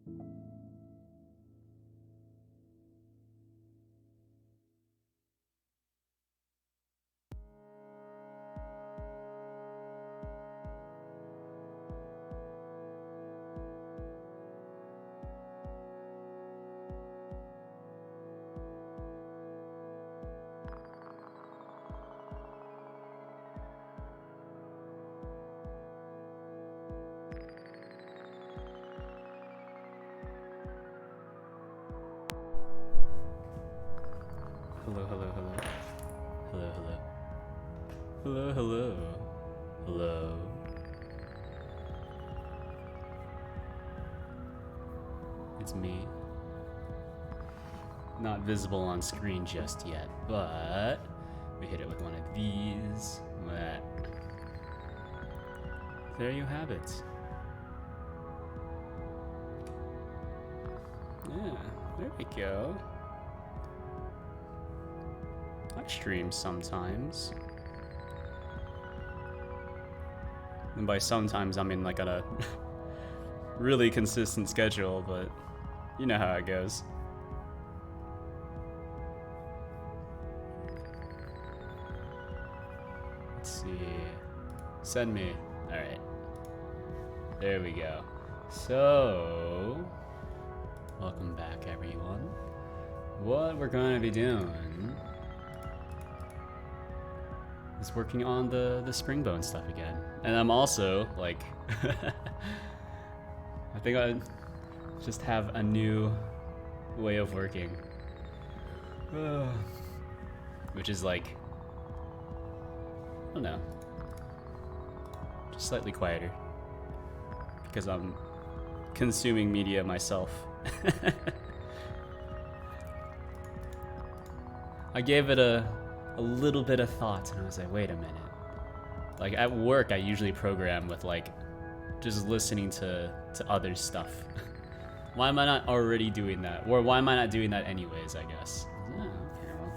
Hello, hello, hello. Hello, hello. Hello, hello. Hello. It's me. Not visible on screen just yet, but we hit it with one of these. That. There you have it. Yeah, there we go. I stream sometimes. And by sometimes, I mean like on a really consistent schedule, but you know how it goes. Let's see. Send me. Alright. There we go. So, welcome back, everyone. What we're going to be doing is working on the springbone stuff again. And I'm also, like, I think I just have a new way of working. Which is like, I don't know, just slightly quieter. Because I'm consuming media myself. I gave it a little bit of thought and I was like, wait a minute. Like at work, I usually program with like just listening to other stuff. Why am I not already doing that? Or why am I not doing that anyways, I guess? Oh, okay, well.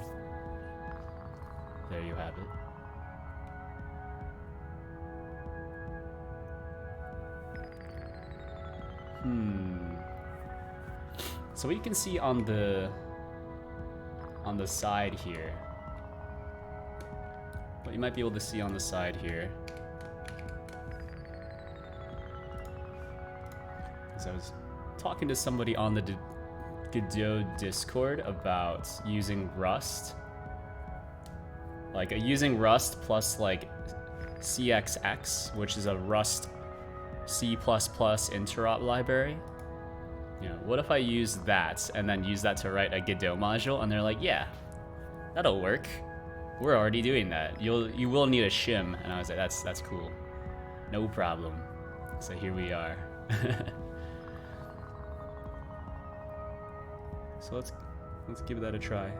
There you have it. So what you can see on the side here, what you might be able to see on the side here, is I was talking to somebody on the Godot Discord about using Rust, like using Rust plus like CXX, which is a Rust C++ interop library. You know, what if I use that and then use that to write a Godot module? And they're like, yeah, that'll work. We're already doing that. You will need a shim. And I was like, that's cool. No problem. So here we are. So let's give that a try.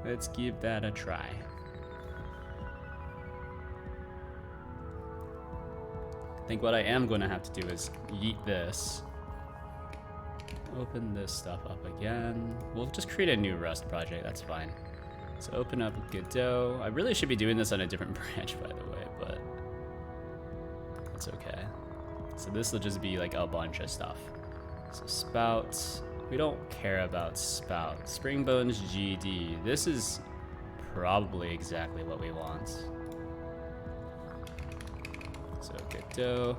Let's give that a try. I think what I am going to have to do is yeet this. Open this stuff up again. We'll just create a new Rust project, that's fine. So open up Godot. I really should be doing this on a different branch, by the way, but that's okay. So this will just be like a bunch of stuff. So spout, we don't care about spout. Springbone's GD, this is probably exactly what we want. So Godot.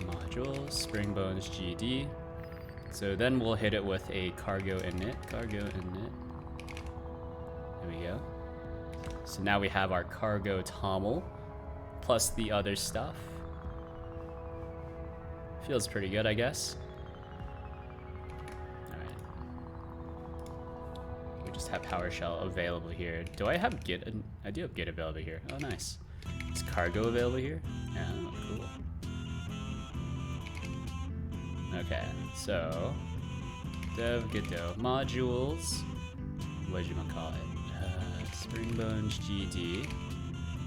Modules, springbone's GD. So then we'll hit it with a cargo init. There we go. So now we have our cargo toml plus the other stuff. Feels pretty good, I guess. Alright. We just have PowerShell available here. Do I have Git? I do have Git available here. Oh, nice. Is cargo available here? Yeah, cool. Okay, so dev Godot modules. What you gonna call it? Springbone's GD.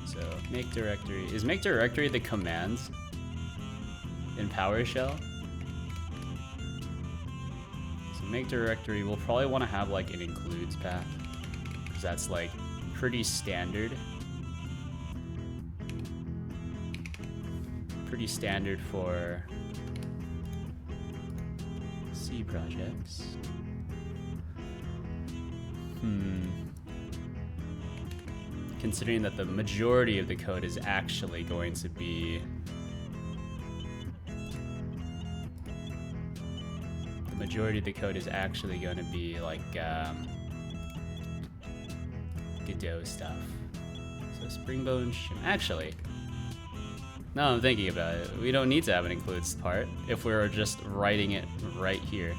So make directory. Is make directory the command in PowerShell? So make directory. We'll probably want to have like an includes path because that's like pretty standard. Pretty standard for C projects. Considering that the majority of the code is actually going to be like Godot stuff. So springbone shim. Actually, now I'm thinking about it, we don't need to have an includes part if we're just writing it right here.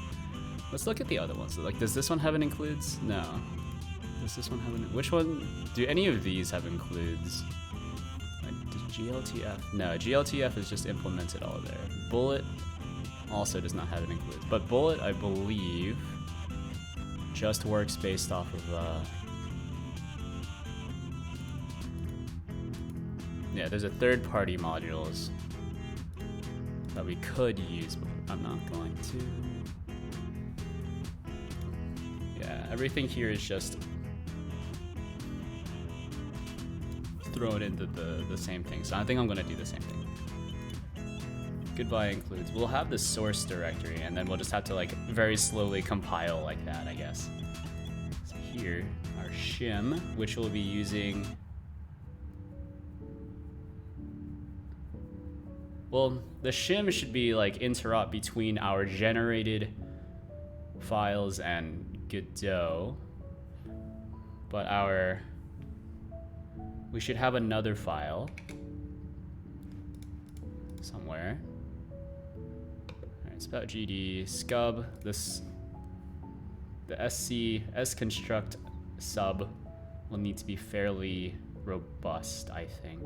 Let's look at the other ones. Like, does this one have an includes? No. Does this one have an? Which one? Do any of these have includes? Does GLTF? No, GLTF is just implemented all there. Bullet also does not have an includes, but Bullet, I believe, just works based off of. Yeah, there's a third-party modules that we could use, but I'm not going to. Yeah, everything here is just thrown into the same thing. So I think I'm gonna do the same thing. Goodbye includes. We'll have the source directory, and then we'll just have to like very slowly compile like that, I guess. So here, our shim, which we'll be using. Well, the shim should be like interrupt between our generated files and Godot, but we should have another file somewhere. All right, it's about GD scub. The sconstruct sub will need to be fairly robust, I think.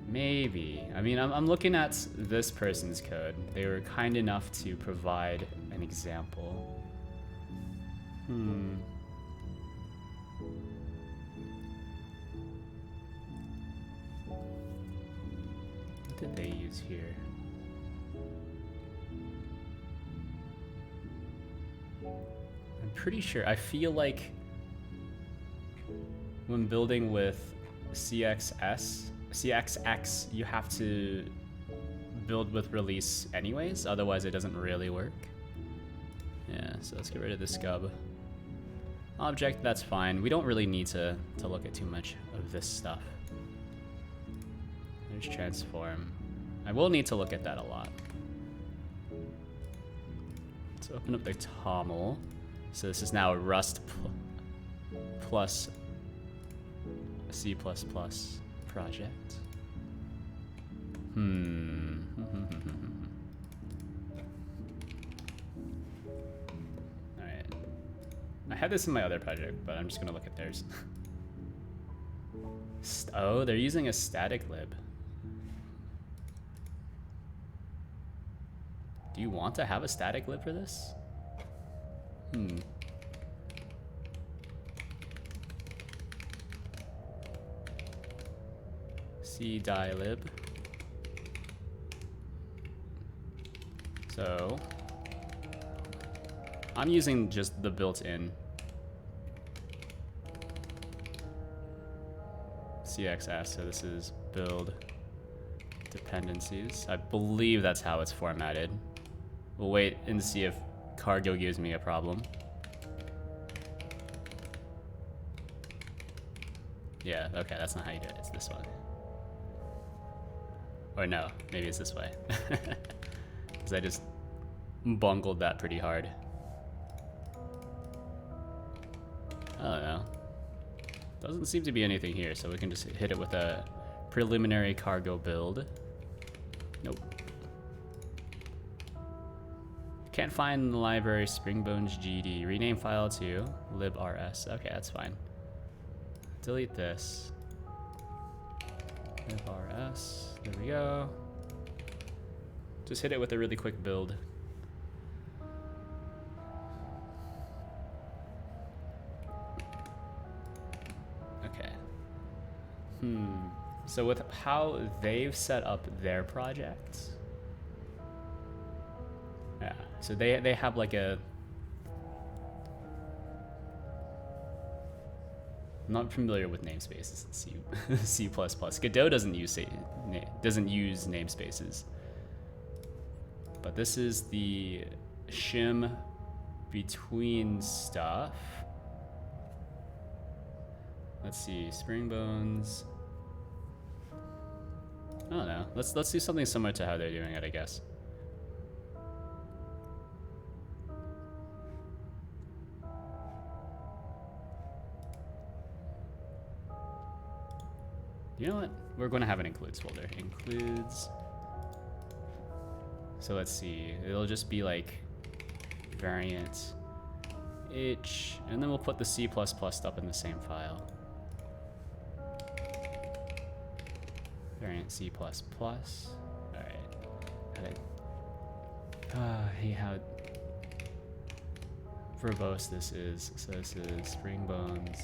Maybe. I mean, I'm looking at this person's code. They were kind enough to provide an example. What did they use here? I'm pretty sure. I feel like when building with CXX, you have to build with release anyways, otherwise it doesn't really work. Yeah, so let's get rid of the scub. Object, that's fine. We don't really need to look at too much of this stuff. There's transform. I will need to look at that a lot. Let's open up the TOML. So this is now a Rust plus C++ project. Alright. I had this in my other project, but I'm just gonna look at theirs. Oh, they're using a static lib. Do you want to have a static lib for this? C dilib. So I'm using just the built-in CXS, so this is build dependencies. I believe that's how it's formatted. We'll wait and see if Cargo gives me a problem. Yeah, okay, that's not how you do it, it's this way. Or no, maybe it's this way. Because I just bungled that pretty hard. I don't know. Doesn't seem to be anything here, so we can just hit it with a preliminary cargo build. Nope. Can't find the library springbones GD. Rename file to librs. Okay, that's fine. Delete this. librs. There we go. Just hit it with a really quick build. Okay. So with how they've set up their project, yeah. So they have like a. I'm not familiar with namespaces in C++. Godot doesn't use namespaces. But this is the shim between stuff. Let's see, spring bones. I don't know. Let's do something similar to how they're doing it, I guess. You know what? We're going to have an includes folder. Includes. So let's see. It'll just be like variant h, and then we'll put the C++ stuff in the same file. Variant C++. All right. I hate how verbose this is. So this is spring bones.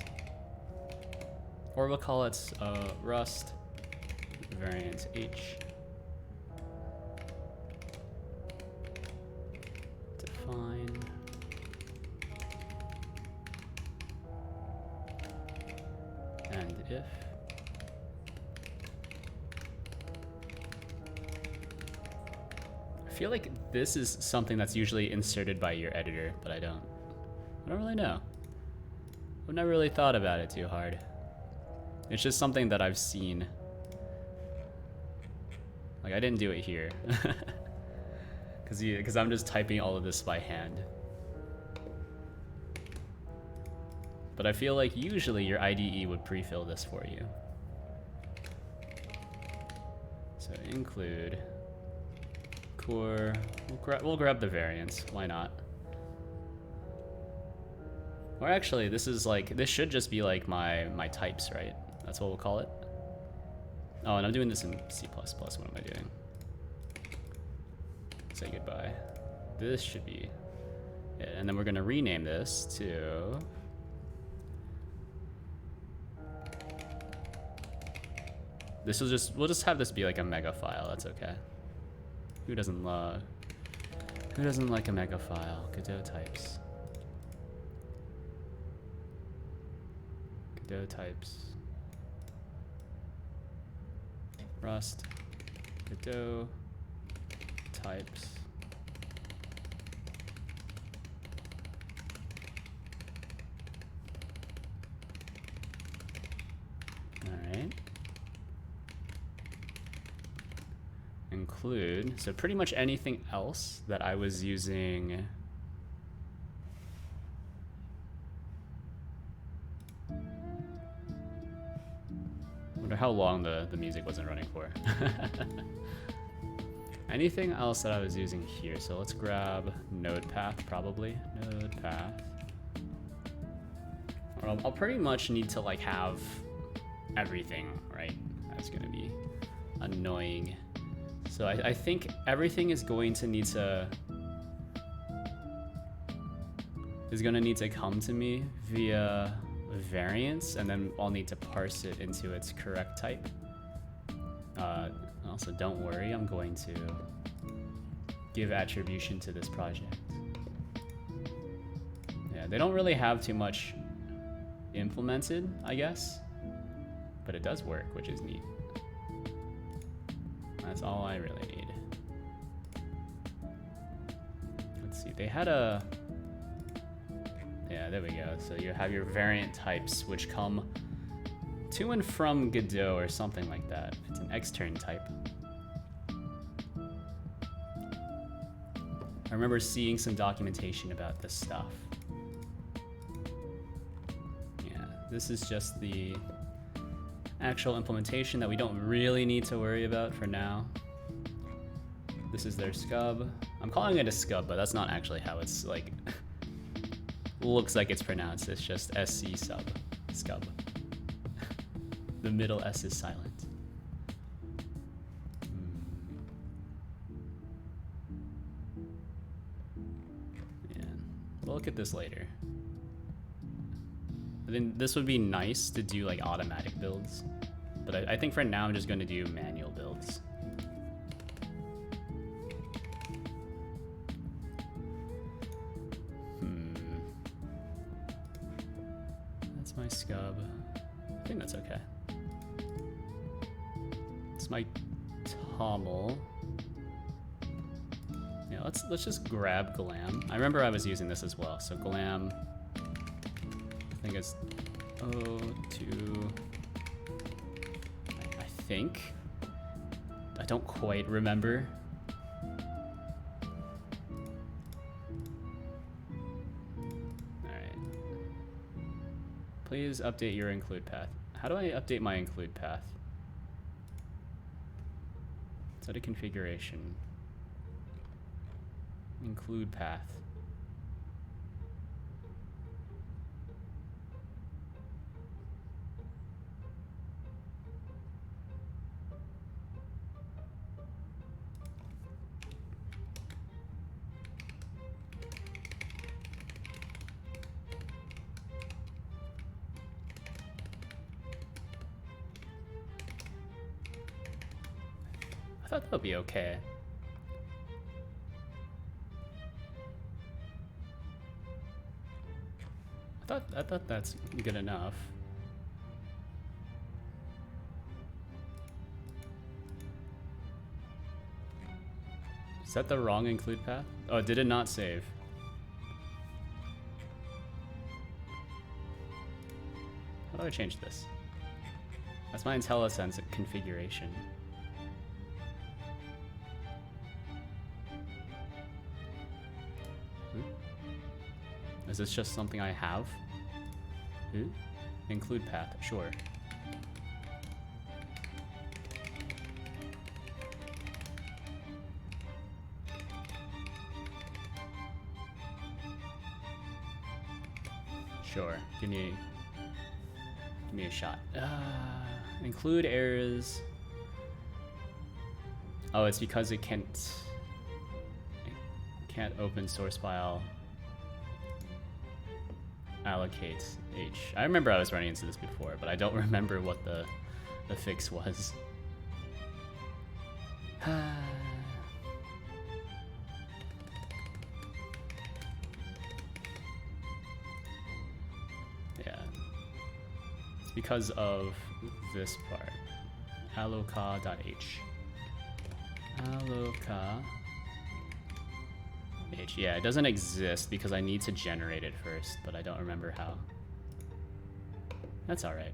Or we'll call it Rust variant H. Define. And if. I feel like this is something that's usually inserted by your editor, but I don't really know. I've never really thought about it too hard. It's just something that I've seen. Like, I didn't do it here. Because I'm just typing all of this by hand. But I feel like usually your IDE would pre-fill this for you. So include core. We'll grab the variants. Why not? Or actually, this should just be like my types, right? That's what we'll call it. Oh, and I'm doing this in C++. What am I doing? Say goodbye. This should be it. And then we're going to rename this to... we'll just have this be like a mega file. That's okay. Who doesn't like a mega file? Godot types. Godot types. Rust, Godot, types. All right. Include, so pretty much anything else that I was using. How long the music wasn't running for. Anything else that I was using here? So let's grab node path, probably. Node path. Or I'll pretty much need to like have everything, right? That's gonna be annoying. So I think everything is going to need to come to me via variants, and then I'll need to parse it into its correct type. Also, don't worry, I'm going to give attribution to this project. Yeah, they don't really have too much implemented, I guess, but it does work, which is neat. That's all I really need. Let's see, they had a... Yeah, there we go. So you have your variant types, which come to and from Godot or something like that. It's an extern type. I remember seeing some documentation about this stuff. Yeah, this is just the actual implementation that we don't really need to worry about for now. This is their scub. I'm calling it a scub, but that's not actually how it's like... looks like it's pronounced. It's just SC scub. The middle S is silent. Yeah, we'll look at this later. I think this would be nice to do like automatic builds, but I think for now I'm just going to do manual builds. My scub. I think that's okay. It's my toml. Yeah, Yeah, let's just grab glam. I remember I was using this as well. So glam, I think it's O2. I think. I don't quite remember. Alright. Please update your include path. How do I update my include path? Set a configuration. Include path. I thought that would be okay. I thought that's good enough. Is that the wrong include path? Oh, did it not save? How do I change this? That's my IntelliSense configuration. Is this just something I have? Ooh. Include path, sure. Sure, give me a shot. Include errors. Oh, it's because it can't open source file. Allocate H. I remember I was running into this before, but I don't remember what the fix was. Yeah. It's because of this part. alloca.h. Alloca. H. Yeah, it doesn't exist because I need to generate it first, but I don't remember how. That's alright.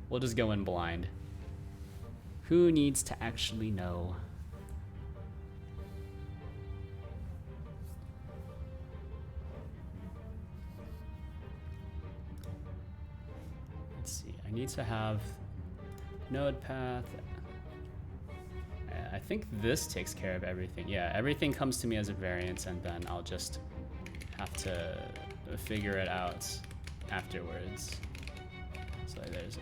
We'll just go in blind. Who needs to actually know? Let's see, I need to have node path. I think this takes care of everything. Yeah, everything comes to me as a variance, and then I'll just have to figure it out afterwards. So there's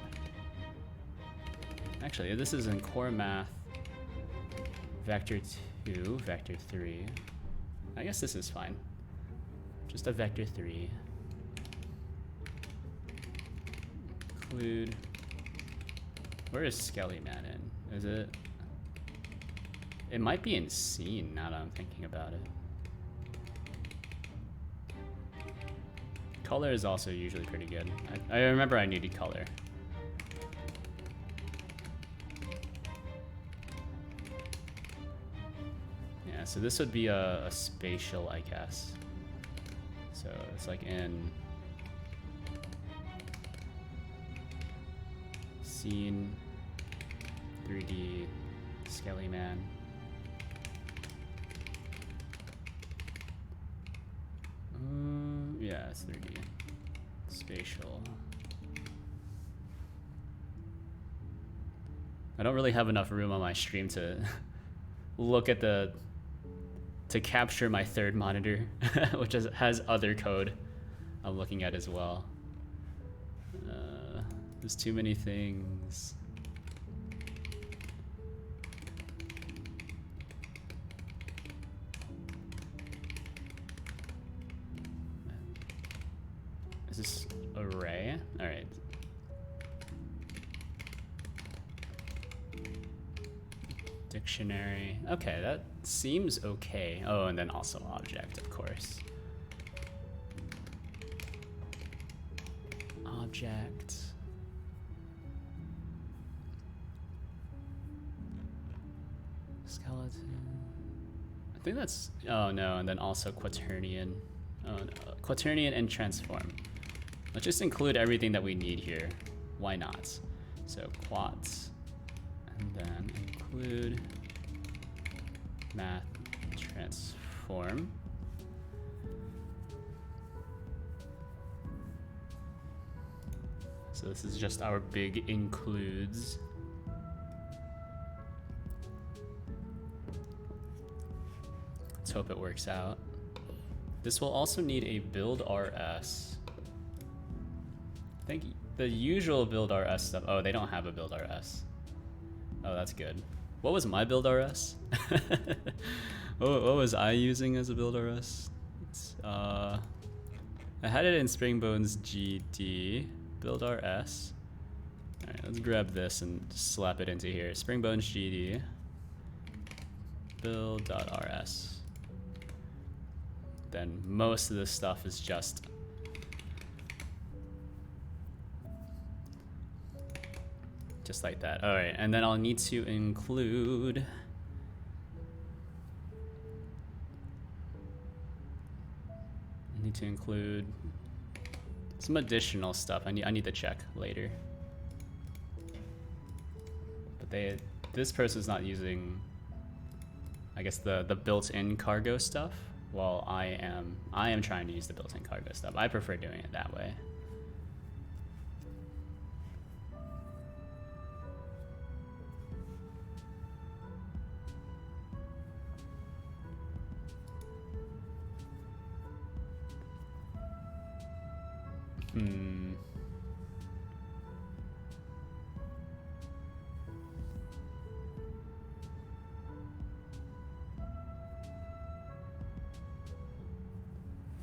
actually, this is in core math, vector 2, vector 3. I guess this is fine. Just a vector 3. Include. Where is Skellyman in? Is it? It might be in scene now that I'm thinking about it. Color is also usually pretty good. I remember I needed color. Yeah, so this would be a spatial, I guess. So it's like in scene, 3D, Skellyman. Yeah, it's 3D. Spatial. I don't really have enough room on my stream to look at to capture my third monitor, which has other code I'm looking at as well. There's too many things. Is this array? All right. Dictionary. Okay, that seems okay. Oh, and then also object, of course. Object. I think that's, oh no, and then also quaternion. Oh no, quaternion and transform. Let's just include everything that we need here. Why not? So quat, and then include math transform. So this is just our big includes. Let's hope it works out. This will also need a build RS. I think the usual build RS stuff. Oh, they don't have a build RS. Oh, that's good. What was my build RS? What was I using as a build RS? I had it in Springbone's GD. Build RS. Alright, let's grab this and slap it into here. Springbone's GD. Build.rs. Then most of this stuff is just like that. Alright, and then I'll need to include some additional stuff. I need to check later. But this person's not using, I guess, the built-in cargo stuff, while I am trying to use the built-in cargo stuff. I prefer doing it that way.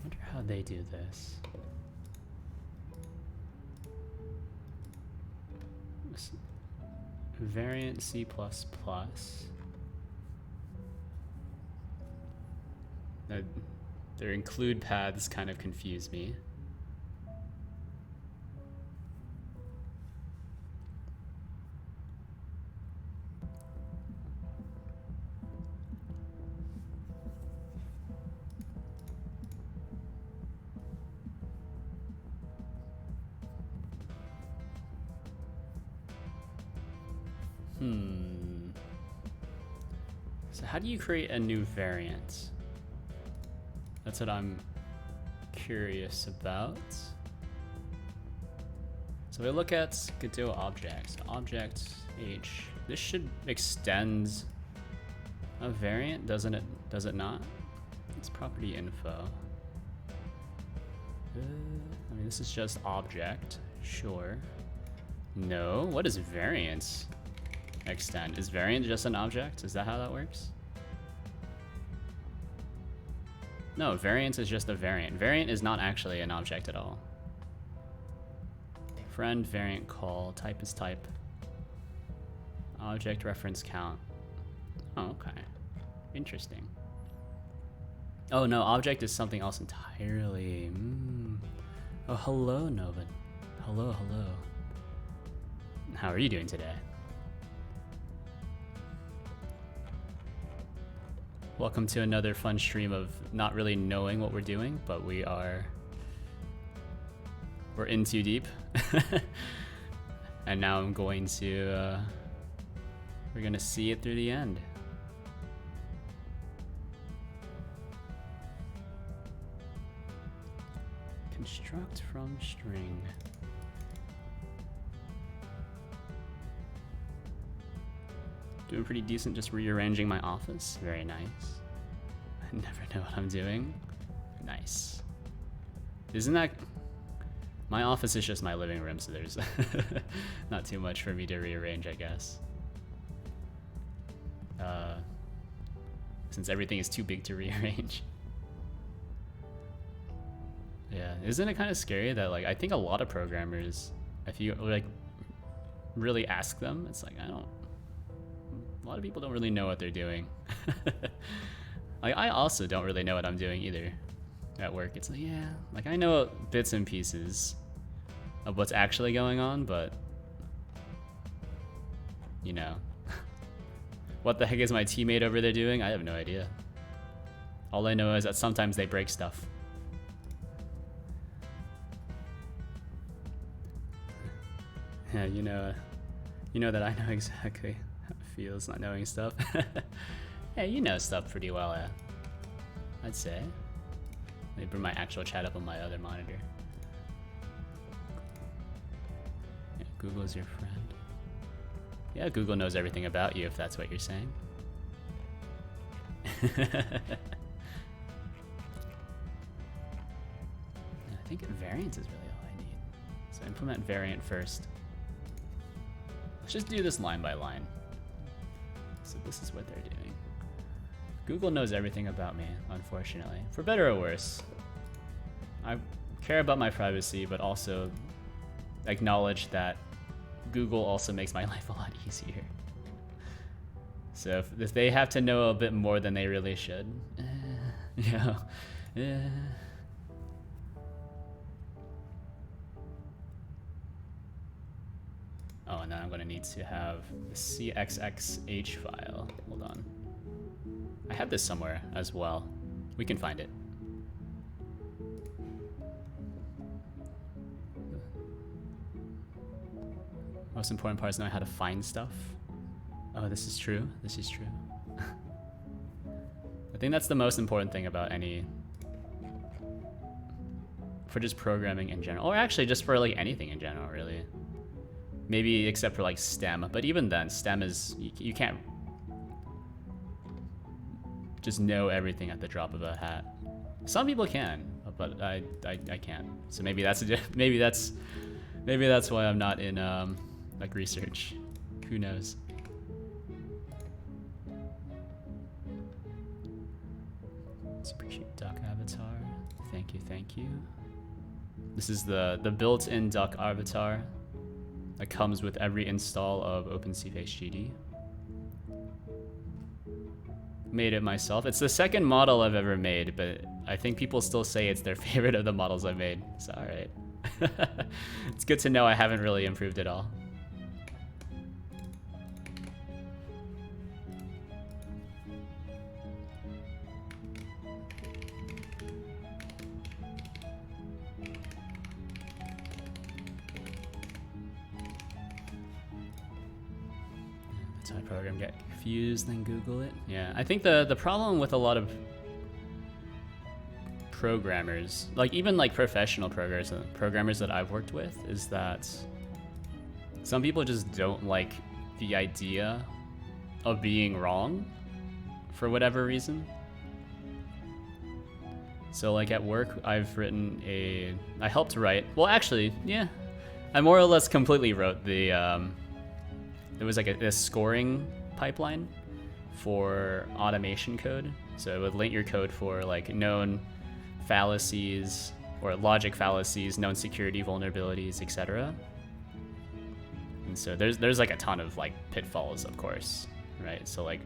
Wonder how they do this. Variant C++. Their include paths kind of confuse me. So how do you create a new variant? That's what I'm curious about. So we look at Godot objects. Object H. This should extend a variant, doesn't it? Does it not? It's property info. I mean, this is just object. Sure. No. What is variant? Extend. Is variant just an object? Is that how that works? No, variant is just a variant. Variant is not actually an object at all. Friend variant call. Type is type. Object reference count. Oh, okay. Interesting. Oh no, object is something else entirely. Oh, hello, Novin. Hello, hello. How are you doing today? Welcome to another fun stream of not really knowing what we're doing, but we're in too deep. And now I'm going to, we're gonna see it through the end. Construct from string. Doing pretty decent, just rearranging my office. Very nice. I never know what I'm doing. Nice. Isn't that... My office is just my living room, so there's not too much for me to rearrange, I guess. Since everything is too big to rearrange. Yeah, isn't it kind of scary that, like, I think a lot of programmers, if you, like, really ask them, it's like, a lot of people don't really know what they're doing. Like, I also don't really know what I'm doing either at work. It's like, yeah, like, I know bits and pieces of what's actually going on, but, you know, What the heck is my teammate over there doing? I have no idea. All I know is that sometimes they break stuff. Yeah, you know that I know exactly how it feels not knowing stuff. Hey, you know stuff pretty well, yeah. I'd say. Let me bring my actual chat up on my other monitor. Yeah, Google's your friend. Yeah, Google knows everything about you if that's what you're saying. I think variants is really all I need. So implement variant first. Let's just do this line by line. So this is what they're doing. Google knows everything about me, unfortunately. For better or worse. I care about my privacy, but also acknowledge that Google also makes my life a lot easier. So if they have to know a bit more than they really should, yeah. Oh, and then I'm gonna need to have the cxxh file. Hold on. I have this somewhere as well. We can find it. Most important part is knowing how to find stuff. Oh, this is true. This is true. I think that's the most important thing about any... for just programming in general. Or actually just for like anything in general, really. Maybe except for like STEM. But even then, STEM is... You can't just know everything at the drop of a hat. Some people can, but I can't. So maybe that's why I'm not in like research. Who knows? Super cute duck avatar. Thank you, thank you. This is the built-in duck avatar that comes with every install of OpenCFHGD. Made it myself. It's the second model I've ever made, but I think people still say it's their favorite of the models I've made. So alright. It's good to know I haven't really improved at all. That's how I program get confused, then Google it. Yeah, I think the problem with a lot of programmers, like even like professional programmers that I've worked with, is that some people just don't like the idea of being wrong for whatever reason. So like at work, I helped write, well actually, yeah, I more or less completely wrote the, there was like a scoring pipeline for automation code. So it would link your code for like known fallacies or logic fallacies, known security vulnerabilities, etc. And so there's like a ton of like pitfalls, of course, right? So like,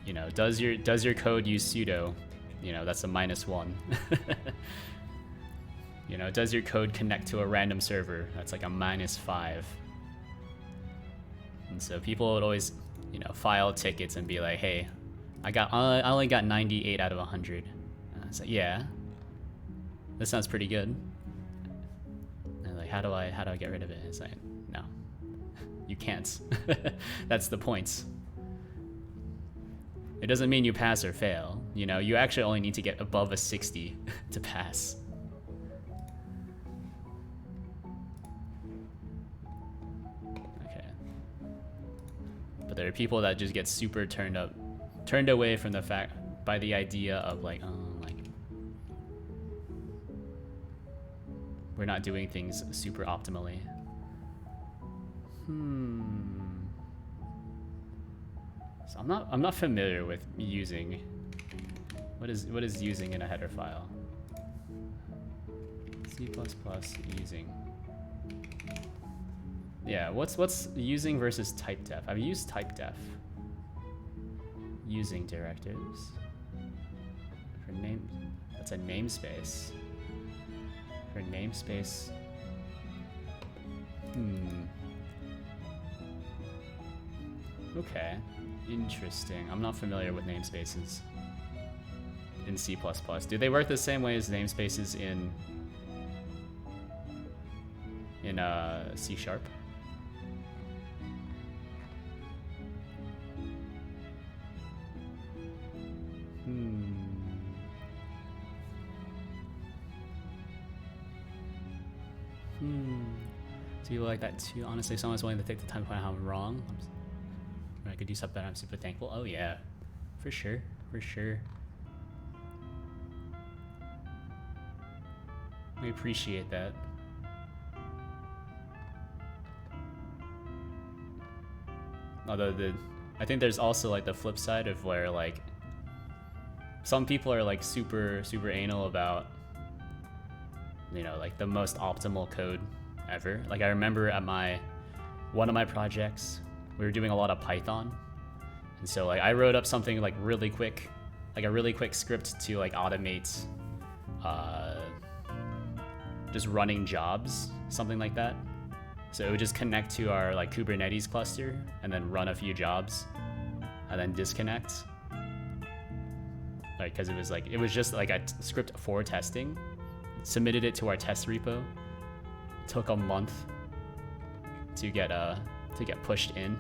you know, does your code use sudo? You know, that's a -1. You know, does your code connect to a random server? That's like a -5. And so people would always, you know, file tickets and be like, hey, I only got 98 out of 100. And I was like, yeah, that sounds pretty good. And like, how do I get rid of it? It's like, no, you can't. That's the point. It doesn't mean you pass or fail. You know, you actually only need to get above a 60 to pass. But there are people that just get super turned away from the fact by the idea of like, oh, like we're not doing things super optimally. So I'm not familiar with using. What is using in a header file? C++ using. Yeah, what's using versus typedef? I've used typedef. Using directives. For name, that's a namespace. For namespace. Okay. Interesting. I'm not familiar with namespaces in C++. Do they work the same way as namespaces in C#? Do you like that too? Honestly, if someone's willing to take the time to point out how I'm wrong, I could do something better. I'm super thankful. Oh yeah, for sure, for sure. We appreciate that. Although I think there's also like the flip side of where like some people are like super anal about, you know, like the most optimal code ever. Like I remember at one of my projects, we were doing a lot of Python, and so like I wrote up something like really quick, like a really quick script to like automate just running jobs, something like that. So it would just connect to our like Kubernetes cluster and then run a few jobs and then disconnect. Like, cause it was just like a script for testing. Submitted it to our test repo. It took a month to get pushed in.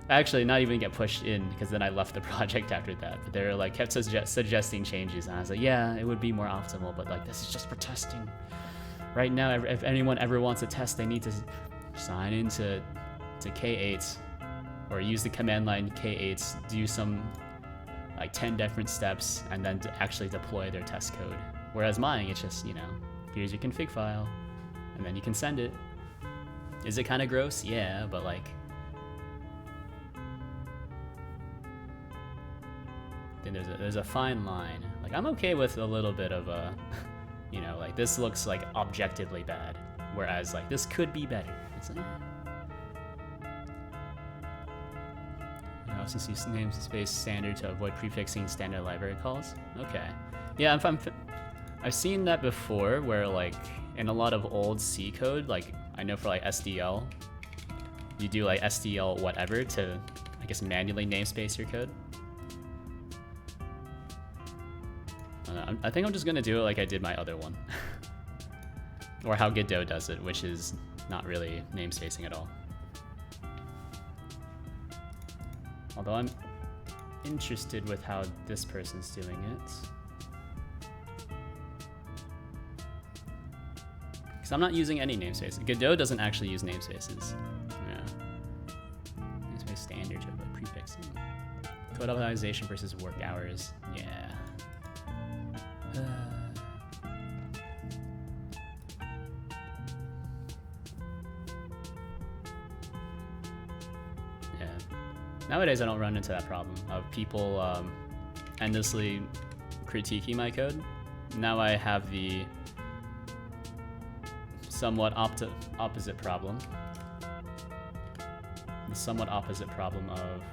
Actually, not even get pushed in, because then I left the project after that. But they were like kept suggesting changes, and I was like, yeah, it would be more optimal, but like this is just for testing. Right now, if anyone ever wants to test, they need to sign into K8 or use the command line K8, do some like 10 different steps, and then to actually deploy their test code. Whereas mine, it's just, you know, here's your config file, and then you can send it. Is it kind of gross? Yeah, but like, I think there's a fine line. Like I'm okay with a little bit of a, you know, like this looks like objectively bad, whereas like this could be better. It's like, you know, since you namespace standard to avoid prefixing standard library calls. Okay, yeah, I've seen that before, where like in a lot of old C code, like I know for like SDL, you do like SDL whatever to, I guess, manually namespace your code. I think I'm just gonna do it like I did my other one. Or how Godot does it, which is not really namespacing at all. Although I'm interested with how this person's doing it. Because I'm not using any namespaces. Godot doesn't actually use namespaces. Yeah. Namespace standard to avoid prefixing. Code optimization versus work hours. Yeah. Yeah. Nowadays, I don't run into that problem of people endlessly critiquing my code. Now I have the somewhat opposite problem. The somewhat opposite problem of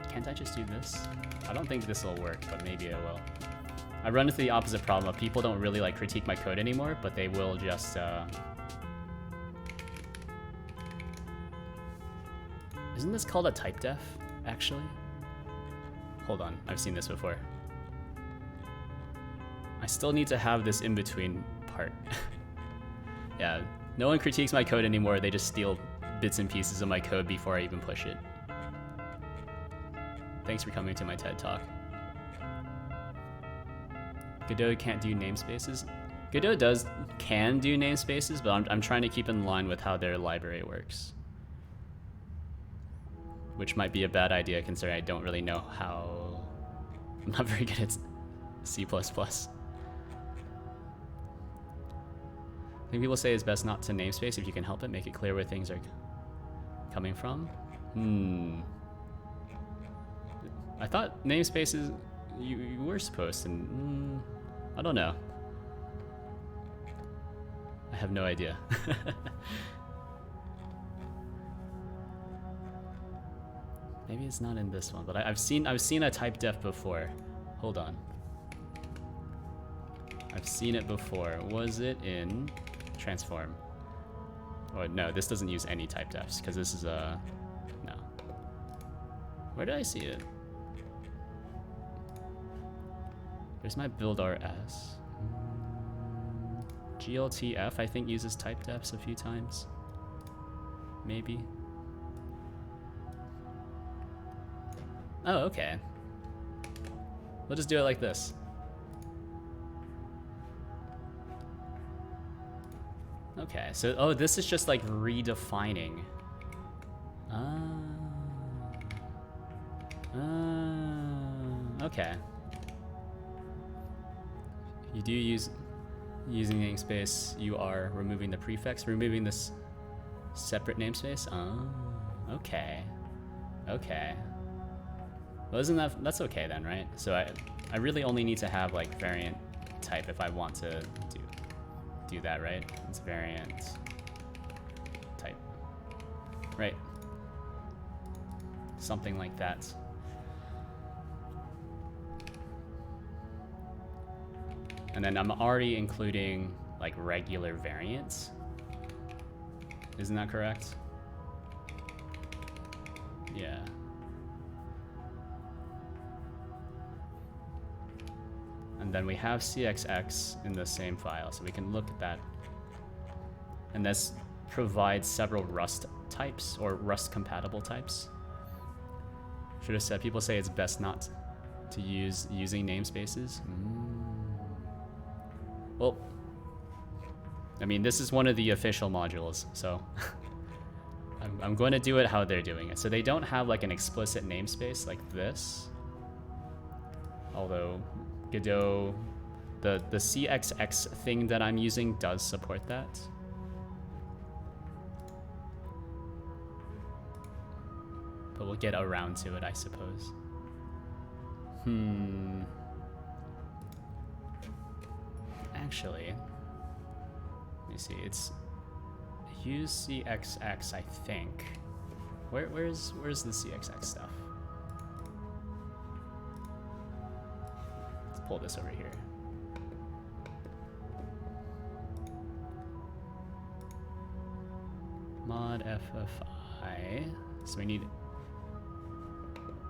can't I just do this? I don't think this will work, but maybe it will. I run into the opposite problem of people don't really like critique my code anymore, but they will just isn't this called a type def, actually? Hold on, I've seen this before. I still need to have this in-between part. Yeah, no one critiques my code anymore, they just steal bits and pieces of my code before I even push it. Thanks for coming to my TED Talk. Godot can't do namespaces. Godot can do namespaces, but I'm trying to keep in line with how their library works. Which might be a bad idea considering I don't really know how... I'm not very good at C++. I think people say it's best not to namespace if you can help it, make it clear where things are coming from. I thought namespaces, you were supposed to, I don't know. I have no idea. Maybe it's not in this one, but I've seen a type def before. Hold on. I've seen it before. Was it in transform? Oh, no, this doesn't use any typedefs, because this is a... No. Where did I see it? There's my build RS. GLTF, I think, uses typedefs a few times. Maybe. Oh, okay. We'll just do it like this. Okay, so, oh, this is just like redefining. Okay. You do use using namespace, you are removing the prefix, removing this separate namespace. Oh, okay. Okay. Well, isn't that's okay then, right? So I really only need to have like variant type if I want to do that, right? It's variant type, right? Something like that. And then I'm already including like regular variants. Isn't that correct? Yeah. And then we have CXX in the same file, so we can look at that. And this provides several Rust types or Rust compatible types. Should have said, people say it's best not to use using namespaces. Well, I mean, this is one of the official modules, so I'm going to do it how they're doing it. So they don't have like an explicit namespace like this. Although Godot, the CXX thing that I'm using does support that. But we'll get around to it, I suppose. Actually, let me see. It's use CXX, I think. Where's the CXX stuff? Let's pull this over here. Mod FFI. So we need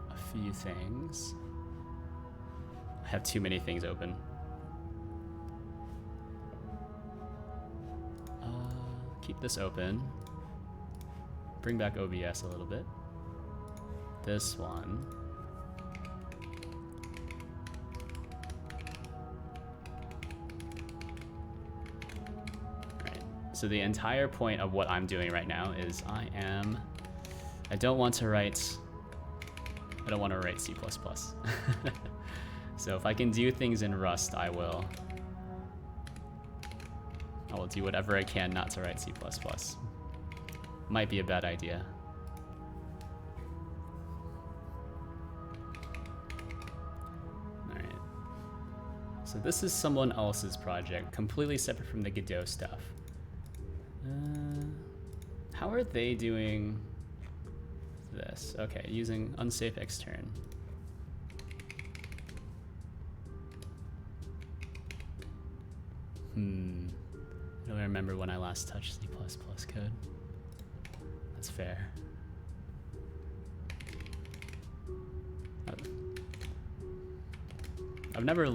a few things. I have too many things open. Keep this open. Bring back OBS a little bit. This one. Alright, so the entire point of what I'm doing right now is I don't want to write C++. So if I can do things in Rust, I will do whatever I can not to write C++. Might be a bad idea. Alright. So this is someone else's project, completely separate from the Godot stuff. How are they doing this? Okay, using unsafe extern. I don't remember when I last touched C++ code. That's fair. I've never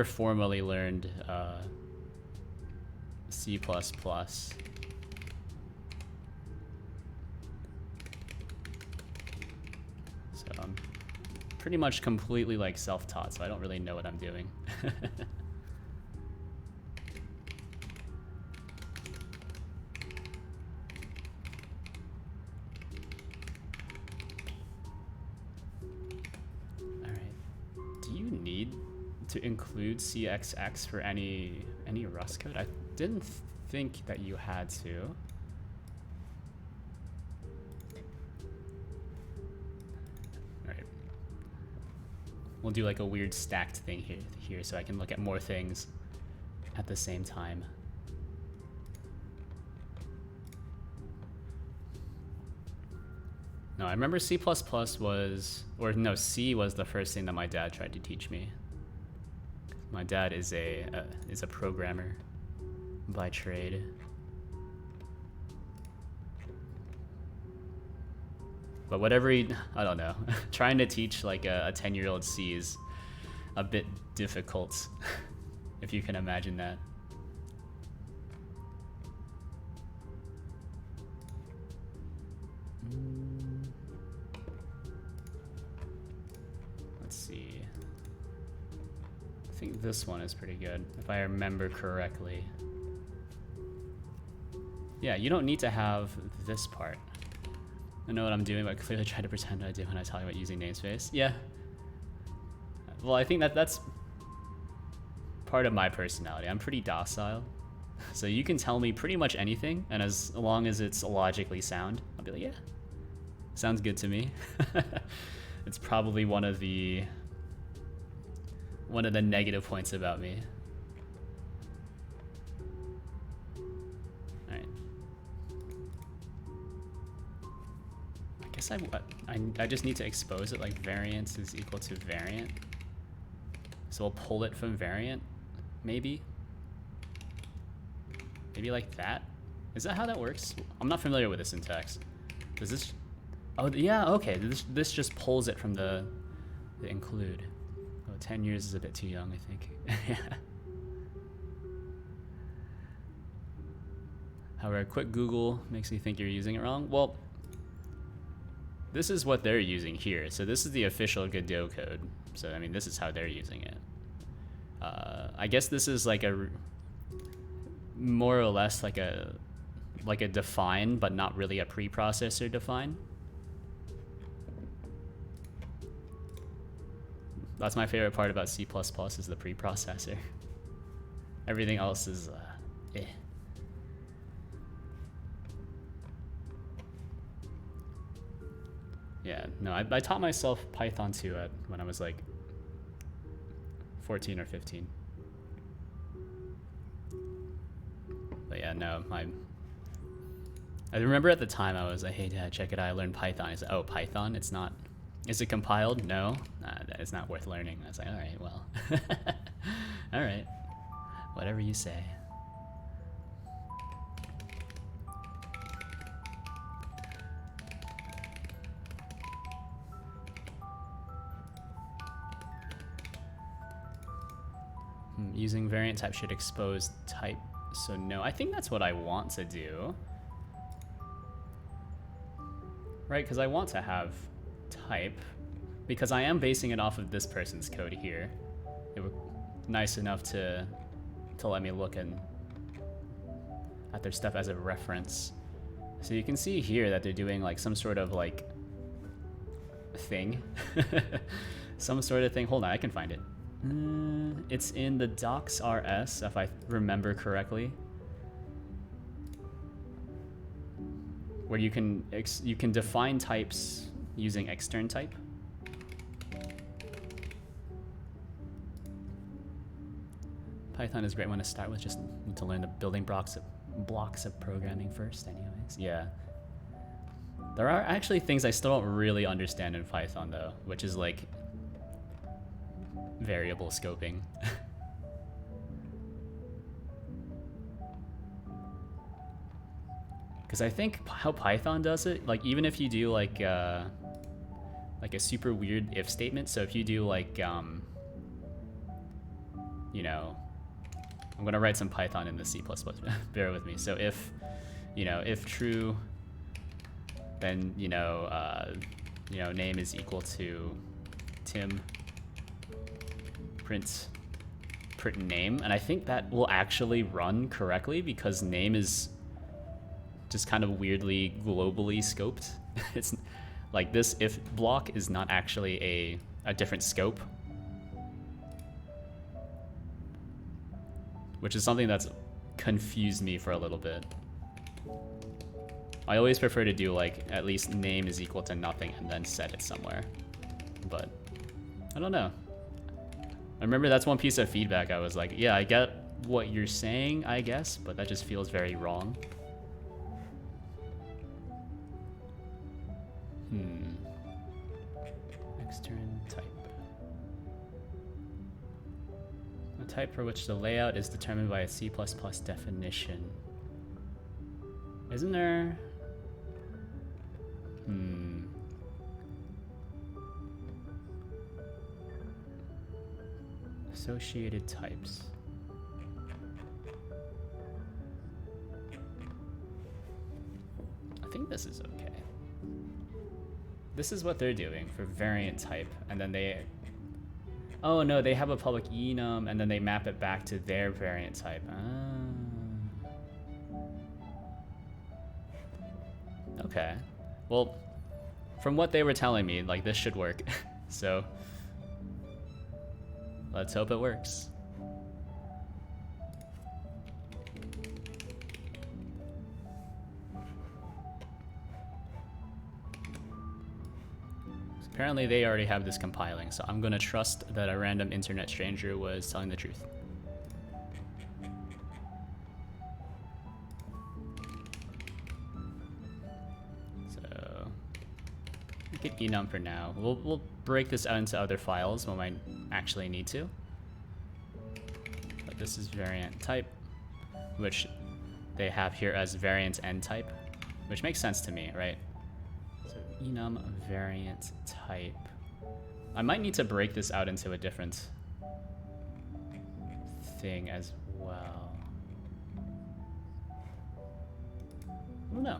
formally learned C++. So I'm pretty much completely like self-taught, so I don't really know what I'm doing. To include CXX for any Rust code? I didn't think that you had to. Alright. We'll do like a weird stacked thing here so I can look at more things at the same time. No, I remember C++ was, or no, C was the first thing that my dad tried to teach me. My dad is a programmer by trade. But whatever he, I don't know. Trying to teach like a 10-year-old C is a bit difficult, if you can imagine that. Let's see. I think this one is pretty good, if I remember correctly. Yeah, you don't need to have this part. I know what I'm doing, but I clearly try to pretend I do when I talk about using namespace. Yeah. Well, I think that's part of my personality. I'm pretty docile. So you can tell me pretty much anything, and as long as it's logically sound, I'll be like, yeah, sounds good to me. It's probably one of the negative points about me. All right. I guess I just need to expose it like variance is equal to variant. So we'll pull it from variant, maybe. Maybe like that? Is that how that works? I'm not familiar with the syntax. Does this... Oh, yeah, okay. This just pulls it from the include. Oh, 10 years is a bit too young, I think. Yeah. However, a quick Google makes me think you're using it wrong. Well, this is what they're using here. So this is the official Godot code. So, I mean, this is how they're using it. I guess this is like a... more or less like a define, but not really a preprocessor define. That's my favorite part about C++ is the preprocessor. Everything else is eh. Yeah, no, I taught myself Python 2 when I was like 14 or 15. But yeah, no, I remember at the time I was like, hey dad, check it out, I learned Python. He's like, oh, Python? It's not, is it compiled? No, it's not worth learning. I was like, all right, well, all right, whatever you say. Using variant type should expose type. So no, I think that's what I want to do. Right, because I want to have type, because I am basing it off of this person's code here. It was nice enough to let me look at their stuff as a reference. So you can see here that they're doing like some sort of like thing. Some sort of thing. Hold on, I can find it. It's in the docs.rs, if I remember correctly, where you can define types using extern type. Python is a great one to start with. Just need to learn the building blocks of programming first, anyways. Yeah. There are actually things I still don't really understand in Python though, which is like variable scoping. Because I think how Python does it, like even if you do like a super weird if statement, so if you do like you know, I'm gonna write some Python in the C++, bear with me. So if, you know, if true, then you know, name is equal to Tim, print name, and I think that will actually run correctly because name is just kind of weirdly globally scoped. It's like this if block is not actually a different scope, which is something that's confused me for a little bit. I always prefer to do like at least name is equal to nothing and then set it somewhere, but I don't know. I remember that's one piece of feedback I was like, yeah, I get what you're saying, I guess, but that just feels very wrong. Extern type. A type for which the layout is determined by a C++ definition. Isn't there? Associated types. I think this is okay. This is what they're doing for variant type, and then they... Oh no, they have a public enum, and then they map it back to their variant type. Ah. Okay. Well, from what they were telling me, like, this should work. So, let's hope it works. Apparently they already have this compiling, so I'm gonna trust that a random internet stranger was telling the truth. So, get enum for now. We'll break this out into other files when we actually need to. But this is variant type, which they have here as variant end type, which makes sense to me, right? Enum variant type. I might need to break this out into a different thing as well. I don't know.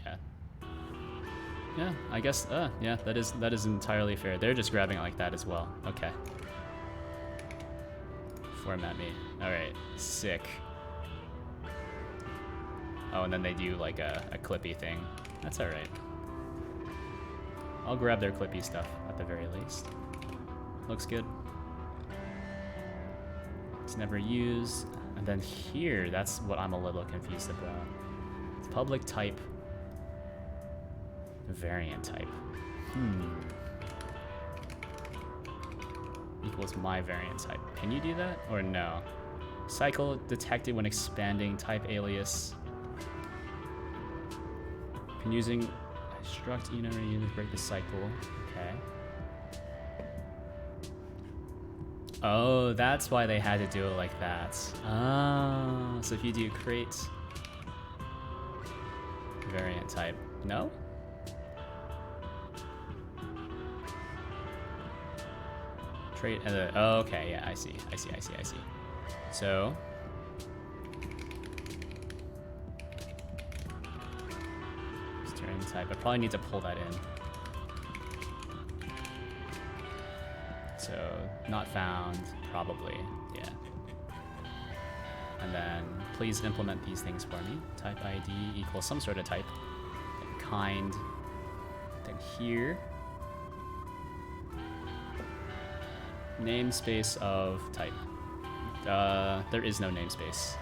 Yeah. Yeah, I guess, yeah, that is entirely fair. They're just grabbing it like that as well. Okay. Format me. Alright, sick. Oh, and then they do like a clippy thing. That's alright. I'll grab their clippy stuff at the very least. Looks good. It's never used. And then here, that's what I'm a little confused about. It's public type. Variant type. Equals my variant type. Can you do that or no? Cycle detected when expanding type alias. Can using struct enum to break the cycle. Okay. Oh, that's why they had to do it like that. Ah, so if you do create variant type, no? Trait, oh, okay, yeah, I see. So, string type, I probably need to pull that in. So, not found, probably, yeah. And then, please implement these things for me. Type ID equals some sort of type. Then kind. Then here. Namespace of type. There is no namespace.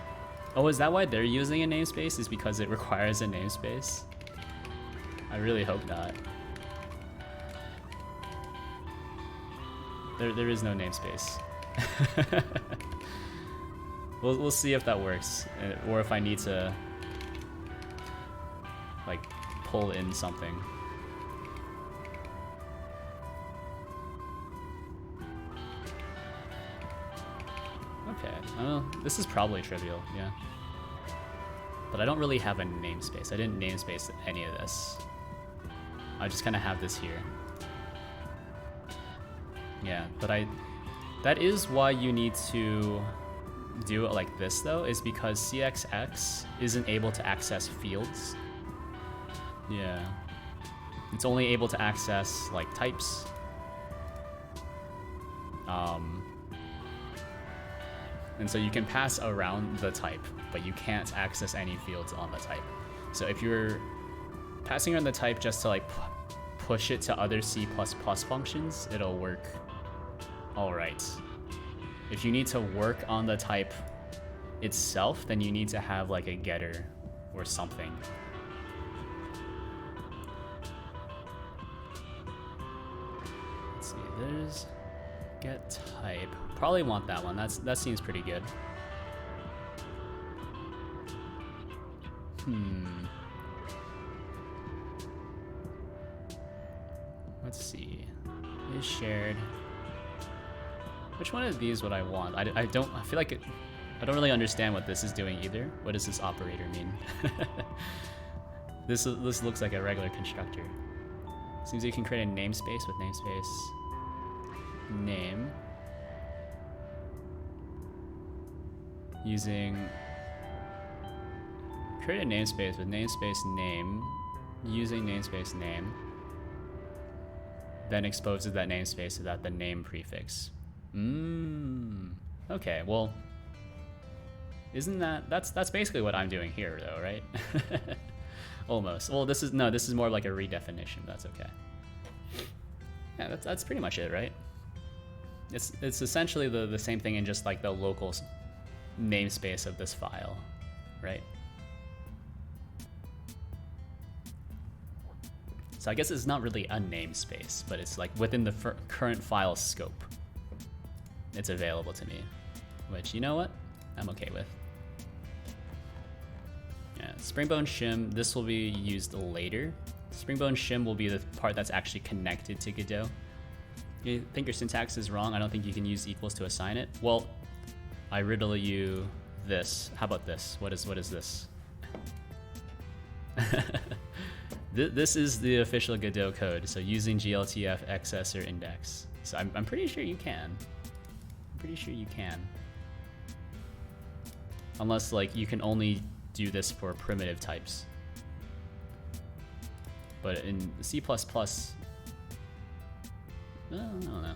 Oh, is that why they're using a namespace? Is because it requires a namespace? I really hope not. There is no namespace. We'll see if that works, or if I need to like pull in something. Okay, this is probably trivial, yeah. But I don't really have a namespace. I didn't namespace any of this. I just kind of have this here. Yeah, but that is why you need to do it like this though, is because CXX isn't able to access fields. Yeah. It's only able to access like types. And so you can pass around the type, but you can't access any fields on the type. So if you're passing around the type just to like push it to other C++ functions, it'll work all right. If you need to work on the type itself, then you need to have like a getter or something. Let's see, there's get type. Probably want that one. That seems pretty good. Let's see. Is shared. Which one of these would I want? I feel like I don't really understand what this is doing either. What does this operator mean? This looks like a regular constructor. Seems you can create a namespace with namespace name using create a namespace with namespace name using namespace name, then exposes that namespace without the name prefix. Okay, well, isn't that's basically what I'm doing here though, right? Almost. Well, this is more like a redefinition. That's okay. Yeah, that's pretty much it, right? It's essentially the same thing in just like the local namespace of this file, right? So I guess it's not really a namespace, but it's like within the current file scope. It's available to me, which, you know what? I'm okay with. Yeah, springbone shim, this will be used later. Springbone shim will be the part that's actually connected to Godot. You think your syntax is wrong? I don't think you can use equals to assign it. Well, I riddle you this. How about this? What is this? This is the official Godot code. So using gltf, XS, or index. So I'm pretty sure you can. I'm pretty sure you can. Unless like you can only do this for primitive types. But in C++, I don't know.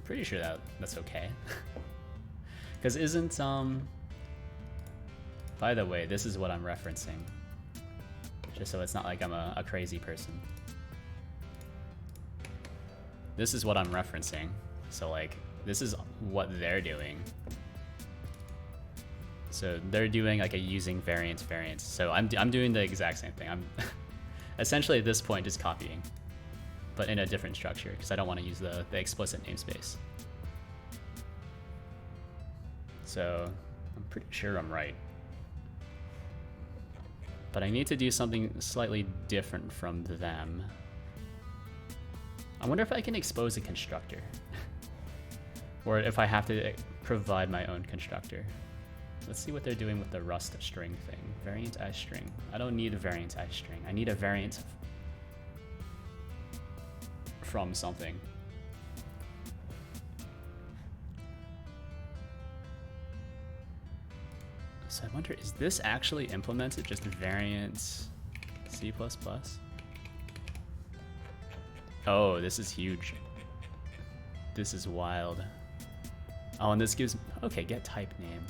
Pretty sure that's okay. Because isn't by the way, this is what I'm referencing. Just so it's not like I'm a crazy person. This is what I'm referencing. So like, this is what they're doing. So they're doing like a using variance. So I'm doing the exact same thing. I'm essentially at this point just copying, but in a different structure because I don't want to use the explicit namespace. So I'm pretty sure I'm right. But I need to do something slightly different from them. I wonder if I can expose a constructor. Or if I have to provide my own constructor. Let's see what they're doing with the Rust string thing. Variant as string. I don't need a variant as string. I need a variant from something. So I wonder, is this actually implemented? Just variant C++? Oh, this is huge. This is wild. Oh, and this gives, okay, get type name.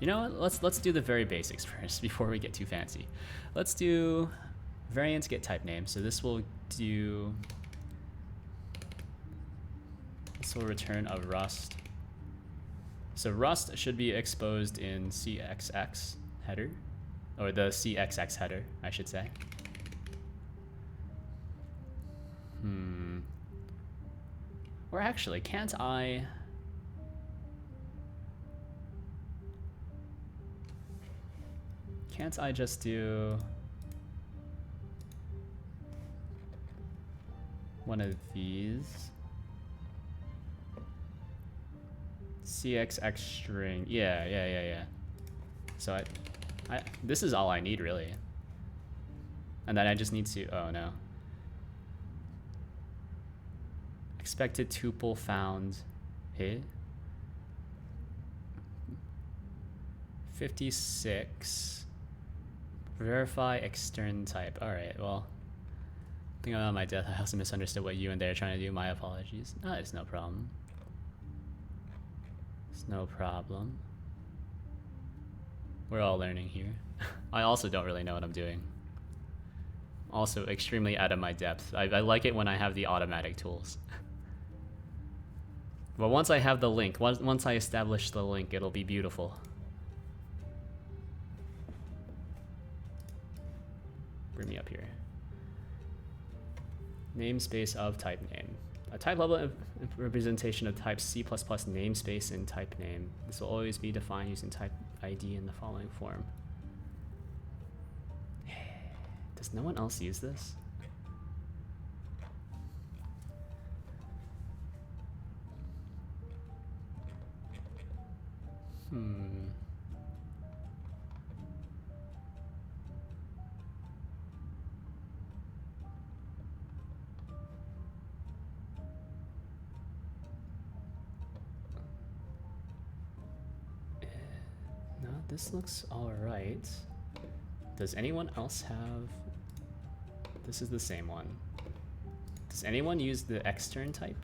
You know what, let's do the very basics first before we get too fancy. Let's do variant get type name. So this will return a Rust. So Rust should be exposed in CXX header, or the CXX header, I should say. Or actually, can't I just do one of these? CXX string. Yeah. So I this is all I need really. And then I just need to, oh no. Expected tuple found hit. 56. Verify extern type. Alright, well. I think I'm on my death. I also misunderstood what you and they are trying to do. My apologies. No, it's no problem. It's no problem. We're all learning here. I also don't really know what I'm doing. Also extremely out of my depth. I like it when I have the automatic tools. But once I have the link, once I establish the link, it'll be beautiful. Bring me up here. Namespace of type name. A type level representation of type C++ namespace in type name. This will always be defined using type ID in the following form. Does no one else use this? Hmm. No, this looks alright. Does anyone else have... This is the same one. Does anyone use the extern type?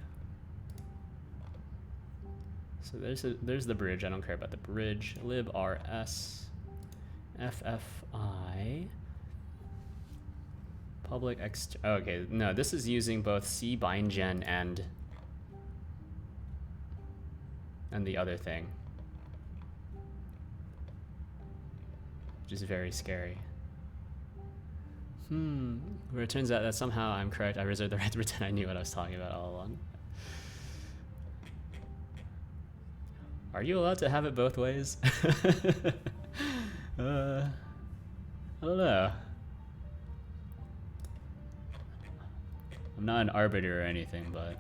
So there's the bridge. I don't care about the bridge. librs ffi public extern. Okay, no, this is using both C bindgen and the other thing, which is very scary. Where it turns out that somehow I'm correct. I reserve the right to pretend I knew what I was talking about all along. Are you allowed to have it both ways? I don't know. I'm not an arbiter or anything, but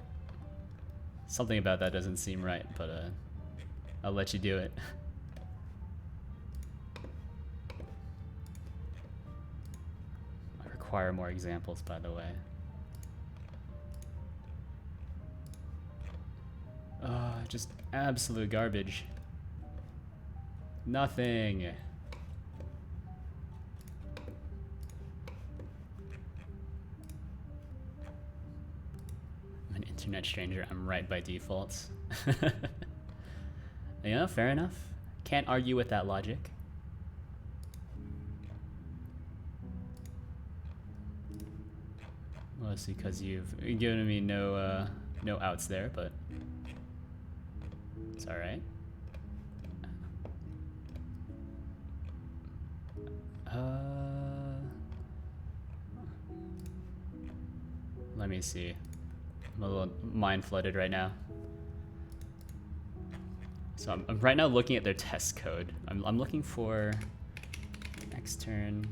something about that doesn't seem right, but I'll let you do it. I require more examples, by the way. Just absolute garbage. Nothing. I'm an internet stranger. I'm right by default. Yeah, fair enough. Can't argue with that logic. Mostly because you've given me no outs there, but it's all right. Let me see. I'm a little mind flooded right now. So I'm right now looking at their test code. I'm looking for extern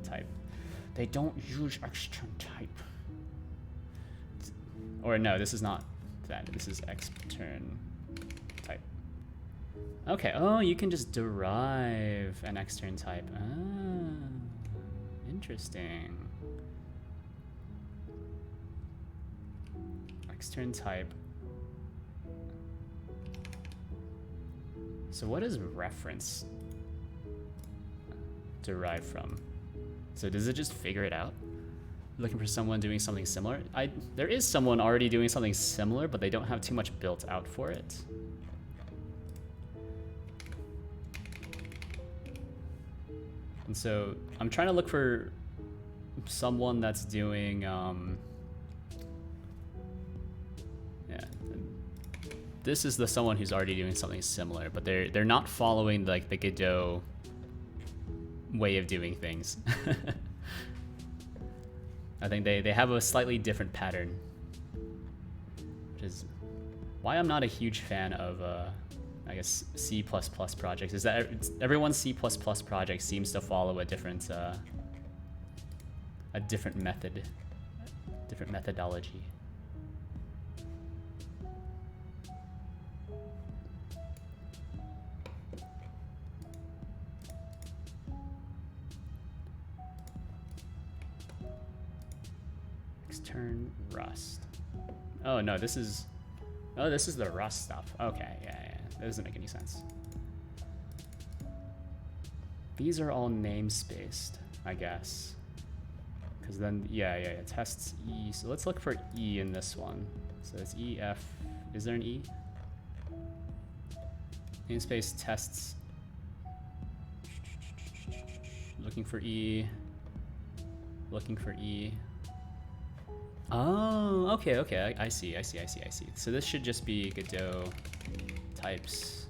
type. They don't use extern type. Or no, this is not that. This is extern type. Okay, oh, you can just derive an extern type. Ah, interesting. Extern type. So what is reference derived from? So does it just figure it out? Looking for someone doing something similar? There is someone already doing something similar, but they don't have too much built out for it. And so I'm trying to look for someone that's doing, yeah. This is someone who's already doing something similar, but they're not following like the Godot way of doing things. I think they have a slightly different pattern, which is why I'm not a huge fan of, I guess, C++ projects. Is that everyone's C++ project seems to follow a different method, different methodology. Extern Rust. Oh no, this is the Rust stuff. Okay, yeah, that doesn't make any sense. These are all namespaced, I guess. Because then, yeah, tests E. So let's look for E in this one. So it's EF. Is there an E? Namespace tests. Looking for E. Looking for E. Oh, okay. I see. So this should just be Godot types.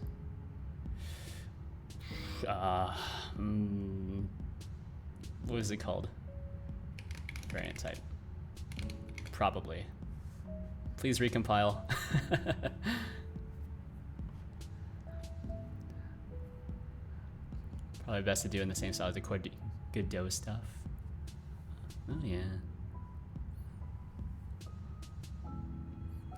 What is it called? Variant type. Probably. Please recompile. Probably best to do in the same style as the Godot stuff. Oh yeah.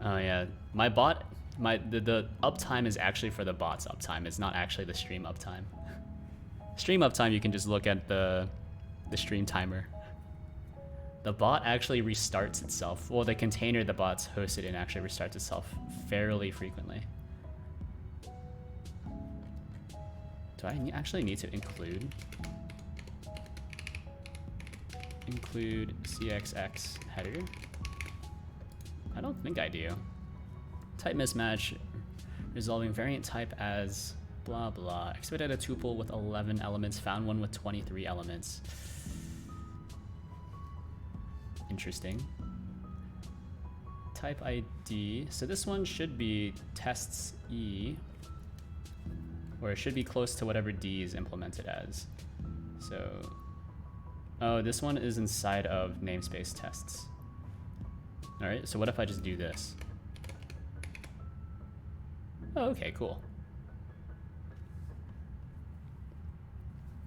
Oh yeah, my bot The uptime is actually for the bot's uptime. It's not actually the stream uptime. Stream uptime, you can just look at the stream timer. The bot actually restarts itself. Well, the container the bot's hosted in actually restarts itself fairly frequently. Do I actually need to include CXX header? I don't think I do. Type mismatch, resolving variant type as blah blah. Expected a tuple with 11 elements, found one with 23 elements. Interesting. Type ID. So this one should be tests E, or it should be close to whatever D is implemented as. So, oh, this one is inside of namespace tests. All right, so what if I just do this? Oh, okay, cool.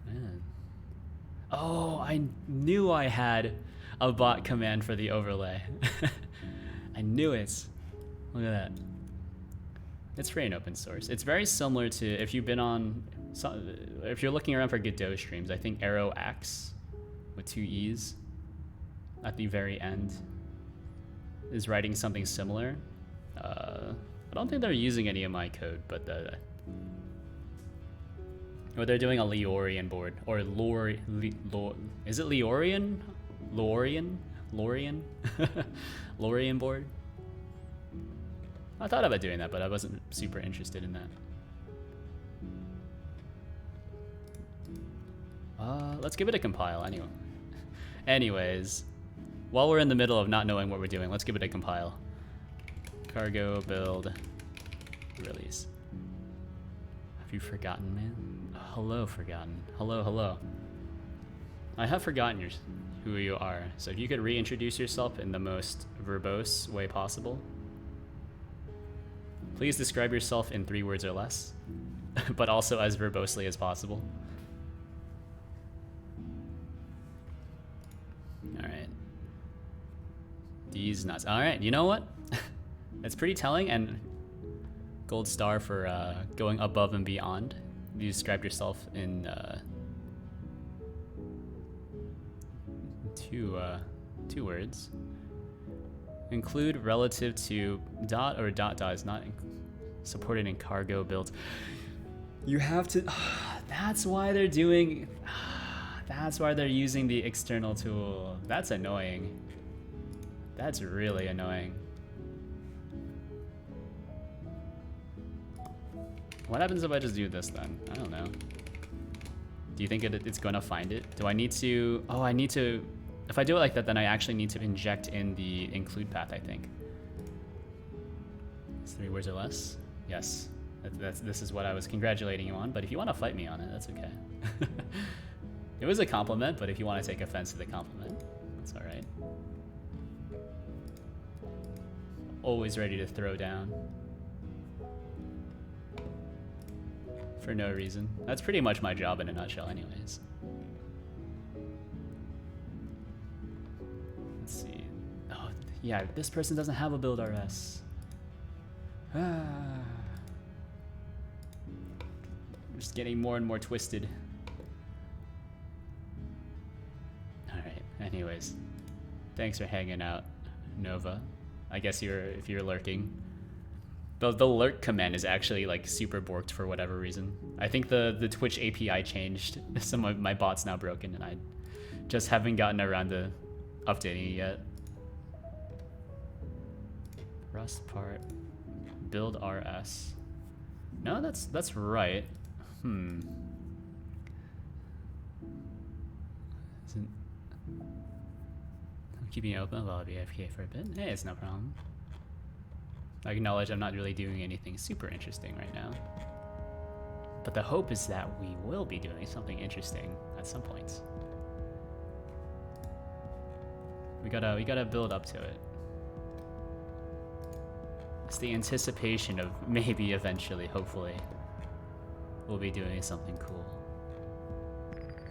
Man. Oh, I knew I had a bot command for the overlay. I knew it. Look at that. It's free and open source. It's very similar to if you've been on, if you're looking around for Godot streams, I think Arrow X with 2 E's at the very end is writing something similar. I don't think they're using any of my code, but or they're doing a Leorian board, or is it Leorian? Lorian board? I thought about doing that, but I wasn't super interested in that. Let's give it a compile anyway. Anyways, while we're in the middle of not knowing what we're doing, let's give it a compile. Cargo build release. Have you forgotten, man? Hello, forgotten. Hello, hello. I have forgotten who you are, so if you could reintroduce yourself in the most verbose way possible. Please describe yourself in 3 words or less, but also as verbosely as possible. All right. These nuts. All right, you know what? It's pretty telling, and gold star for going above and beyond. You described yourself in two words. Include relative to dot, or dot is not supported in cargo builds. You have to. That's why they're doing. That's why they're using the external tool. That's annoying. That's really annoying. What happens if I just do this then? I don't know. Do you think it's gonna find it? Do I need to? Oh, I need to. If I do it like that, then I actually need to inject in the include path, I think. It's 3 words or less? Yes. This is what I was congratulating you on, but if you want to fight me on it, that's okay. It was a compliment, but if you want to take offense to the compliment, that's all right. Always ready to throw down. For no reason. That's pretty much my job in a nutshell anyways. Let's see. Oh, yeah, this person doesn't have a build RS. Just getting more and more twisted. Alright, anyways. Thanks for hanging out, Nova. I guess if you're lurking. The lurk command is actually like super borked for whatever reason. I think the Twitch API changed. Some of my bot's now broken and I just haven't gotten around to updating it yet. Rust part. Build RS. No, that's right. I'm keeping it open while I'll be AFK for a bit. Hey, it's no problem. I acknowledge I'm not really doing anything super interesting right now. But the hope is that we will be doing something interesting at some point. We gotta build up to it. It's the anticipation of maybe eventually, hopefully, we'll be doing something cool.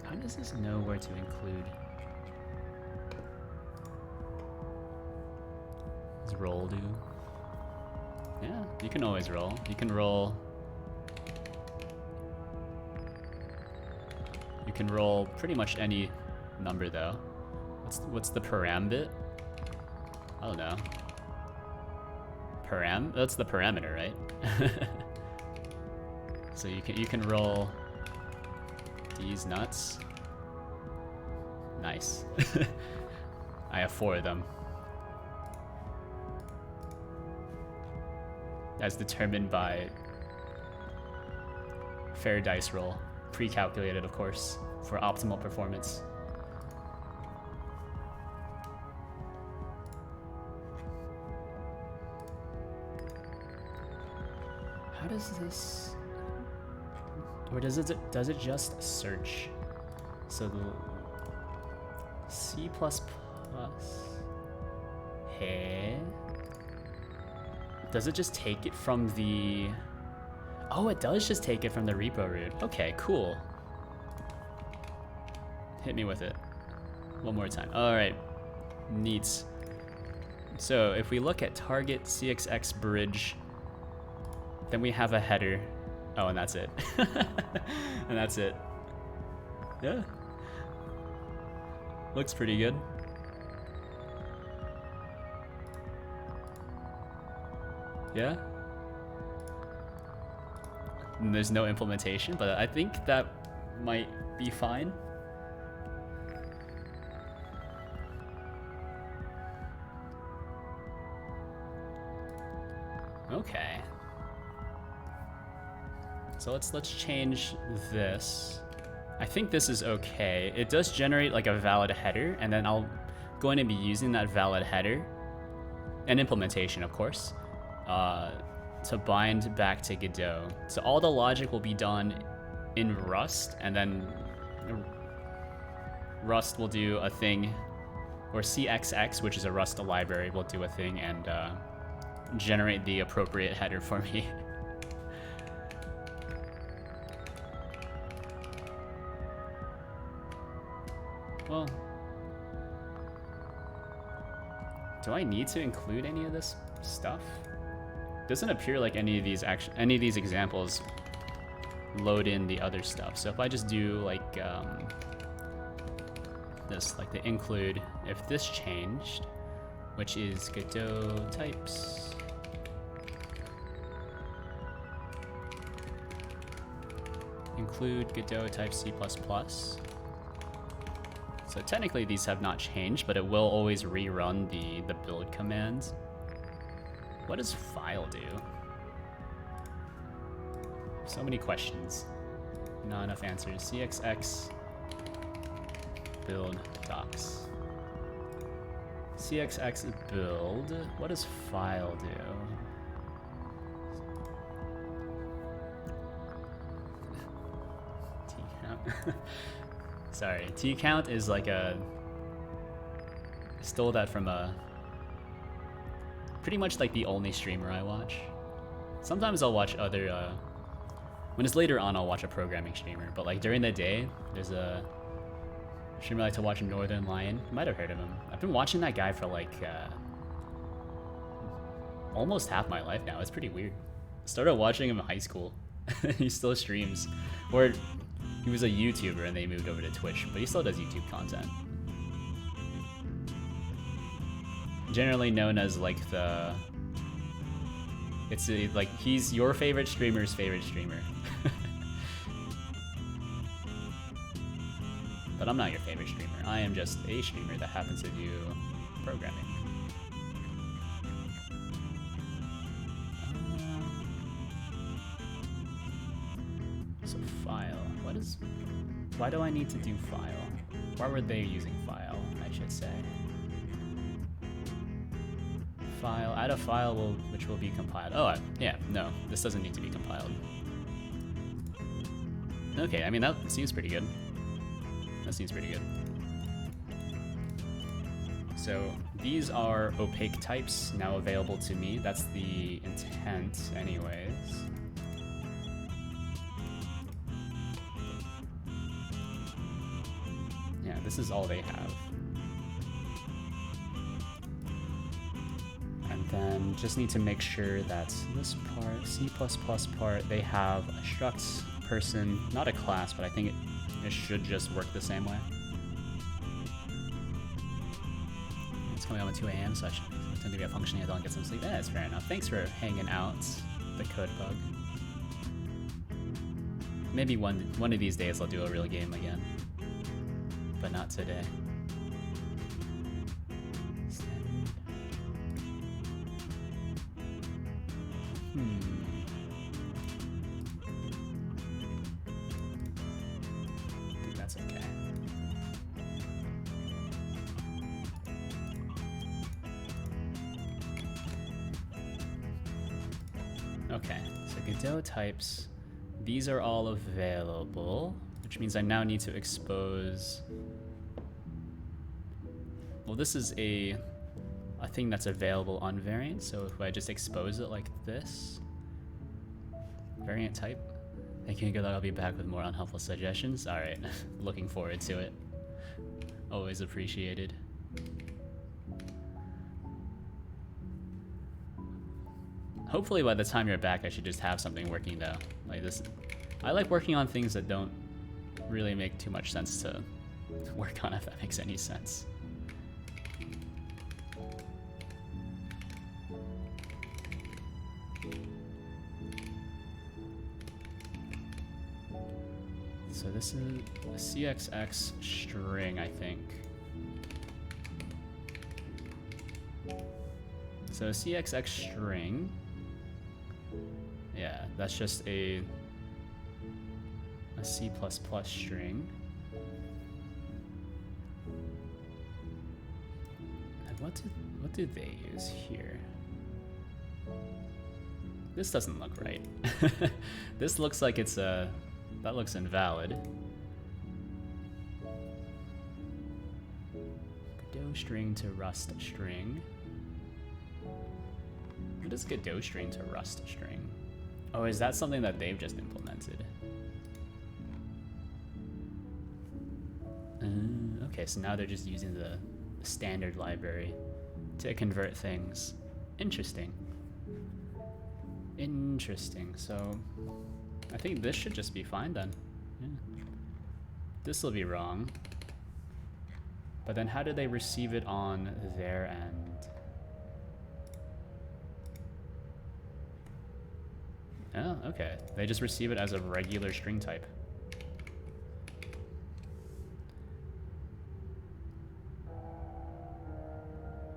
How does this know where to include? Does roll do? Yeah, you can always roll. You can roll. You can roll pretty much any number though. What's the param bit? I don't know. Param? That's the parameter, right? So you can roll these nuts. Nice. I have 4 of them. As determined by fair dice roll, pre-calculated of course, for optimal performance. How does this, or does it just search? So the C++, hey, does it just take it from the, oh, it does just take it from the repo root. Okay, cool. Hit me with it one more time. All right, neat. So if we look at target CXX bridge, then we have a header. Oh, and that's it. And that's it. Yeah. Looks pretty good. Yeah. And there's no implementation, but I think that might be fine. Okay. So let's change this. I think this is okay. It does generate like a valid header, and then I'll going to be using that valid header and implementation, of course, to bind back to Godot. So all the logic will be done in Rust, and then Rust will do a thing, or CXX, which is a Rust library, will do a thing and generate the appropriate header for me. Well, do I need to include any of this stuff? Doesn't appear like any of these examples load in the other stuff. So if I just do like this, like the include, if this changed, which is Godot types, include Godot type C++. So technically these have not changed, but it will always rerun the build commands. What does file do? So many questions, not enough answers. CXX build docs. CXX build, what does file do? T-count. Sorry, T-count is like a, I stole that from a, pretty much like the only streamer I watch. Sometimes I'll watch other, when it's later on I'll watch a programming streamer, but like during the day, there's a streamer I like to watch, Northern Lion. You might have heard of him. I've been watching that guy for like almost half my life now. It's pretty weird. Started watching him in high school. He still streams. Or he was a YouTuber and they moved over to Twitch, but he still does YouTube content. Generally known as like the, it's like he's your favorite streamer's favorite streamer. But I'm not your favorite streamer. I am just a streamer that happens to do programming. So file, why do I need to do file? Why were they using file, I should say? File, add a file which will be compiled. Oh, yeah, no, this doesn't need to be compiled. Okay, I mean, that seems pretty good. That seems pretty good. So these are opaque types now available to me. That's the intent anyways. Yeah, this is all they have. And then just need to make sure that this part, C++ part, they have a struct person, not a class, but I think it should just work the same way. It's coming on at 2 a.m., so I should tend to be a function I don't get some sleep. Yeah, that's fair enough. Thanks for hanging out, the code bug. Maybe one of these days I'll do a real game again, but not today. I think that's okay. Okay, so Godot types, these are all available, which means I now need to expose. Well, this is a thing that's available on variant, so if I just expose it like this, variant type. Thank you, Godot. I'll be back with more unhelpful suggestions. All right, looking forward to it. Always appreciated. Hopefully by the time you're back, I should just have something working though. Like this, I like working on things that don't really make too much sense to work on, if that makes any sense. So this is a CXX string, I think. So a CXX string, yeah, that's just a C++ string. And what do they use here? This doesn't look right. This looks like it's a, that looks invalid. Godot string to Rust string. What is Godot string to Rust string? Oh, is that something that they've just implemented? Okay, so now they're just using the standard library to convert things. Interesting. Interesting. So I think this should just be fine then. Yeah. This will be wrong. But then how do they receive it on their end? Oh, okay. They just receive it as a regular string type.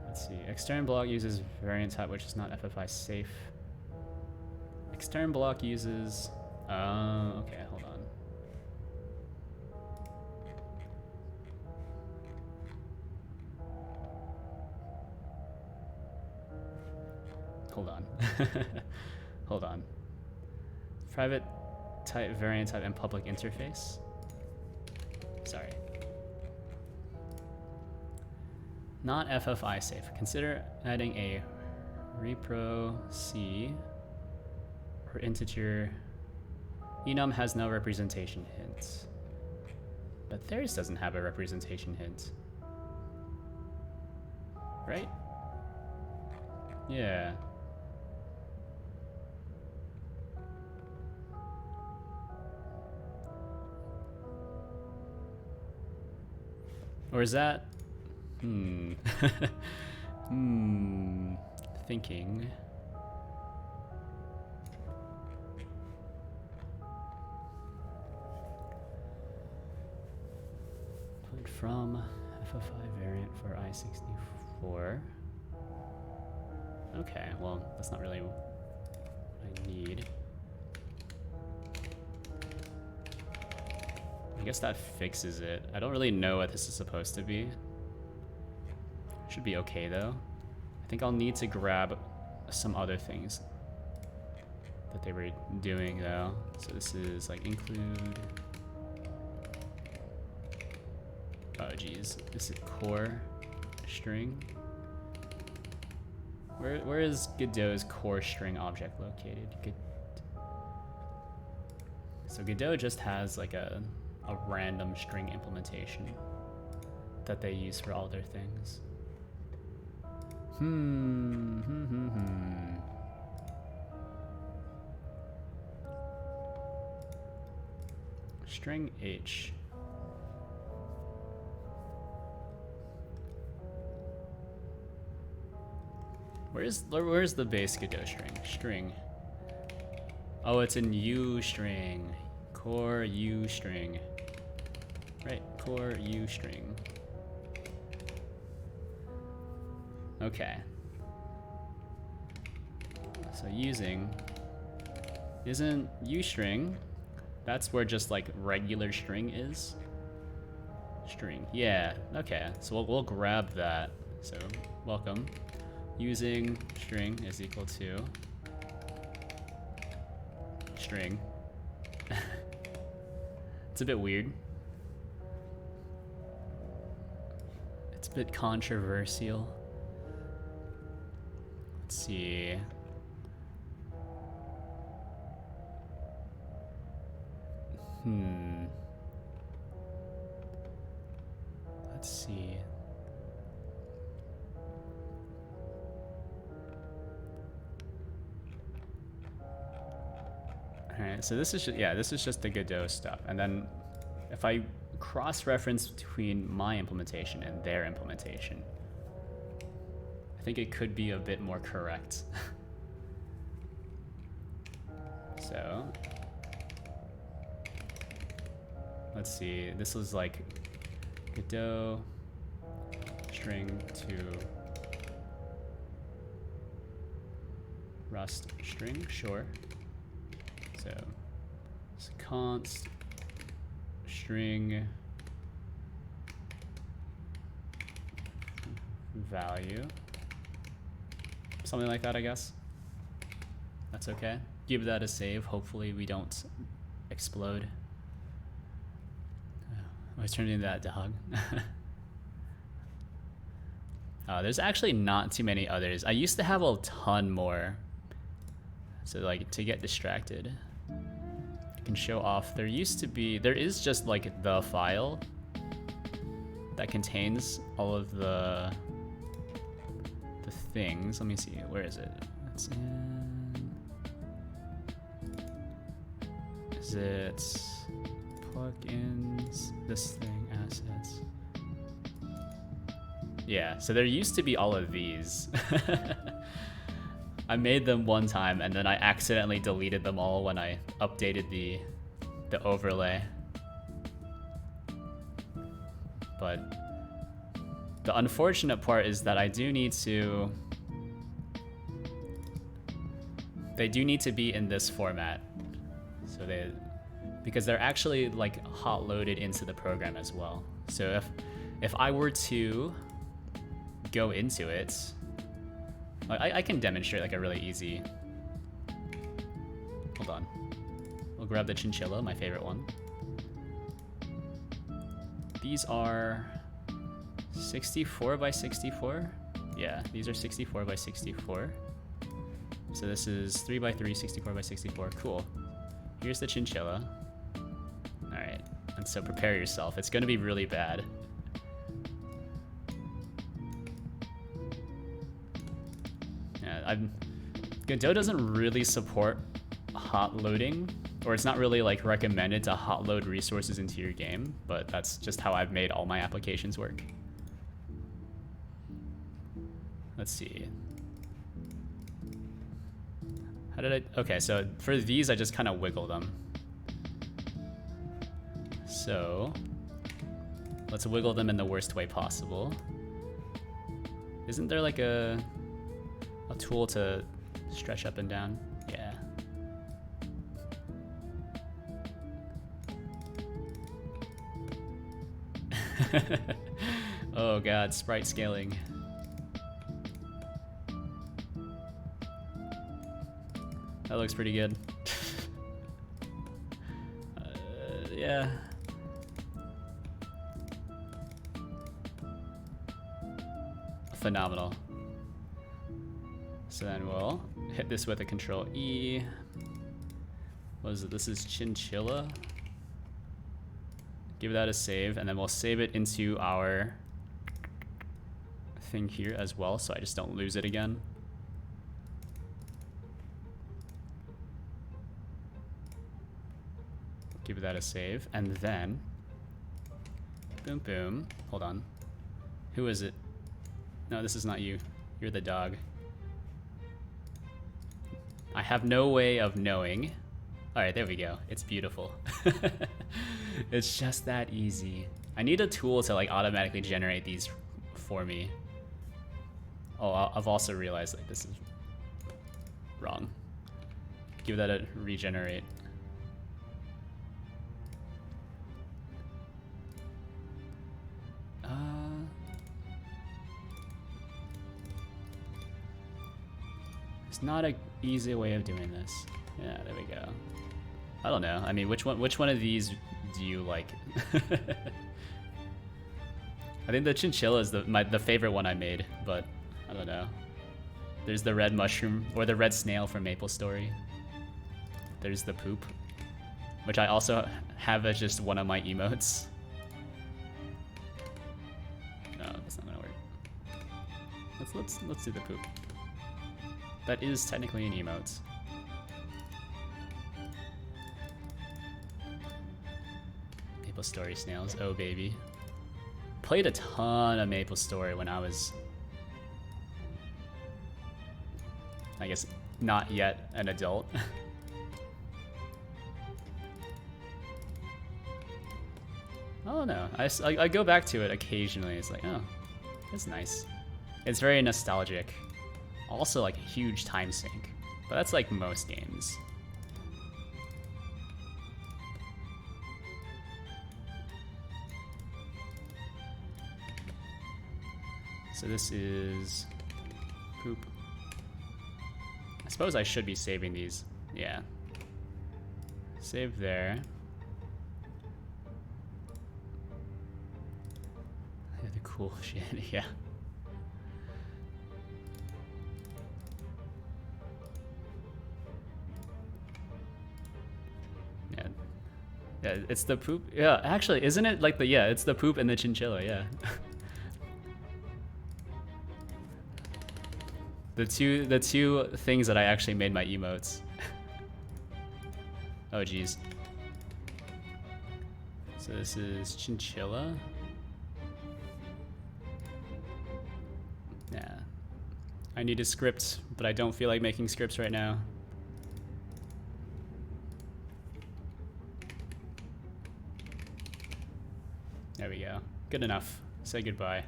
Let's see. Extern block uses variant type, which is not FFI safe. Extern block uses... okay, hold on. Hold on. Hold on. Private type, variant type, and public interface. Sorry. Not FFI safe. Consider adding a repro C or integer. Enum has no representation hint. But theirs doesn't have a representation hint. Right? Yeah. Or is that... Thinking. Put from FFI variant for I64. Okay, well, that's not really what I need. I guess that fixes it. I don't really know what this is supposed to be. Should be okay though. I think I'll need to grab some other things that they were doing though. So this is like include. Oh geez, this is core string. Where is Godot's core string object located? So Godot just has like a random string implementation that they use for all their things. String H. Where's the base Godot string? String. Oh, it's in U string. Core U string. Right, core U string. Okay. So using isn't U string. That's where just like regular string is. String. Yeah, okay. So we'll grab that. So welcome. Using string is equal to string. It's a bit weird. It's a bit controversial. Let's see. Let's see. Alright, so this is just, yeah, this is just the Godot stuff. And then if I cross-reference between my implementation and their implementation, I think it could be a bit more correct. So let's see, this was like Godot string to Rust string, sure. So it's const string value, something like that, I guess. That's okay. Give that a save. Hopefully we don't explode. I was turning into that dog. There's actually not too many others. I used to have a ton more. So like to get distracted, I can show off. There is just like the file that contains all of the things. Let me see, where is it? It's in, is it plugins, this thing, assets. Yeah, so there used to be all of these. I made them one time and then I accidentally deleted them all when I updated the overlay. But the unfortunate part is that they do need to be in this format. So because they're actually like hot loaded into the program as well. So if I were to go into it, I can demonstrate like a really easy, hold on. We'll grab the chinchilla, my favorite one. These are 64 by 64. Yeah, these are 64 by 64. So this is 3 by 3, 64 by 64. Cool. Here's the chinchilla. All right, and so prepare yourself. It's gonna be really bad. Yeah, Godot doesn't really support hot loading, or it's not really like recommended to hot load resources into your game, but that's just how I've made all my applications work. Let's see. How did I, okay, so for these I just kind of wiggle them. So let's wiggle them in the worst way possible. Isn't there like a tool to stretch up and down? Yeah. Oh god, sprite scaling. That looks pretty good. Yeah. Phenomenal. So then we'll hit this with a Control E. What is it? This is chinchilla. Give that a save, and then we'll save it into our thing here as well, so I just don't lose it again. Give that a save, and then boom, boom. Hold on. Who is it? No, this is not you. You're the dog. I have no way of knowing. All right, there we go. It's beautiful. It's just that easy. I need a tool to like automatically generate these for me. Oh, I've also realized like this is wrong. Give that a regenerate. It's not an easy way of doing this. Yeah, there we go. I don't know. I mean, which one of these do you like? I think the chinchilla is the favorite one I made, but I don't know. There's the red mushroom or the red snail from Maple Story. There's the poop, which I also have as just one of my emotes. No, that's not gonna work. Let's do the poop. That is technically an emote. Maple Story snails, oh baby. Played a ton of Maple Story when I was, I guess, not yet an adult. Oh no, I go back to it occasionally. It's like, oh, that's nice. It's very nostalgic. Also like a huge time sink, but that's like most games. So this is poop. I suppose I should be saving these. Yeah. Save there. Yeah, the cool shit, yeah. Yeah, it's the poop. Yeah, actually, isn't it like the, yeah, it's the poop and the chinchilla, yeah. the two things that I actually made my emotes. Oh geez. So this is chinchilla. Yeah. I need a script, but I don't feel like making scripts right now. There we go. Good enough. Say goodbye.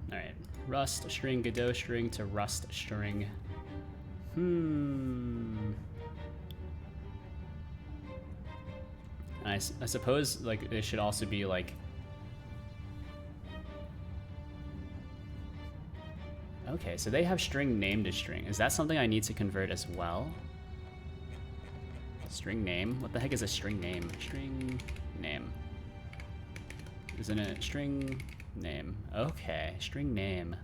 Alright. Rust string, Godot string to rust string. I suppose like it should also be like, okay, so they have string name to string. Is that something I need to convert as well? String name? What the heck is a string name? String name. Isn't it string name? Okay, string name.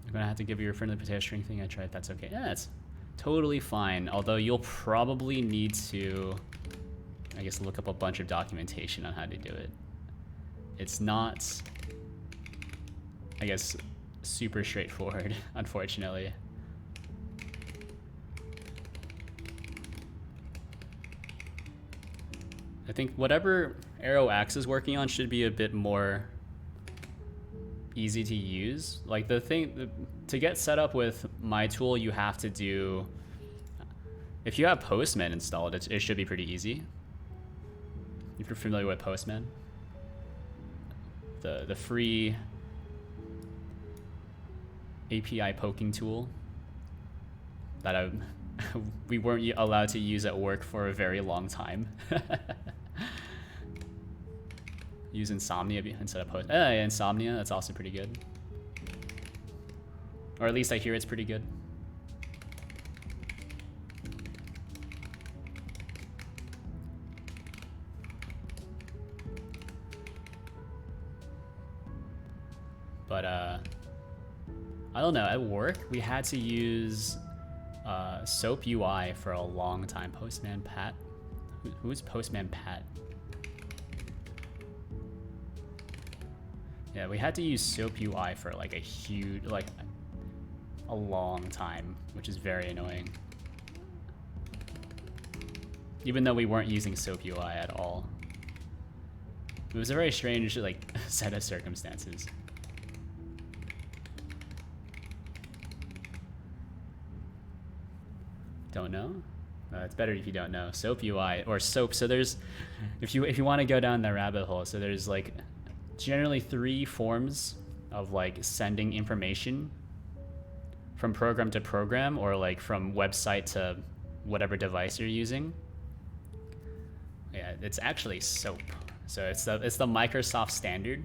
I'm gonna have to give you a friendly potato string thing. I tried. That's okay. Yeah, that's totally fine. Although you'll probably need to, I guess, look up a bunch of documentation on how to do it. It's not, I guess, super straightforward, unfortunately. I think whatever Arrow Axe is working on should be a bit more easy to use. Like to get set up with my tool, you have to do, if you have Postman installed, it should be pretty easy. If you're familiar with Postman, the free API poking tool that we weren't allowed to use at work for a very long time. Use Insomnia instead of Post. Insomnia, that's also pretty good. Or at least I hear it's pretty good. But I don't know, at work we had to use SOAP UI for a long time. Postman Pat? Who's Postman Pat? Yeah, we had to use SOAP UI for like a huge, like a long time, which is very annoying. Even though we weren't using SOAP UI at all. It was a very strange like set of circumstances. Don't know? It's better if you don't know. SOAP UI or SOAP. So there's, if you want to go down the rabbit hole, so there's like generally 3 forms of like sending information from program to program, or like from website to whatever device you're using. Yeah, it's actually SOAP. So it's the Microsoft standard,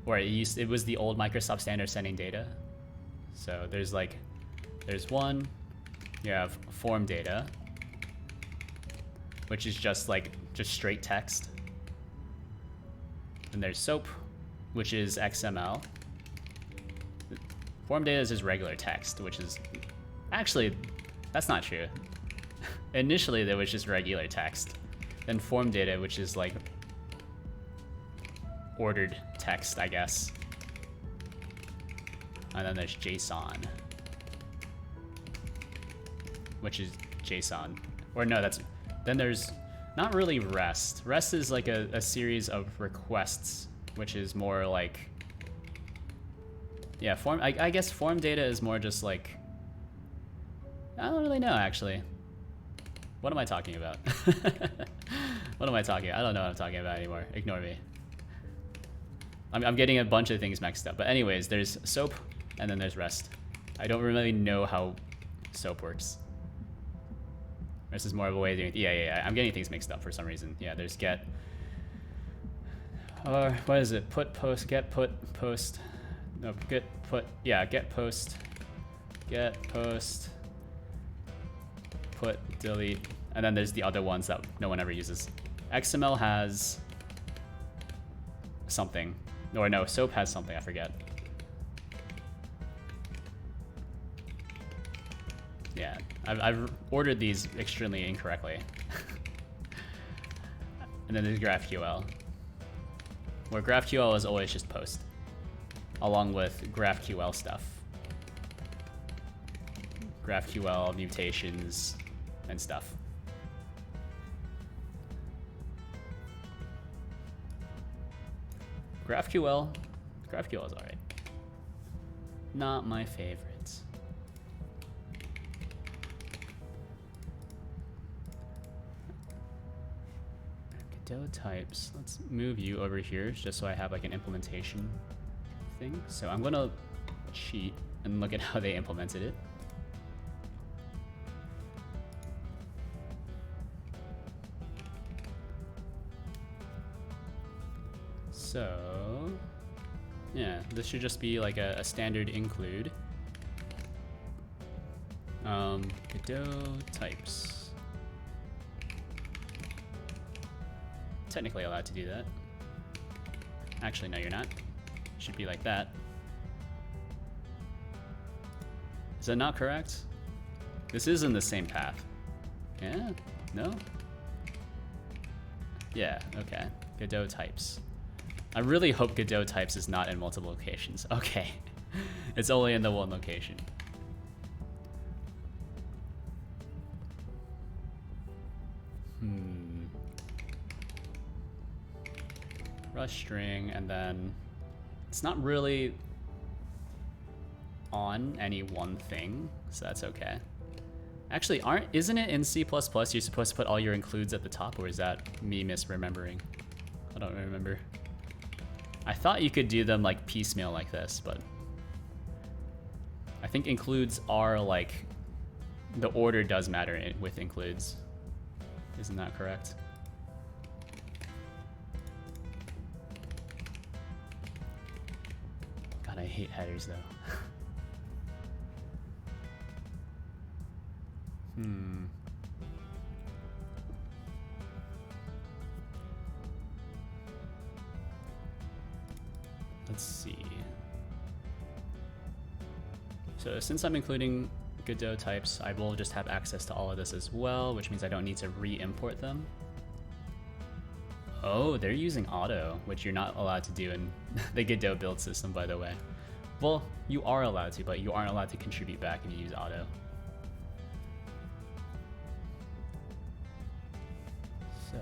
or it was the old Microsoft standard sending data. So there's one, you have form data, which is just straight text. And there's SOAP, which is XML. Form data is just regular text, which is actually, that's not true. Initially there was just regular text. Then form data, which is like ordered text, I guess. And then there's JSON, which is JSON. Or no, then there's not really REST. REST is like a series of requests, which is more like, yeah, I guess form data is more just like, I don't really know actually. What am I talking about? What am I talking about? I don't know what I'm talking about anymore. Ignore me. I'm getting a bunch of things mixed up. But anyways, there's SOAP and then there's REST. I don't really know how SOAP works. REST is more of a way of doing it. Yeah. I'm getting things mixed up for some reason. Yeah, there's get. Or what is it? Put, post, get, put, post. No, get, put. Yeah, get, post. Get, post. Put, delete. And then there's the other ones that no one ever uses. XML has something. Or no, SOAP has something, I forget. Yeah, I've ordered these extremely incorrectly. And then there's GraphQL, where GraphQL is always just post, along with GraphQL stuff. GraphQL mutations and stuff. GraphQL is alright. Not my favorite. Godot types. Let's move you over here just so I have like an implementation thing. So I'm gonna cheat and look at how they implemented it. So yeah, this should just be like a standard include. Godot types. Technically allowed to do that. Actually, no, you're not. Should be like that. Is that not correct? This is in the same path. Yeah? No? Yeah, okay. Godot types. I really hope Godot types is not in multiple locations. Okay. It's only in the one location. Rush string, and then it's not really on any one thing, so that's okay. Actually, isn't it in C++ you're supposed to put all your includes at the top, or is that me misremembering? I don't remember. I thought you could do them like piecemeal like this, but I think includes are like, the order does matter with includes. Isn't that correct? God, I hate headers though. Let's see. So since I'm including Godot types, I will just have access to all of this as well, which means I don't need to re-import them. Oh, they're using auto, which you're not allowed to do in the Godot build system, by the way. Well, you are allowed to, but you aren't allowed to contribute back if you use auto. So...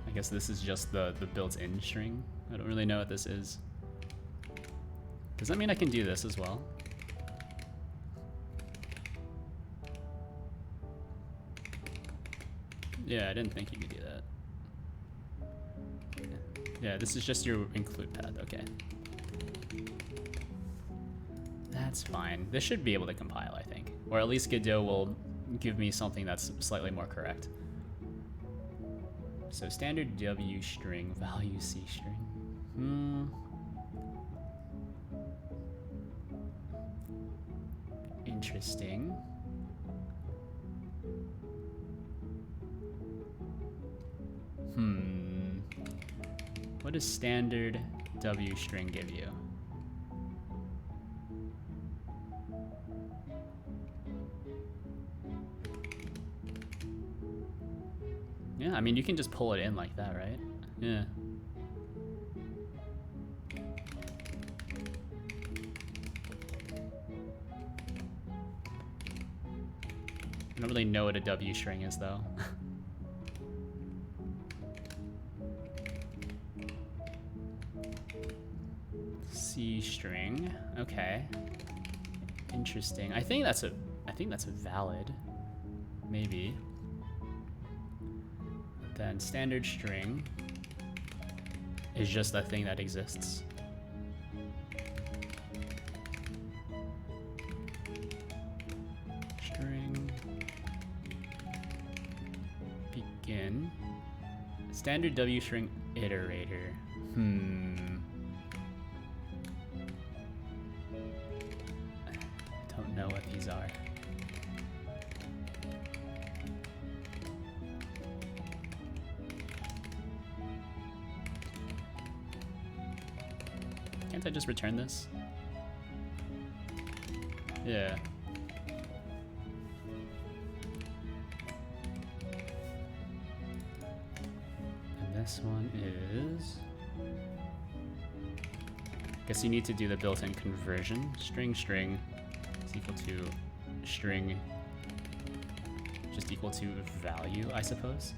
I guess this is just the built-in string. I don't really know what this is. Does that mean I can do this as well? Yeah, I didn't think you could do that. Yeah, this is just your include path, okay. That's fine. This should be able to compile, I think. Or at least Godot will give me something that's slightly more correct. So standard W string, value C string. Interesting. What does standard W string give you? Yeah, I mean, you can just pull it in like that, right? Yeah. I don't really know what a W string is, though. C string, okay. Interesting. I think that's a valid, maybe. Then standard string is just a thing that exists. String begin. Standard W string iterator. I don't know what these are. Can't I just return this? Yeah. And this one is... Guess you need to do the built-in conversion. String is equal to string just equal to value, I suppose.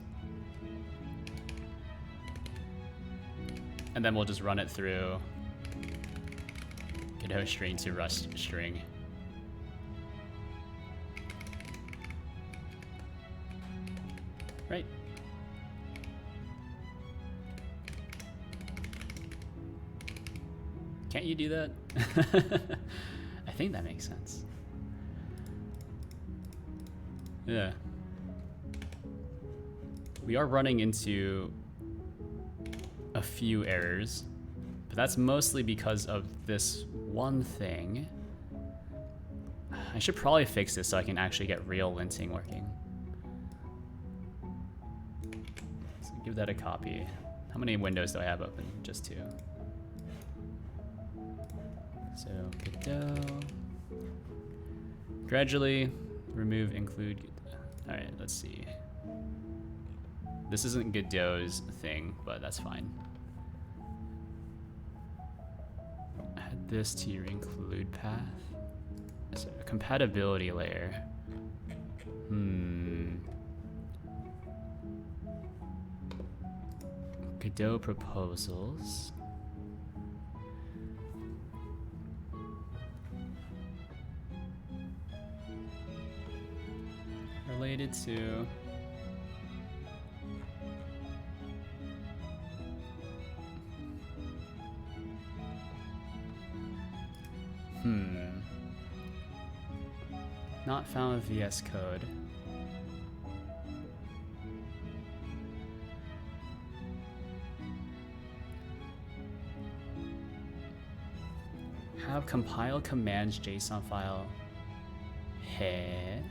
And then we'll just run it through Godot string to Rust string. Right. Can't you do that? I think that makes sense. Yeah. We are running into a few errors, but that's mostly because of this one thing. I should probably fix this so I can actually get real linting working. So give that a copy. How many windows do I have open? Just 2. So Godot. Gradually remove include. All right, let's see. This isn't Godot's thing, but that's fine. Add this to your include path. So a compatibility layer. Godot proposals. Related to not found with VS Code. Have compile commands JSON file. Hey.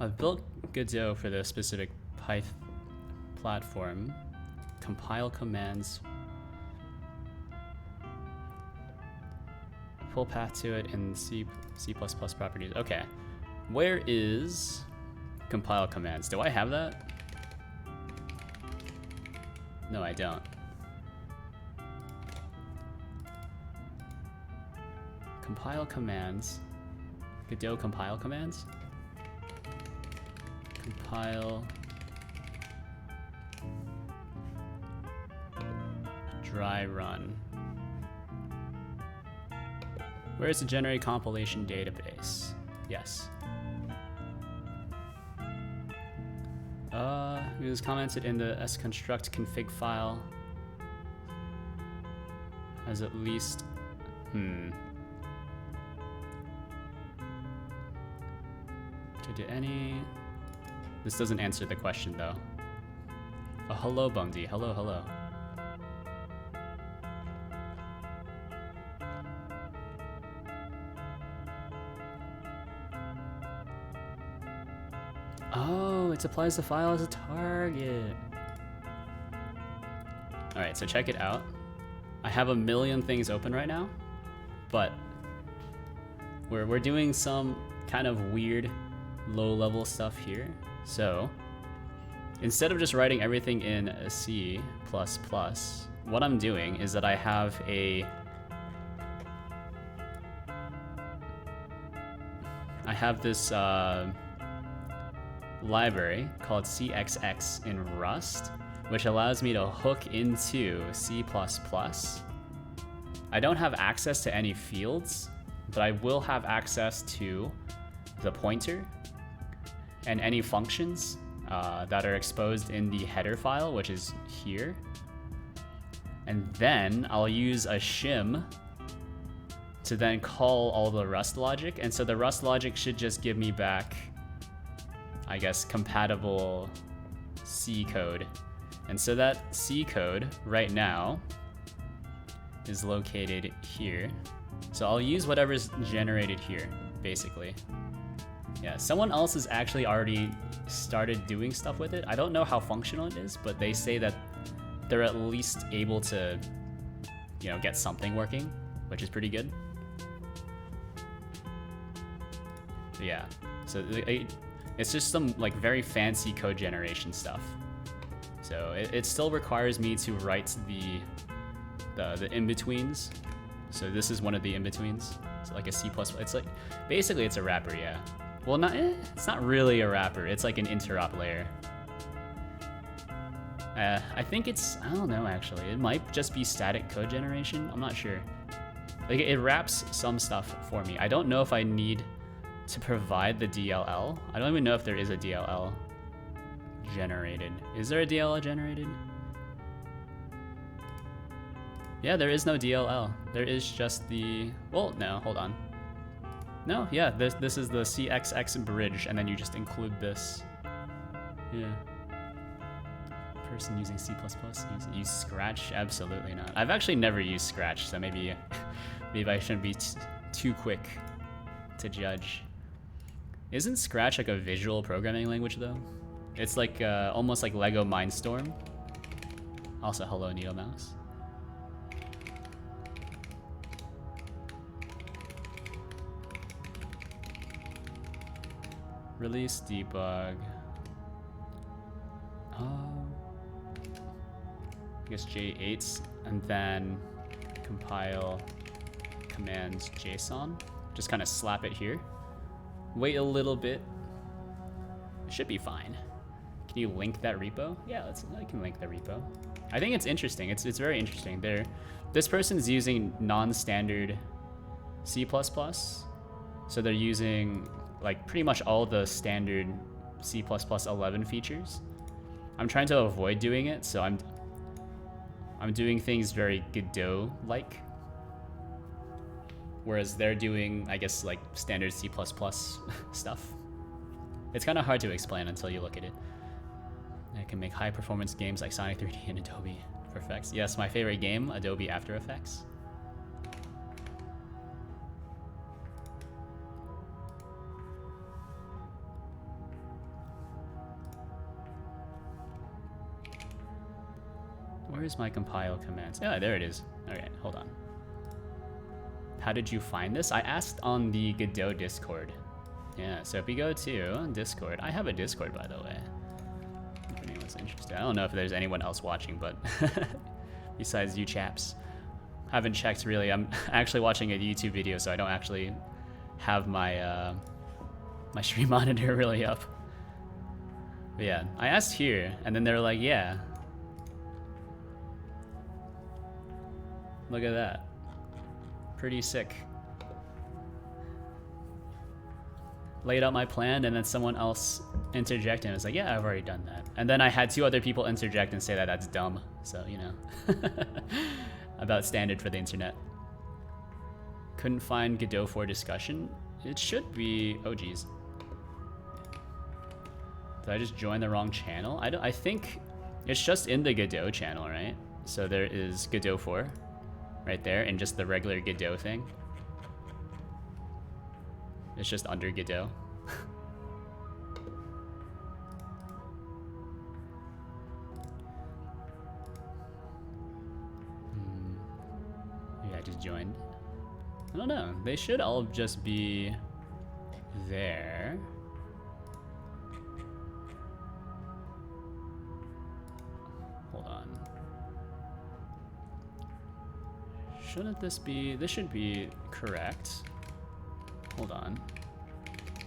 I've built Godot for the specific Python platform. Compile commands. Full path to it in C++ properties. Okay. Where is compile commands? Do I have that? No, I don't. Compile commands. Godot compile commands? Compile. Dry run. Where's the generate compilation database? Yes. It was commented in the sconstruct config file. Has at least, Did any? This doesn't answer the question though. Oh, hello, Bundy. Hello, hello. Oh, it supplies the file as a target. All right, so check it out. I have a million things open right now, but we're doing some kind of weird low-level stuff here. So instead of just writing everything in C++, what I'm doing is that I have this library called CXX in Rust, which allows me to hook into C++. I don't have access to any fields, but I will have access to the pointer and any functions that are exposed in the header file, which is here. And then I'll use a shim to then call all the Rust logic. And so the Rust logic should just give me back, I guess, compatible C code. And so that C code right now is located here. So I'll use whatever's generated here, basically. Yeah, someone else has actually already started doing stuff with it. I don't know how functional it is, but they say that they're at least able to, get something working, which is pretty good. But yeah, so it's just some like very fancy code generation stuff. So it still requires me to write the in-betweens. So this is one of the in-betweens. It's like a C++. It's like, basically it's a wrapper, yeah. Well, it's not really a wrapper. It's like an interop layer. I think I don't know actually. It might just be static code generation. I'm not sure. Like it wraps some stuff for me. I don't know if I need to provide the DLL. I don't even know if there is a DLL generated. Is there a DLL generated? Yeah, there is no DLL. There is just the, well, no, hold on. No, yeah, this is the CXX bridge, and then you just include this. Yeah. Person using C++, use Scratch? Absolutely not. I've actually never used Scratch, so maybe I shouldn't be too quick to judge. Isn't Scratch like a visual programming language though? It's like almost like Lego Mindstorm. Also, hello, Needle Mouse. Release debug. I guess J8s, and then compile commands JSON. Just kind of slap it here. Wait a little bit. It should be fine. Can you link that repo? Yeah, I can link the repo. I think it's interesting. It's very interesting. This person's using non-standard C++, so they're using like pretty much all the standard C++ 11 features. I'm trying to avoid doing it, so I'm doing things very Godot-like, whereas they're doing, I guess, like standard C++ stuff. It's kind of hard to explain until you look at it. I can make high-performance games like Sonic 3D and Adobe After Effects. Yes, my favorite game, Adobe After Effects. Where's my compile commands? Yeah, there it is. Alright, hold on. How did you find this? I asked on the Godot Discord. Yeah, so if we go to Discord, I have a Discord, by the way. If anyone's interested. I don't know if there's anyone else watching, but besides you chaps. Haven't checked really. I'm actually watching a YouTube video, so I don't actually have my my stream monitor really up. But yeah, I asked here, and then they're like, yeah. Look at that. Pretty sick. Laid out my plan, and then someone else interjected and was like, yeah, I've already done that. And then I had 2 other people interject and say that that's dumb. So, you know. About standard for the internet. Couldn't find Godot for discussion. It should be... Oh, geez. Did I just join the wrong channel? I think it's just in the Godot channel, right? So there is Godot 4 right there, and just the regular Godot thing. It's just under Godot. Yeah, I just joined. I don't know. They should all just be there. Hold on. Shouldn't this be... This should be correct. Hold on.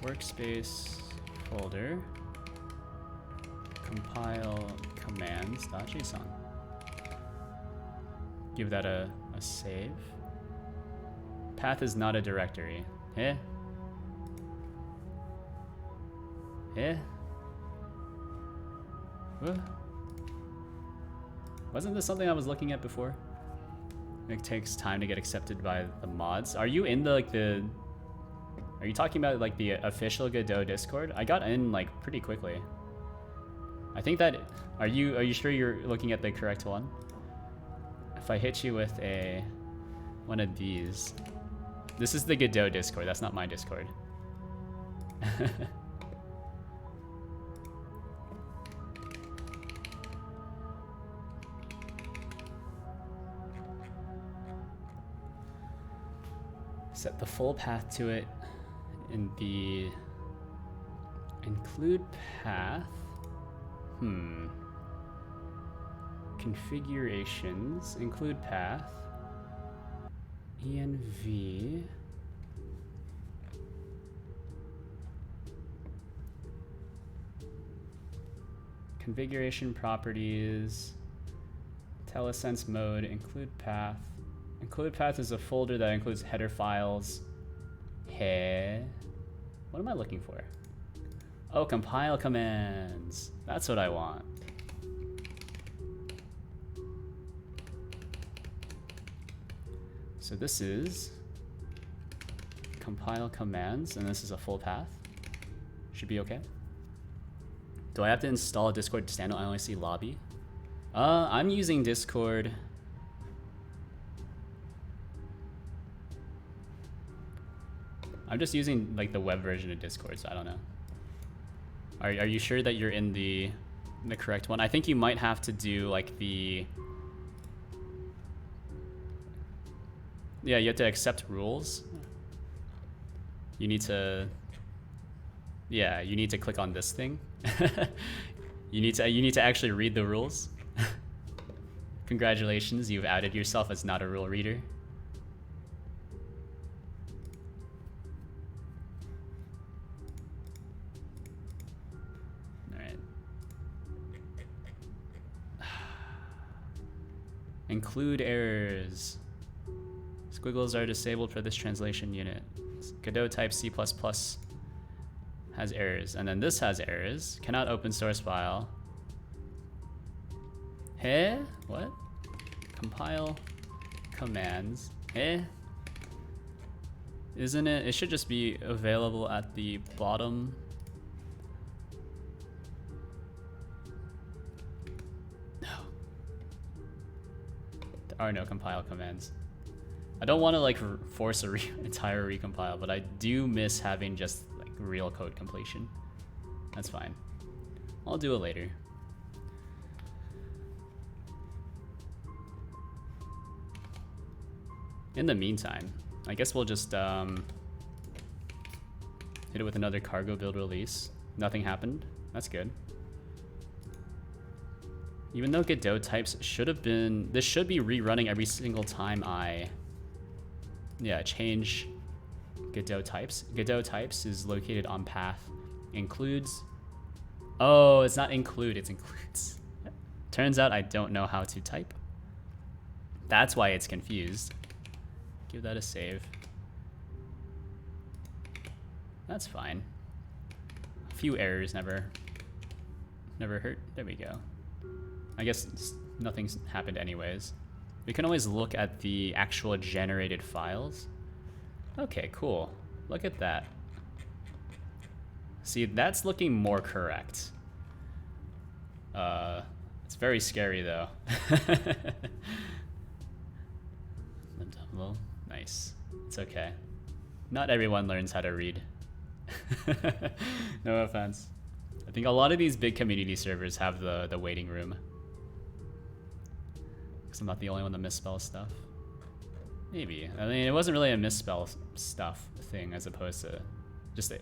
Workspace folder. Compile commands.json. Give that a save. Path is not a directory. Eh? Eh? What? Wasn't this something I was looking at before? It takes time to get accepted by the mods. Are you in the Are you talking about like the official Godot Discord? I got in like pretty quickly. I think that are you sure you're looking at the correct one? If I hit you with one of these. This is the Godot Discord, that's not my Discord. Set the full path to it in the include path. Configurations, include path, env, configuration properties, telesense mode, include path. Include path is a folder that includes header files. Hey, what am I looking for? Oh, compile commands. That's what I want. So this is compile commands, and this is a full path. Should be okay. Do I have to install a Discord standalone? I only see lobby. I'm using Discord. I'm just using like the web version of Discord, so I don't know. Are you sure that you're in the correct one? I think you might have to do like the... Yeah, you have to accept rules. You need to... Yeah, you need to click on this thing. You need to actually read the rules. Congratulations, you've outed yourself as not a rule reader. Include errors. Squiggles are disabled for this translation unit. Godot type C++ has errors, and then this has errors. Cannot open source file. Hey? What? Compile commands. Hey? Isn't it? It should just be available at the bottom. There are no compile commands. I don't want to like force a entire recompile, but I do miss having just like real code completion. That's fine. I'll do it later. In the meantime, I guess we'll just hit it with another cargo build release. Nothing happened. That's good. Even though Godot types should have been... This should be rerunning every single time I... Yeah, change Godot types. Godot types is located on path. Includes... Oh, it's not include, it's includes. Turns out I don't know how to type. That's why it's confused. Give that a save. That's fine. A few errors never hurt. There we go. I guess nothing's happened anyways. We can always look at the actual generated files. Okay, cool. Look at that. See, that's looking more correct. It's very scary though. Well, nice. It's okay. Not everyone learns how to read. No offense. I think a lot of these big community servers have the waiting room. Because I'm not the only one that misspells stuff. Maybe. I mean, it wasn't really a misspell stuff thing as opposed to just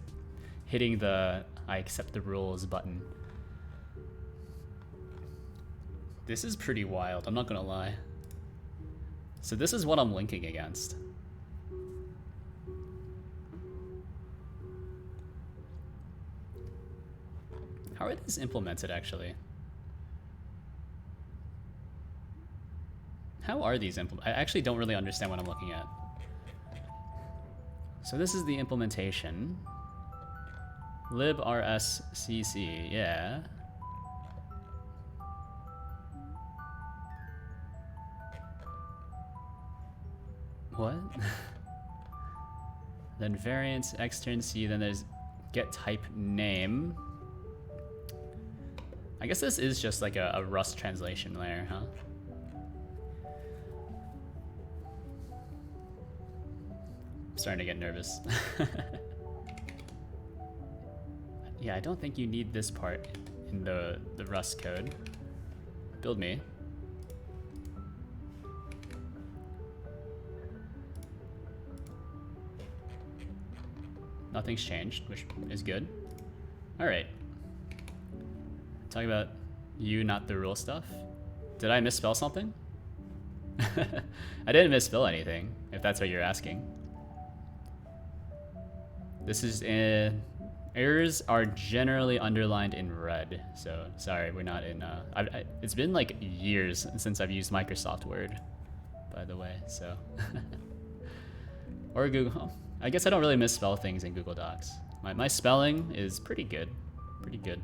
hitting the I accept the rules button. This is pretty wild, I'm not gonna lie. So this is what I'm linking against. How are these implemented actually? How are these implemented? I actually don't really understand what I'm looking at. So this is the implementation. librscc, yeah. What? Then variants, extern C, then there's get type name. I guess this is just like a Rust translation layer, huh? I'm starting to get nervous. Yeah, I don't think you need this part in the Rust code. Build me. Nothing's changed, which is good. All right. Talking about you, not the rule stuff. Did I misspell something? I didn't misspell anything, if that's what you're asking. This is in... Errors are generally underlined in red, so sorry, we're not in... it's been like years since I've used Microsoft Word, by the way, so... Or Google... I guess I don't really misspell things in Google Docs. My spelling is pretty good. Pretty good.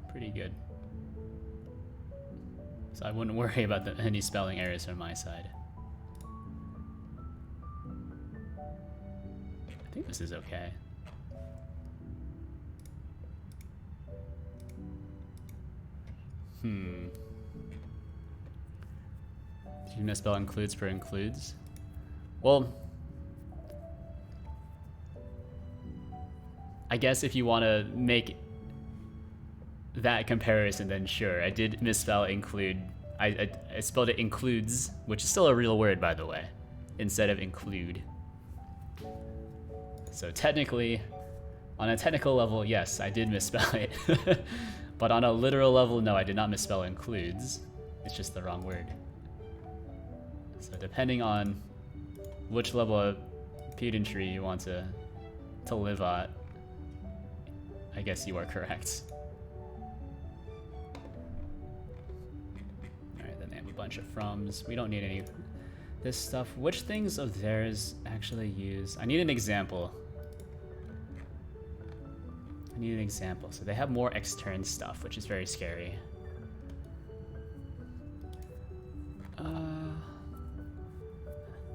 Pretty good. So I wouldn't worry about any spelling errors from my side. I think this is okay. Did you misspell includes for includes? Well, I guess if you want to make that comparison, then sure. I did misspell include. I spelled it includes, which is still a real word, by the way, instead of include. So technically, on a technical level, yes, I did misspell it. But on a literal level, no, I did not misspell includes. It's just the wrong word. So depending on which level of pedantry you want to live at, I guess you are correct. Alright, then they have a bunch of froms. We don't need any this stuff. Which things of theirs actually use? I need an example. I need an example. So they have more extern stuff, which is very scary.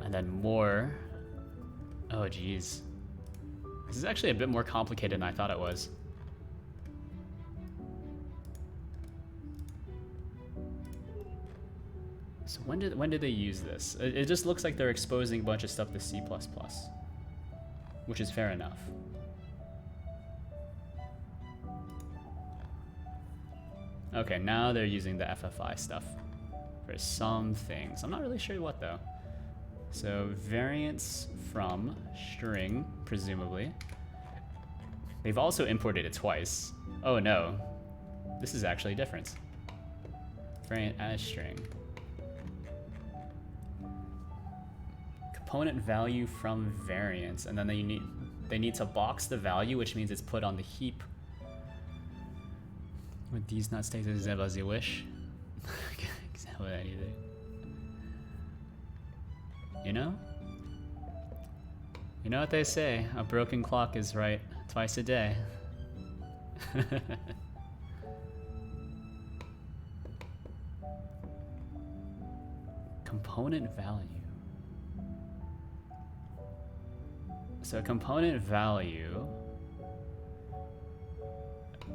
And then more. Oh, geez. This is actually a bit more complicated than I thought it was. So when did they use this? It just looks like they're exposing a bunch of stuff to C++, which is fair enough. Okay, now they're using the FFI stuff. for some things. I'm not really sure what though. So variance from string, presumably. They've also imported it twice. Oh no, this is actually different. Variant as string. Component value from variance, and then they need to box the value, which means it's put on the heap. Would these not stay as you wish? Example anything. You know? You know what they say, a broken clock is right twice a day. Component value. So component value.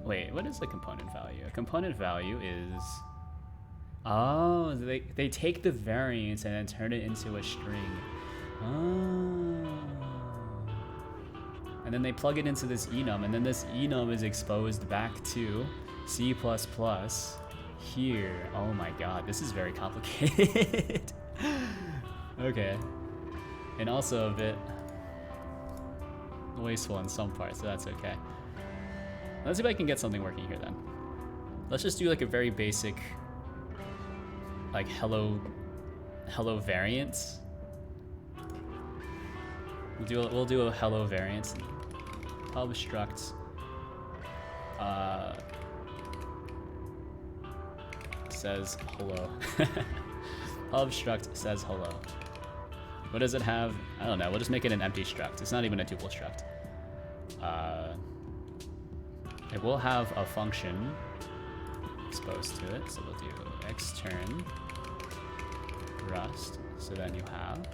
Wait, what is a component value? A component value is, oh, they take the variance and then turn it into a string. Oh. And then they plug it into this enum, and then this enum is exposed back to C++ here. Oh my god, this is very complicated. Okay. And also a bit wasteful in some parts, so that's okay. Let's see if I can get something working here then. Let's just do like a very basic, like hello variant. We'll do a hello variant. Pub struct says hello. Pub struct says hello. What does it have? I don't know. We'll just make it an empty struct. It's not even a tuple struct. It will have a function exposed to it, so we'll do extern rust. So then you have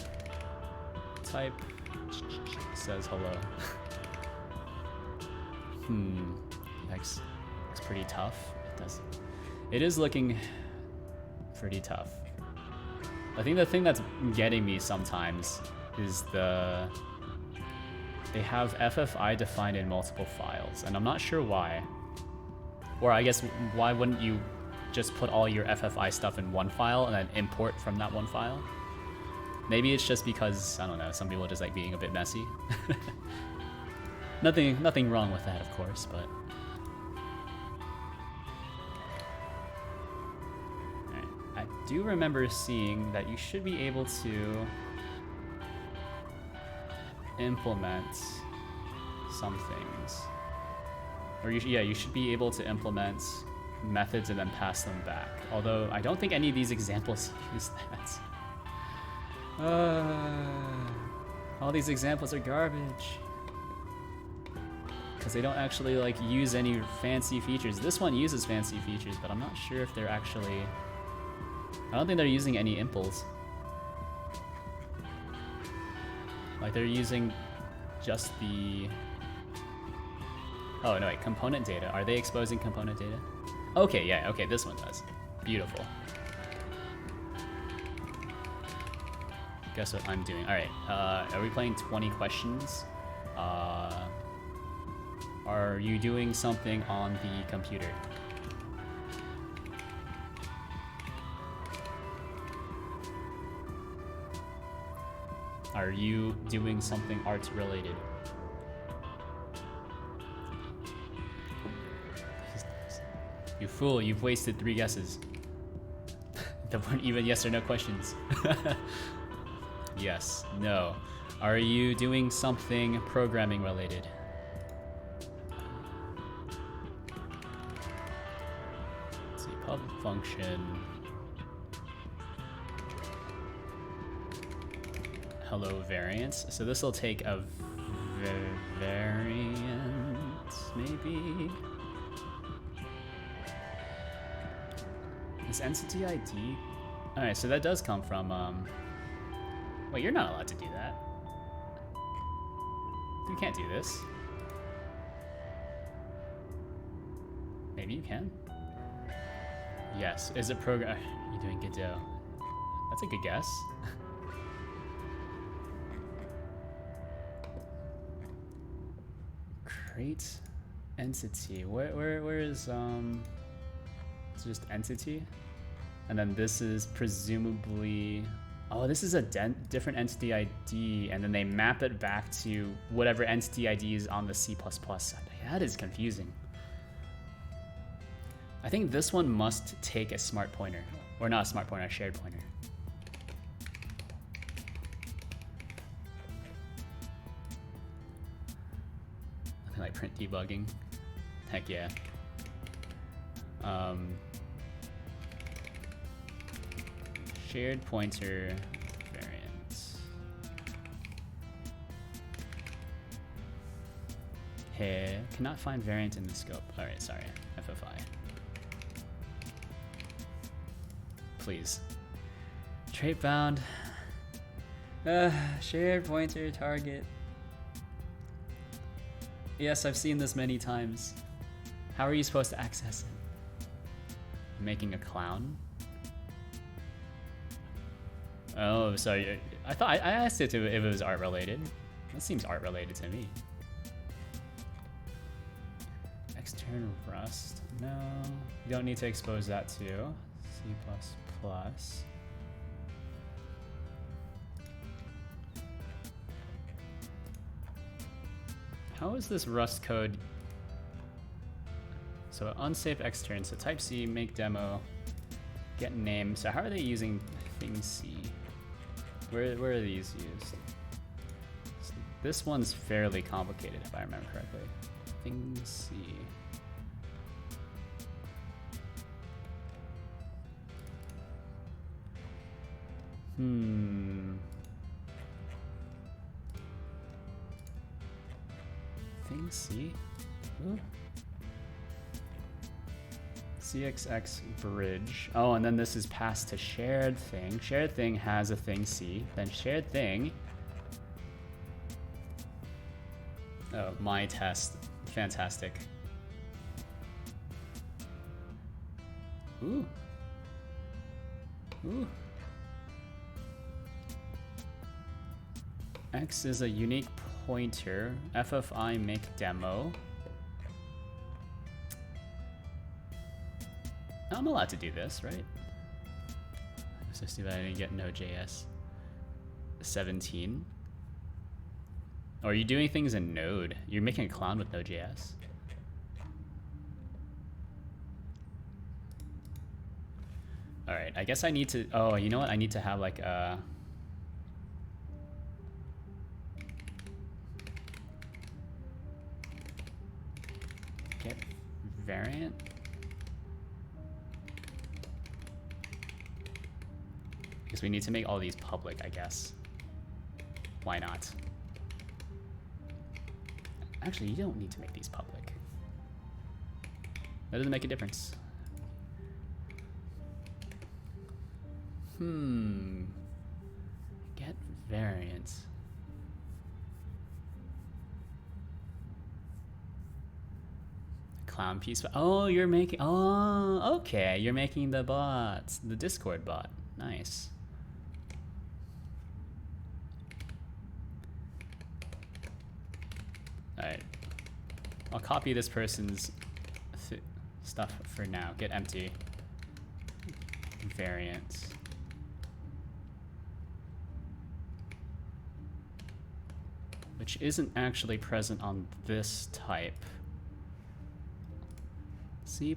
type says hello. That's pretty tough. It is looking pretty tough. I think the thing that's getting me sometimes is they have FFI defined in multiple files, and I'm not sure why. Or I guess, why wouldn't you just put all your FFI stuff in one file and then import from that one file? Maybe it's just because, I don't know, some people just like being a bit messy. Nothing wrong with that, of course, but... Alright, I do remember seeing that you should be able to implement some things. Or you should be able to implement methods and then pass them back. Although I don't think any of these examples use that. All these examples are garbage. Because they don't actually like use any fancy features. This one uses fancy features, but I'm not sure if they're actually... I don't think they're using any impls. Like they're using just the... Oh no, wait, component data. Are they exposing component data? Okay, yeah, okay, this one does. Beautiful. Guess what I'm doing. Alright, are we playing 20 questions? Are you doing something on the computer? Are you doing something arts related? You fool, you've wasted 3 guesses. That weren't even yes or no questions. Yes, no. Are you doing something programming related? Let's see, pub function. Hello variance. So this will take a variant, maybe? Is entity ID? Alright, so that does come from, wait, you're not allowed to do that. You can't do this. Maybe you can. Yes, is it program? You're doing Godot. That's a good guess. Create entity. Where is it's just entity? And then this is presumably, oh, this is a different entity ID, and then they map it back to whatever entity ID is on the C++. That is confusing. I think this one must take a smart pointer, or not a smart pointer, a shared pointer. Looking like print debugging. Heck yeah. Shared pointer variant. Hey, cannot find variant in the scope. All right, sorry, FFI. Please. Trait bound. Shared pointer target. Yes, I've seen this many times. How are you supposed to access it? Making a clown? Oh, so I thought I asked it if it was art related. That seems art related to me. External Rust. No, you don't need to expose that to C++. How is this Rust code? So unsafe extern, so type C, make demo, get name. So how are they using thing C? Where are these used? So this one's fairly complicated if I remember correctly. Thing C. Thing C? Ooh. CXX bridge. Oh, and then this is passed to shared thing. Shared thing has a thing C. Then shared thing. Oh, my test. Fantastic. Ooh. Ooh. X is a unique pointer. FFI make demo. I'm allowed to do this, right? It's just too bad I didn't get Node.js 17. Or are you doing things in Node? You're making a clown with Node.js? All right, I guess I need to, oh, you know what? I need to have like a, get variant. Because we need to make all these public, I guess. Why not? Actually, you don't need to make these public. That doesn't make a difference. Get variants. Clown piece. Oh, you're making. Oh, okay. You're making the bot, the Discord bot. Nice. All right. I'll copy this person's stuff for now. Get empty. Variants. Which isn't actually present on this type. C++.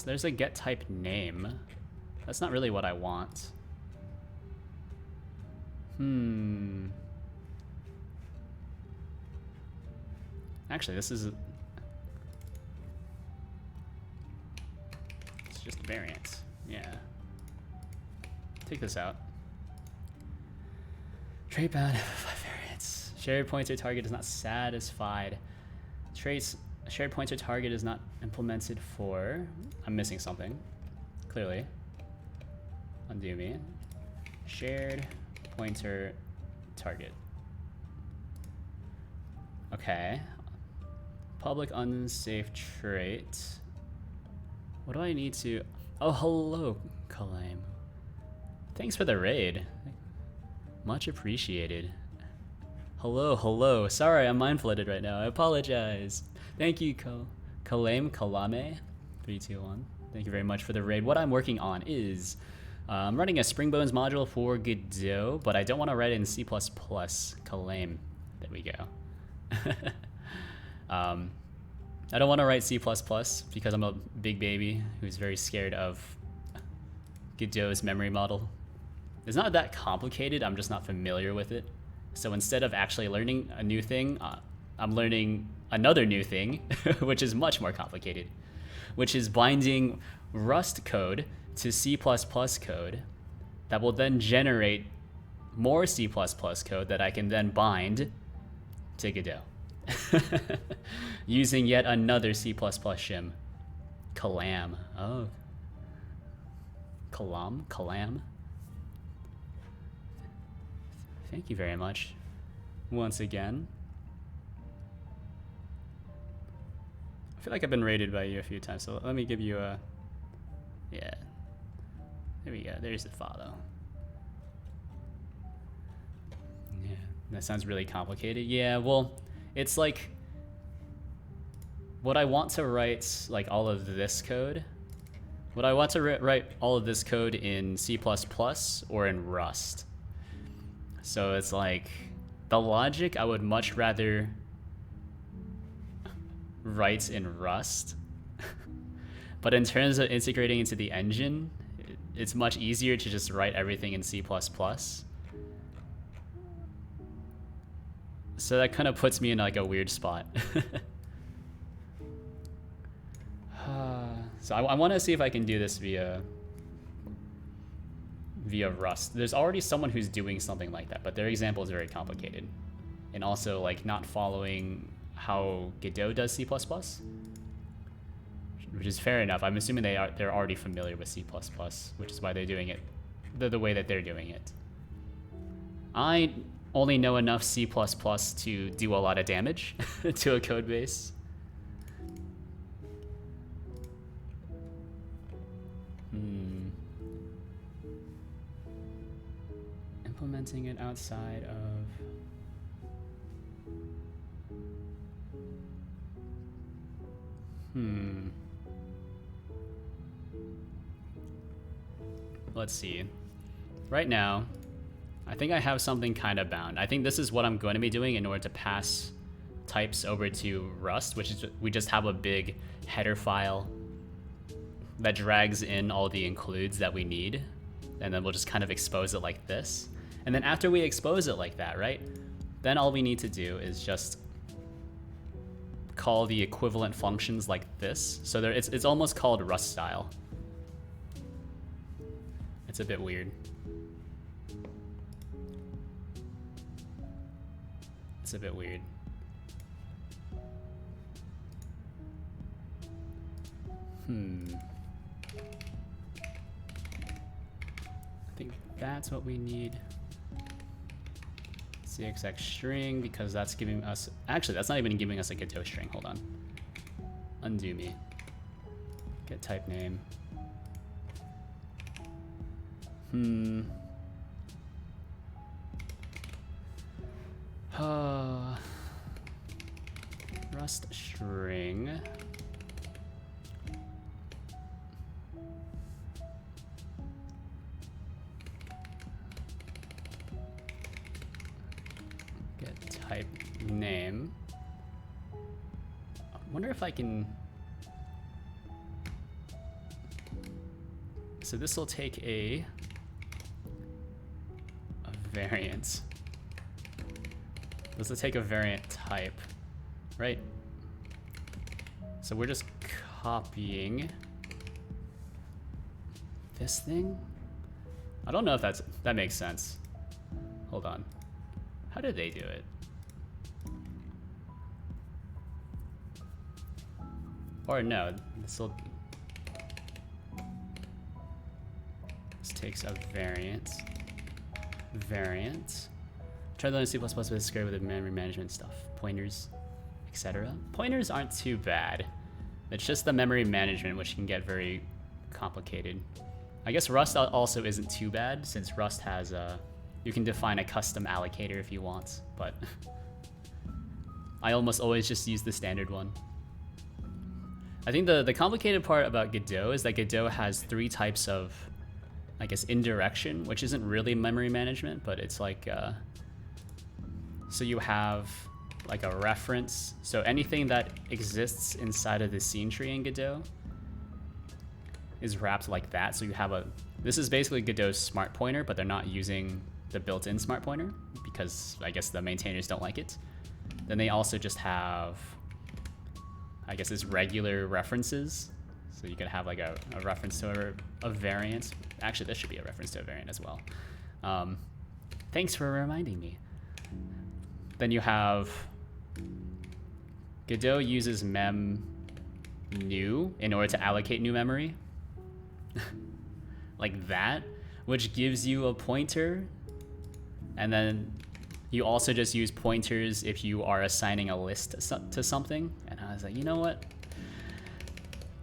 There's a get type name. That's not really what I want. Actually, this is it's just variants. Yeah. Take this out. Trait bound variants. Shared pointer target is not satisfied. Traits shared pointer target is not implemented for. I'm missing something. Clearly. Undo me. Shared pointer target. Okay. Public unsafe trait. What do I need to? Oh, hello, Kalame. Thanks for the raid. Much appreciated. Hello, hello. Sorry, I'm mind-flooded right now. I apologize. Thank you, Kalame. 3, 2, 1. Thank you very much for the raid. What I'm working on is I'm running a springbones module for Godot, but I don't want to write it in C++. Kalame. There we go. I don't want to write C++ because I'm a big baby who's very scared of Godot's memory model. It's not that complicated, I'm just not familiar with it. So instead of actually learning a new thing, I'm learning another new thing, which is much more complicated, which is binding Rust code to C++ code that will then generate more C++ code that I can then bind to Godot. Using yet another C++ shim. Kalam. Oh. Kalam? Thank you very much. Once again. I feel like I've been rated by you a few times, so let me give you a... Yeah. There we go. There's the follow. Yeah, that sounds really complicated. Yeah, well, it's like... Would I want to write like all of this code? Would I want to write all of this code in C++ or in Rust? So it's like the logic I would much rather write in Rust. But in terms of integrating into the engine, it's much easier to just write everything in C++. So that kind of puts me in like a weird spot. So I want to see if I can do this via Rust. There's already someone who's doing something like that, but their example is very complicated. And also like not following how Godot does C++, which is fair enough. I'm assuming they're already familiar with C++, which is why they're doing it the way that they're doing it. I only know enough C++ to do a lot of damage to a code base. Implementing it outside of... Let's see. Right now, I think I have something kind of bound. I think this is what I'm going to be doing in order to pass types over to Rust, which is we just have a big header file that drags in all the includes that we need, and then we'll just kind of expose it like this. And then after we expose it like that, right, then all we need to do is just call the equivalent functions like this. So there, it's almost called Rust style. It's a bit weird. It's a bit weird. I think that's what we need. CXX string, because that's giving us... Actually, that's not even giving us a Godot string. Hold on. Undo me. Get type name. Rust string. Get type name. I wonder if I can... So this will take a variant. This will take a variant type, right? So we're just copying this thing. I don't know if that makes sense. Hold on. How did they do it? Or no, this takes a variant. Try to learn C++ with a square with the memory management stuff, pointers, etc. Pointers aren't too bad. It's just the memory management which can get very complicated. I guess Rust also isn't too bad, since Rust has you can define a custom allocator if you want, but I almost always just use the standard one. I think the complicated part about Godot is that Godot has 3 types of, I guess, indirection, which isn't really memory management, but it's like, so you have like a reference. So anything that exists inside of the scene tree in Godot is wrapped like that. So you have this is basically Godot's smart pointer, but they're not using the built-in smart pointer because I guess the maintainers don't like it. Then they also just have, I guess it's regular references. So you could have like a reference to a variant. Actually, this should be a reference to a variant as well. Thanks for reminding me. Then you have, Godot uses mem new in order to allocate new memory. Like that, which gives you a pointer. And then you also just use pointers if you are assigning a list to something. And I was like, you know what?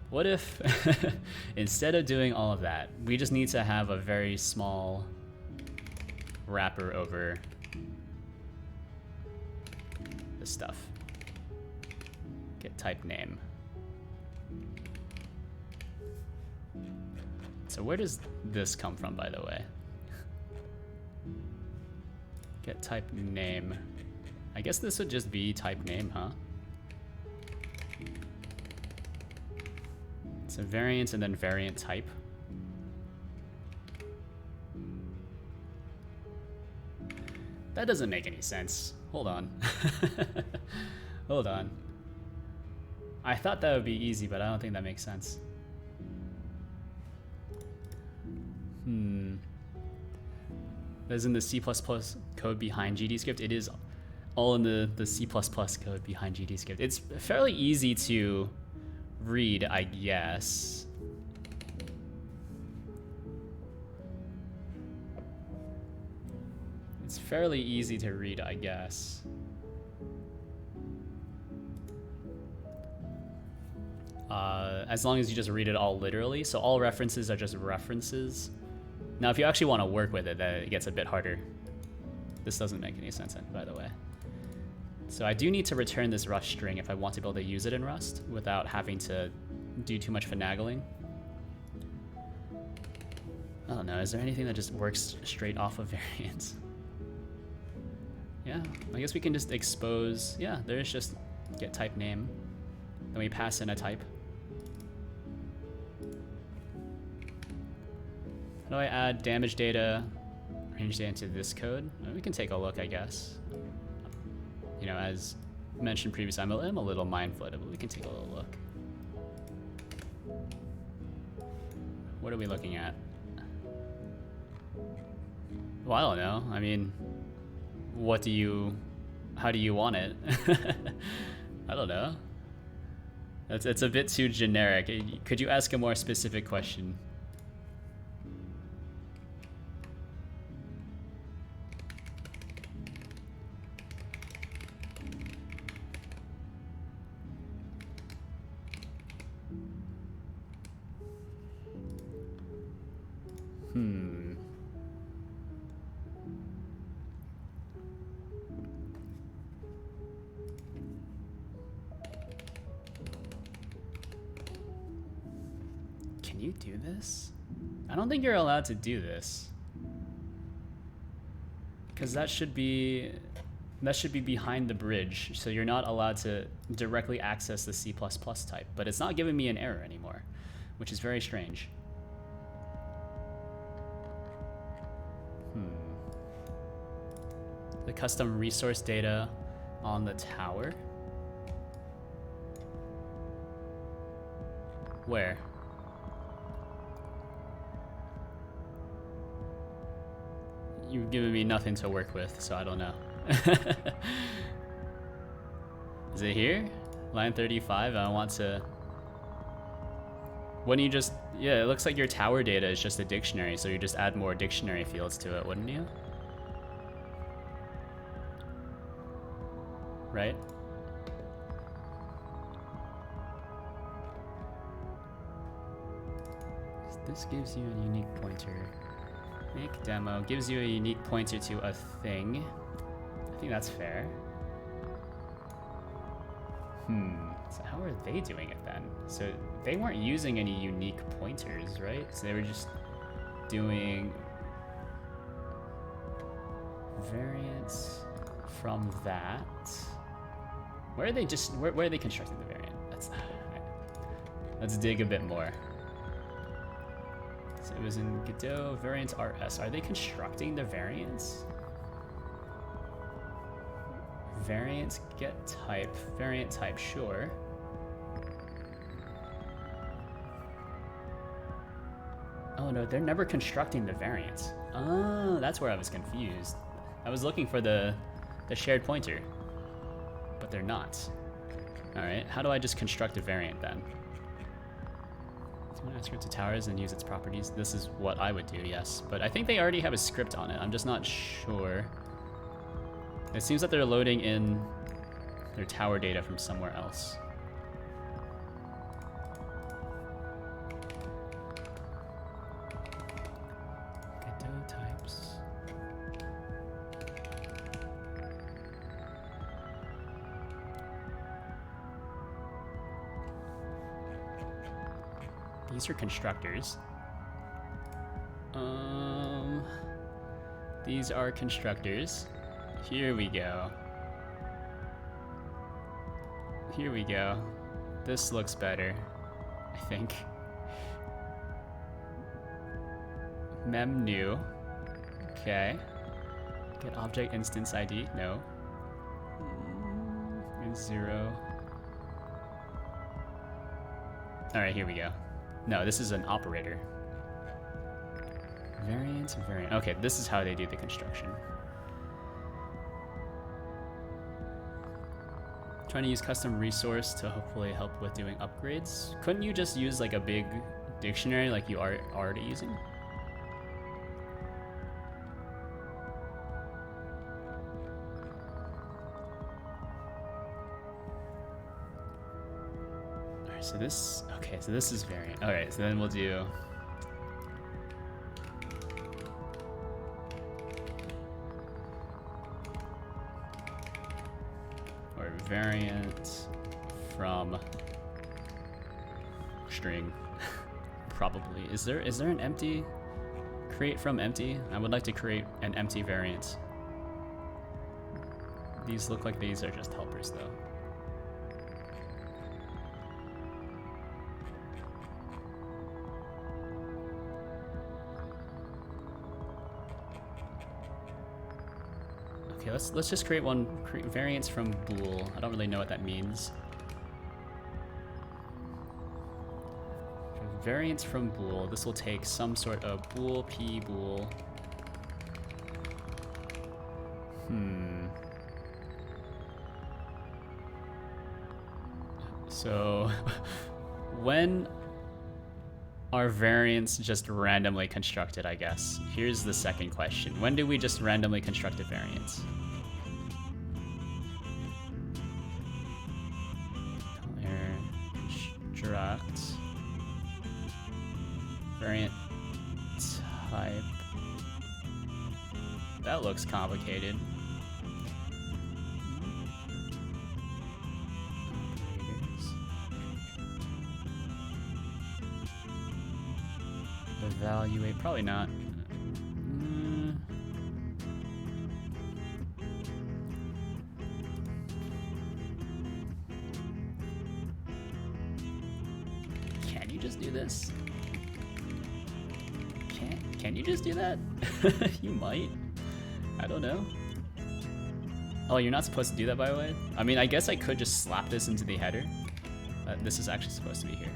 What if instead of doing all of that, we just need to have a very small wrapper over this stuff. Get type name. So where does this come from, by the way? Get type name. I guess this would just be type name, huh? So variant and then variant type. That doesn't make any sense. Hold on. Hold on. I thought that would be easy, but I don't think that makes sense. That's in the C++ code behind GDScript. It is all in the C++ code behind GDScript. It's fairly easy to read, I guess. It's fairly easy to read, I guess. As long as you just read it all literally. So all references are just references. Now, if you actually want to work with it, then it gets a bit harder. This doesn't make any sense, by the way. So I do need to return this Rust string if I want to be able to use it in Rust without having to do too much finagling. I don't know, is there anything that just works straight off of variants? Yeah, I guess we can just expose, yeah, there's just get type name. Then we pass in a type. How do I add damage data, range data into this code? We can take a look, I guess. You know, as mentioned previously, I'm a little mind-flooded, but we can take a little look. What are we looking at? Well, I don't know. I mean, how do you want it? I don't know. It's a bit too generic. Could you ask a more specific question? Can you do this? I don't think you're allowed to do this. Because that should be behind the bridge, so you're not allowed to directly access the C++ type, but it's not giving me an error anymore, which is very strange. The custom resource data on the tower? Where? You've given me nothing to work with, so I don't know. Is it here? Line 35, I want to... Wouldn't you just... Yeah, it looks like your tower data is just a dictionary, so you just add more dictionary fields to it, wouldn't you? Right? This gives you a unique pointer. Make demo gives you a unique pointer to a thing. I think that's fair. So how are they doing it then? So they weren't using any unique pointers, right? So they were just doing variants from that. Where are they where are they constructing the variant? Let's dig a bit more. So it was in Godot variants RS. Are they constructing the variants? Variants get type, variant type, sure. Oh no, they're never constructing the variants. Oh, that's where I was confused. I was looking for the shared pointer, but they're not. All right, how do I just construct a variant then? So I script to towers and use its properties. This is what I would do, yes. But I think they already have a script on it. I'm just not sure. It seems that they're loading in their tower data from somewhere else. Godot types. These are constructors. These are constructors. Here we go. Here we go. This looks better, I think. Mem new. Okay. Get object instance ID. No. 0. Alright, here we go. No, this is an operator. Variant, variant. Okay, this is how they do the construction. Trying to use custom resource to hopefully help with doing upgrades. Couldn't you just use like a big dictionary like you are already using? Alright, so this, okay, so this is variant. Alright, so then we'll do variant from string. Probably. Is there an empty? Create from empty? I would like to create an empty variant. These look like these are just helpers though. Okay, let's just create one. Create variants from bool. I don't really know what that means. Variants from bool. This will take some sort of bool p bool. So when are variants just randomly constructed, I guess? Here's the second question. When do we just randomly construct a variant? Construct variant type. That looks complicated. Evaluate, probably not. Can you just do this? Can you just do that? You might. I don't know. Oh, you're not supposed to do that, by the way? I mean, I guess I could just slap this into the header. But this is actually supposed to be here.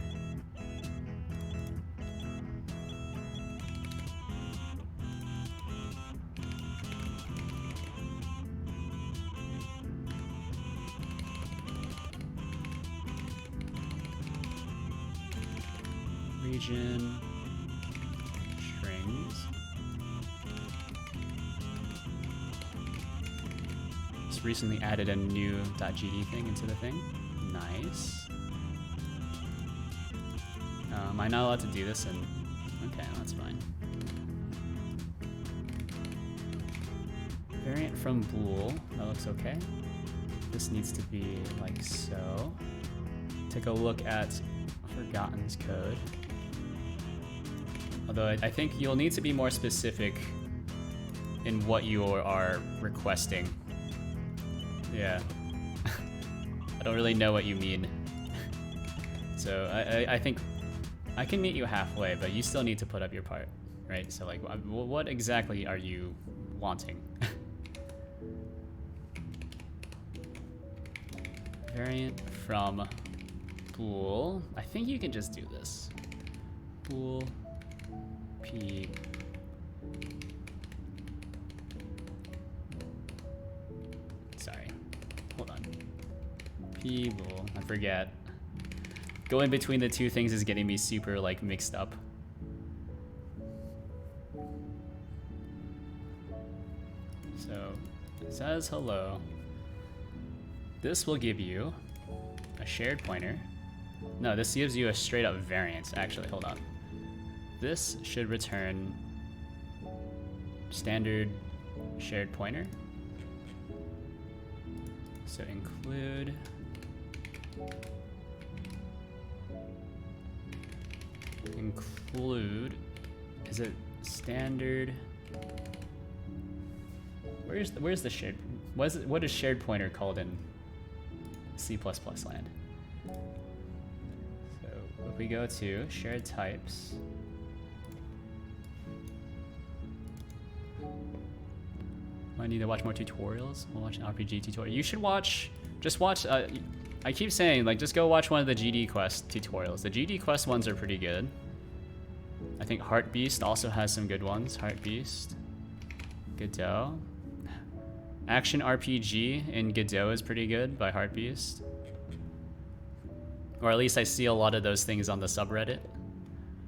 Region, strings. Just recently added a new .gd thing into the thing. Nice. Am I not allowed to do this? And okay, that's fine. Variant from bool. That looks okay. This needs to be like so. take a look at Forgotten's code. Although I think you'll need to be more specific in what you are requesting. Yeah. I don't really know what you mean. So I think I can meet you halfway, but you still need to put up your part, right? So like, what exactly are you wanting? Variant from bool. I think you can just do this. Bool p. Sorry, hold on. P bool. I forget. Going between the two things is getting me super like mixed up. So it says hello. This will give you a shared pointer. No, this gives you a straight up variant. Actually, hold on. This should return standard shared pointer. So include is it standard? Where's the shared? What is shared pointer called in C++ land? So if we go to shared types, I need to watch more tutorials. We'll watch an RPG tutorial. You should just watch. I keep saying, like, just go watch one of the GD Quest tutorials. The GD Quest ones are pretty good. I think Heart Beast also has some good ones. Heart Beast, Godot. Action RPG in Godot is pretty good by Heart Beast. Or at least I see a lot of those things on the subreddit.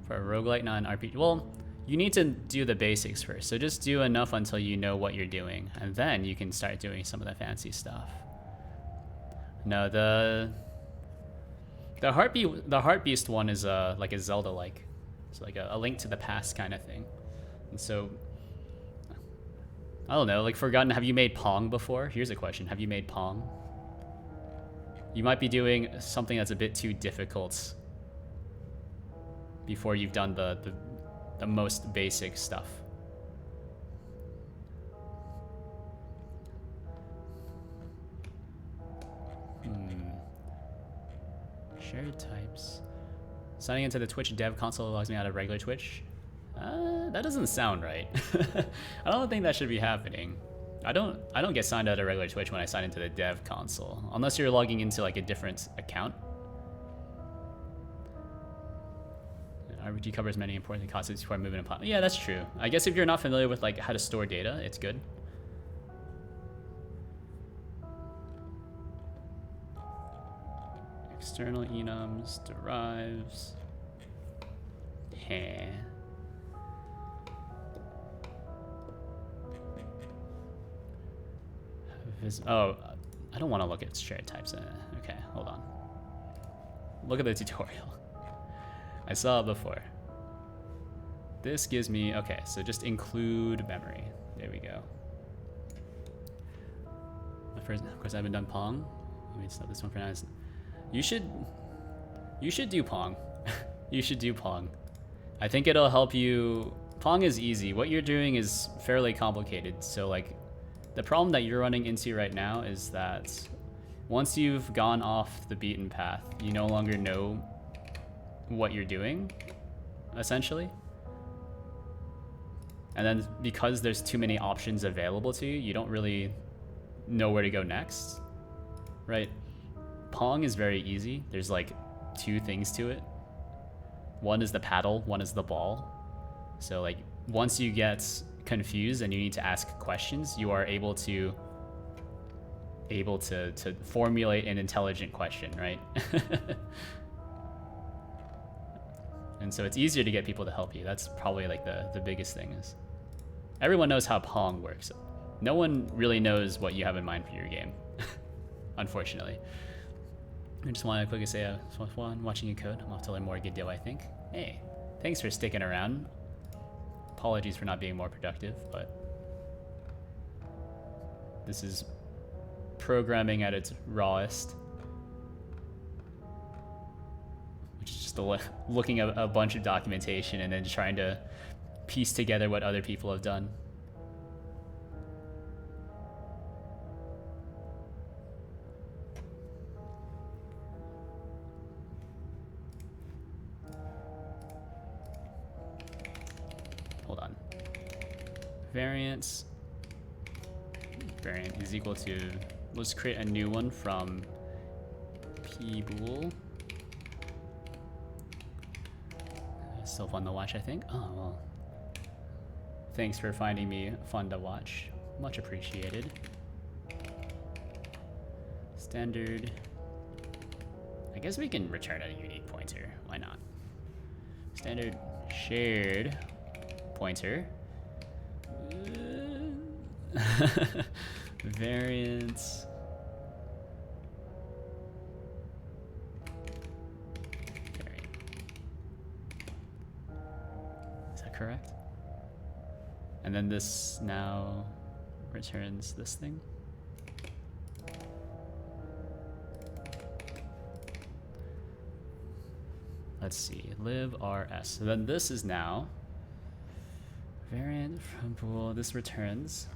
For a roguelike, not an RPG. Well, you need to do the basics first. So just do enough until you know what you're doing. And then you can start doing some of the fancy stuff. No, the Heart Beast one is like a Zelda-like. It's like a Link to the Past kind of thing. And so, I don't know, like Forgotten, have you made Pong before? Here's a question, have you made Pong? You might be doing something that's a bit too difficult before you've done the most basic stuff. Shared types. Signing into the Twitch dev console logs me out of regular Twitch. That doesn't sound right. I don't think that should be happening. I don't get signed out of regular Twitch when I sign into the dev console, unless you're logging into like a different account. RPG covers many important concepts before moving upon. Yeah, that's true. I guess if you're not familiar with like how to store data, it's good. External enums, derives. Heh. Oh, I don't want to look at shared types. Okay, hold on. Look at the tutorial. I saw it before. This gives me, okay, so just include memory. There we go. First, of course, I haven't done Pong. Let me stop this one for now. You should do Pong. You should do Pong. I think it'll help you. Pong is easy. What you're doing is fairly complicated. So like, the problem that you're running into right now is that once you've gone off the beaten path, you no longer know what you're doing, essentially. And then because there's too many options available to you, you don't really know where to go next, right? Pong is very easy. There's like two things to it. One is the paddle, one is the ball. So like once you get confused and you need to ask questions, you are able to formulate an intelligent question, right? And so it's easier to get people to help you. That's probably like the biggest thing is everyone knows how Pong works. No one really knows what you have in mind for your game, unfortunately. I just want to quickly say, I'm watching you code. I'm off to learn more Godot, I think. Hey, thanks for sticking around. Apologies for not being more productive, but this is programming at its rawest. which is just looking at a bunch of documentation and then trying to piece together what other people have done. Hold on. Variant is equal to, let's create a new one from pbool. Still fun to watch, I think. Oh, well. Thanks for finding me fun to watch. Much appreciated. Standard. I guess we can return a unique pointer. Why not? Standard shared pointer. Variance. Correct. And then this now returns this thing. Let's see, live rs. So then this is now variant from bool. This returns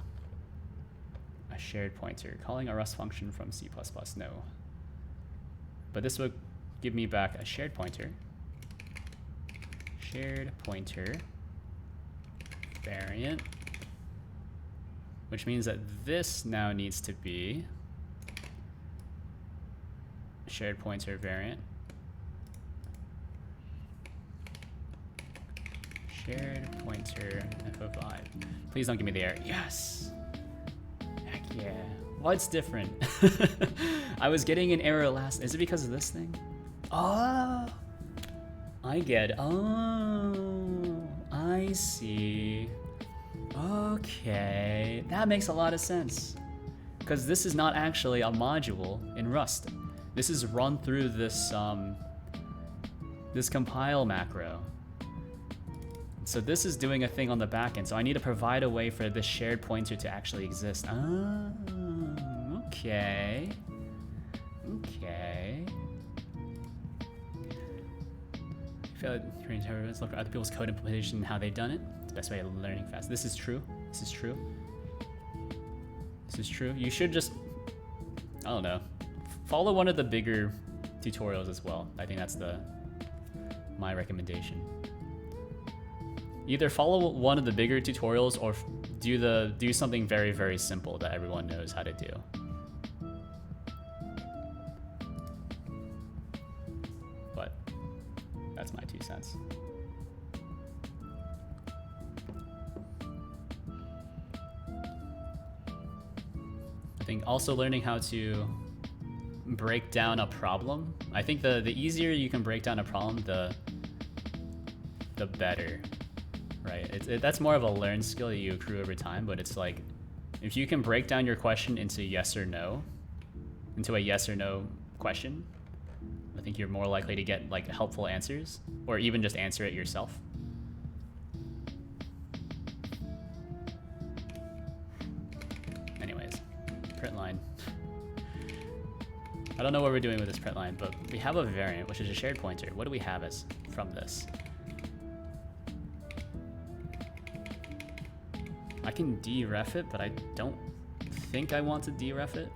a shared pointer, calling a Rust function from C++. No. But this would give me back a shared pointer. Shared pointer. Variant, which means that this now needs to be shared pointer variant, shared pointer f of I. Please don't give me the error. Yes. Heck yeah. What's different? I was getting an error last. Is it because of this thing? Oh, I get. Oh, I see. Okay, that makes a lot of sense. Because this is not actually a module in Rust. This is run through this this compile macro. So this is doing a thing on the back end. So I need to provide a way for this shared pointer to actually exist. Oh, okay. Okay. I feel like look at other people's code implementation and how they've done it. It's the best way of learning fast. This is true. This is true. This is true. You should just, I don't know, follow one of the bigger tutorials as well. I think that's my recommendation. Either follow one of the bigger tutorials or do something very, very simple that everyone knows how to do. But that's my 2 cents. I think also learning how to break down a problem. I think the easier you can break down a problem, the better, right? That's more of a learned skill that you accrue over time, but it's like, if you can break down your question into yes or no, into a yes or no question, I think you're more likely to get like helpful answers, or even just answer it yourself. Anyways, print line. I don't know what we're doing with this print line, but we have a variant, which is a shared pointer. What do we have as from this? I can deref it, but I don't think I want to deref it.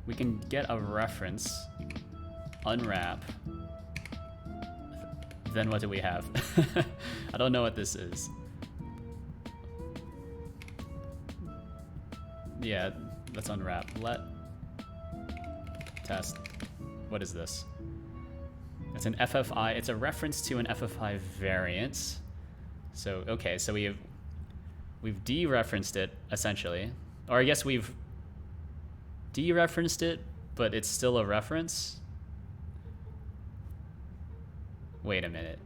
We can get a reference, unwrap. Then what do we have? I don't know what this is. Yeah, let's unwrap. Let test. What is this? It's an FFI. It's a reference to an FFI variant. So okay, so we've dereferenced it essentially, or I guess we've dereferenced it, but it's still a reference. Wait a minute.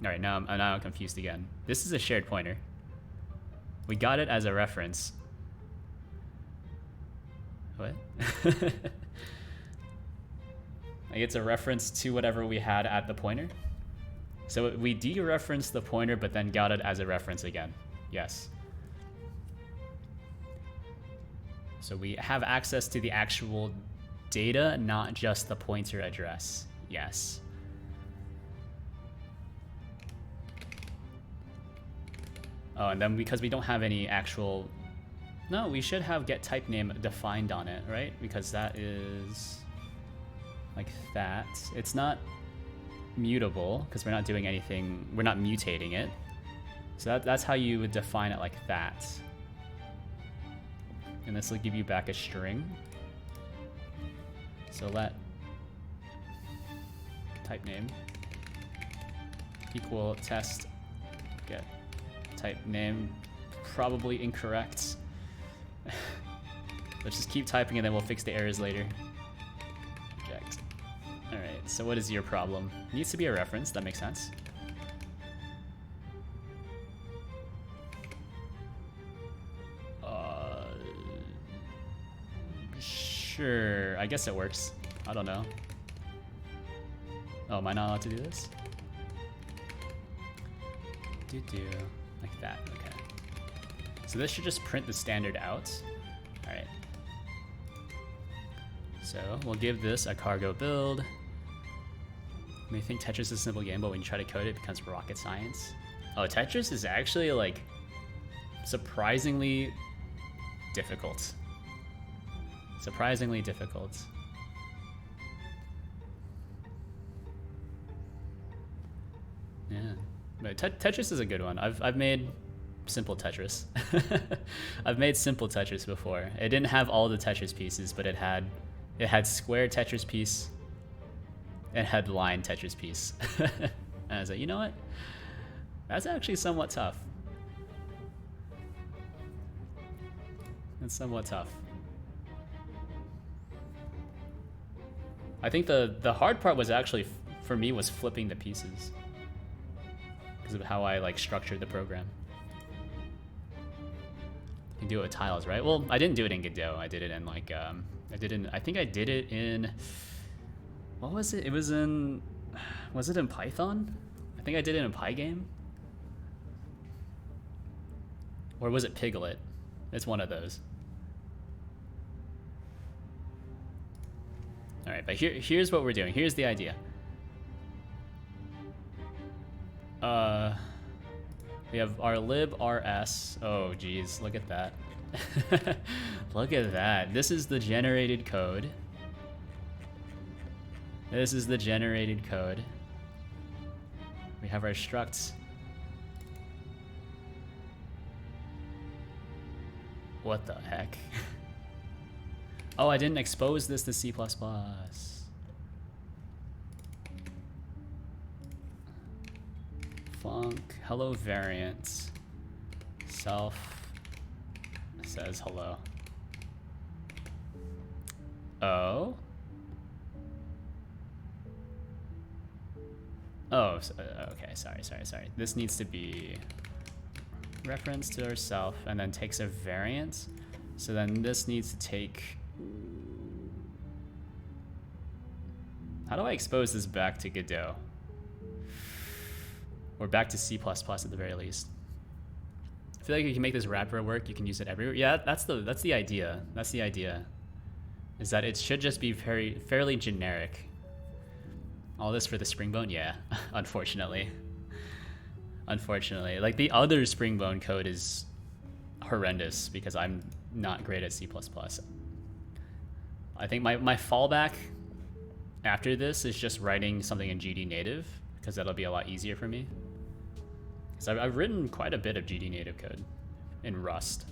All right, now I'm confused again. This is a shared pointer. We got it as a reference. What? Like it's a reference to whatever we had at the pointer. So we dereferenced the pointer, but then got it as a reference again. Yes. So we have access to the actual data, not just the pointer address. Yes. Oh, and then because we don't have any actual... No, we should have get type name defined on it, right? Because that is like that. It's not mutable because we're not doing anything. We're not mutating it. So that's how you would define it, like that. And this will give you back a string. So let type name equal test get type name. Probably incorrect. Let's just keep typing and then we'll fix the errors later. Reject. Alright, so what is your problem? It needs to be a reference, that makes sense. Sure, I guess it works. I don't know. Oh, am I not allowed to do this? Like that, okay. So this should just print the standard out. All right. So we'll give this a cargo build. You may think Tetris is a simple game, but when you try to code it, it becomes rocket science. Oh, Tetris is actually like surprisingly difficult. Surprisingly difficult. Yeah, but Tetris is a good one. I've made simple Tetris. I've made simple Tetris before. It didn't have all the Tetris pieces, but it had square Tetris piece. It had line Tetris piece. And I was like, you know what? That's actually somewhat tough. It's somewhat tough. I think the hard part was actually, for me, was flipping the pieces. Because of how I like structured the program. You can do it with tiles, right? Well, I didn't do it in Godot. I did it in like, I think I did it in, what was it? It was in, was it in Python? I think I did it in Pygame. Or was it Piglet? It's one of those. All right, but here's what we're doing. Here's the idea. We have our lib.rs. Oh, geez, look at that. Look at that. This is the generated code. This is the generated code. We have our structs. What the heck? Oh, I didn't expose this to C++. Func hello variant self says hello. Oh. Oh, okay, sorry. This needs to be reference to ourself and then takes a variant. So then this needs to take... How do I expose this back to Godot? Or back to C++ at the very least. I feel like you can make this wrapper work, you can use it everywhere. Yeah, that's the idea. That's the idea. Is that it should just be fairly generic. All this for the springbone? Yeah, unfortunately. Unfortunately. Like the other springbone code is horrendous because I'm not great at C++. I think my fallback after this is just writing something in GD native because that'll be a lot easier for me. So I've written quite a bit of GD native code in Rust.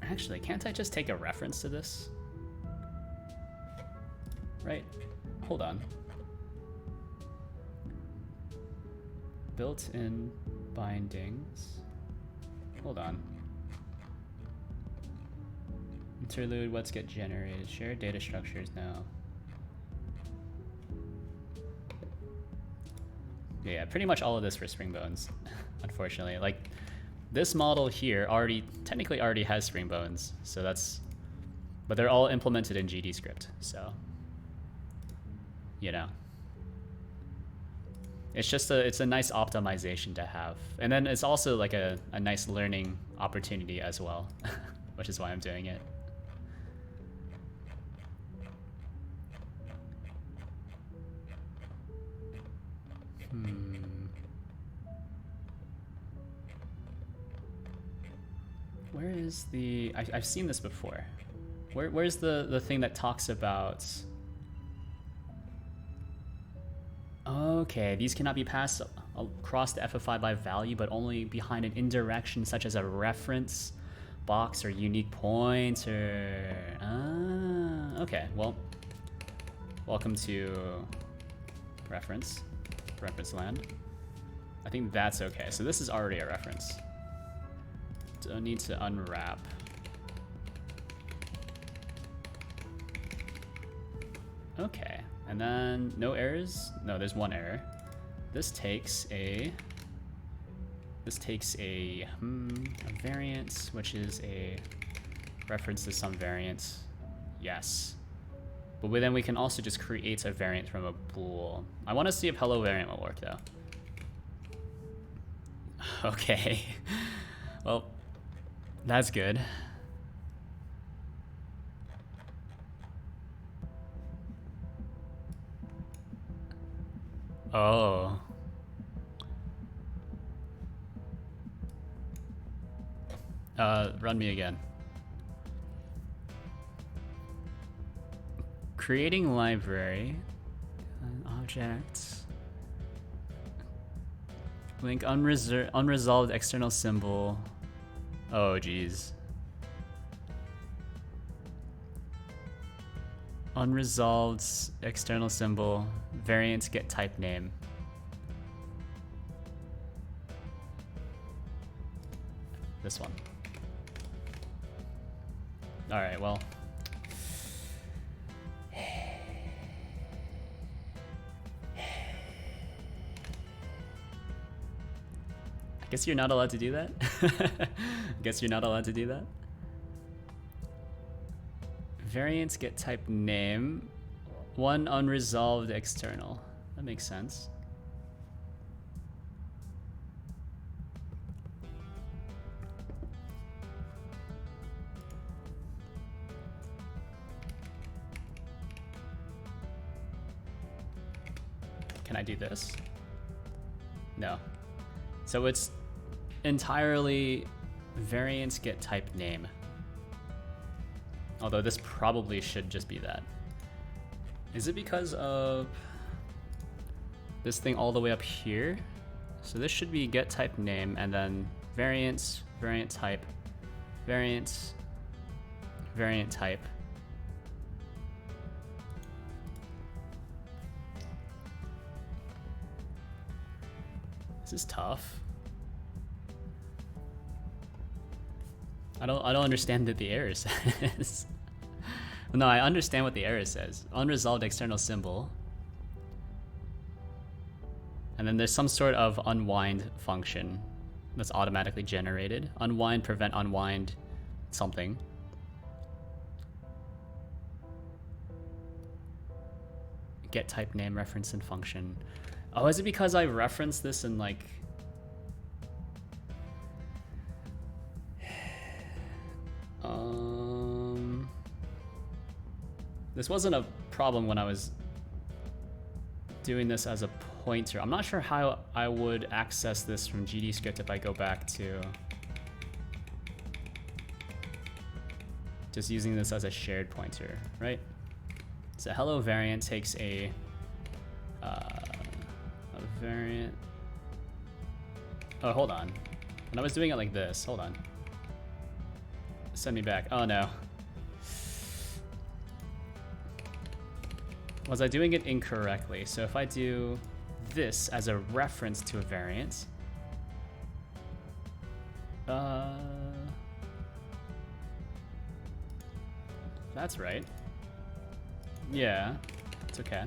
Actually, can't I just take a reference to this? Right, hold on. Built-in bindings. Hold on. Interlude, what's get generated? Shared data structures now. Yeah, pretty much all of this for springbones, unfortunately. Like, this model here technically already has springbones, so that's, but they're all implemented in GD script, so, you know. It's a nice optimization to have. And then it's also like a nice learning opportunity as well, which is why I'm doing it. Where is the... I've seen this before. Where's the thing that talks about... Okay, these cannot be passed across the FFI by value, but only behind an indirection such as a reference box or unique pointer. Ah, okay, well, welcome to reference land. I think that's okay. So this is already a reference. Don't need to unwrap. Okay, and then no errors? No, there's one error. This takes a variant, which is a reference to some variant. Yes. But then we can also just create a variant from a bool. I want to see if hello variant will work though. Okay. Well, that's good. Oh. Run me again. Creating library. Object. Link unresolved external symbol. Oh, geez. Unresolved external symbol. Variant get type name. This one. Alright, well. I guess you're not allowed to do that? I guess you're not allowed to do that? Variants get type name. One unresolved external. That makes sense. Can I do this? No. So it's entirely variants get type name. Although this probably should just be that. Is it because of this thing all the way up here? So this should be get type name and then variants, variant type, variants, variant type. This is tough. I don't understand what the error says. No, I understand what the error says. Unresolved external symbol. And then there's some sort of unwind function that's automatically generated. Unwind, prevent, unwind, something. Get type name, reference, and function. Oh, is it because I referenced this in like... This wasn't a problem when I was doing this as a pointer. I'm not sure how I would access this from GDScript if I go back to just using this as a shared pointer, right? So hello variant takes a variant. Oh, hold on. When I was doing it like this, hold on. Send me back. Oh no. Was I doing it incorrectly? So if I do this as a reference to a variant, that's right. Yeah, it's okay.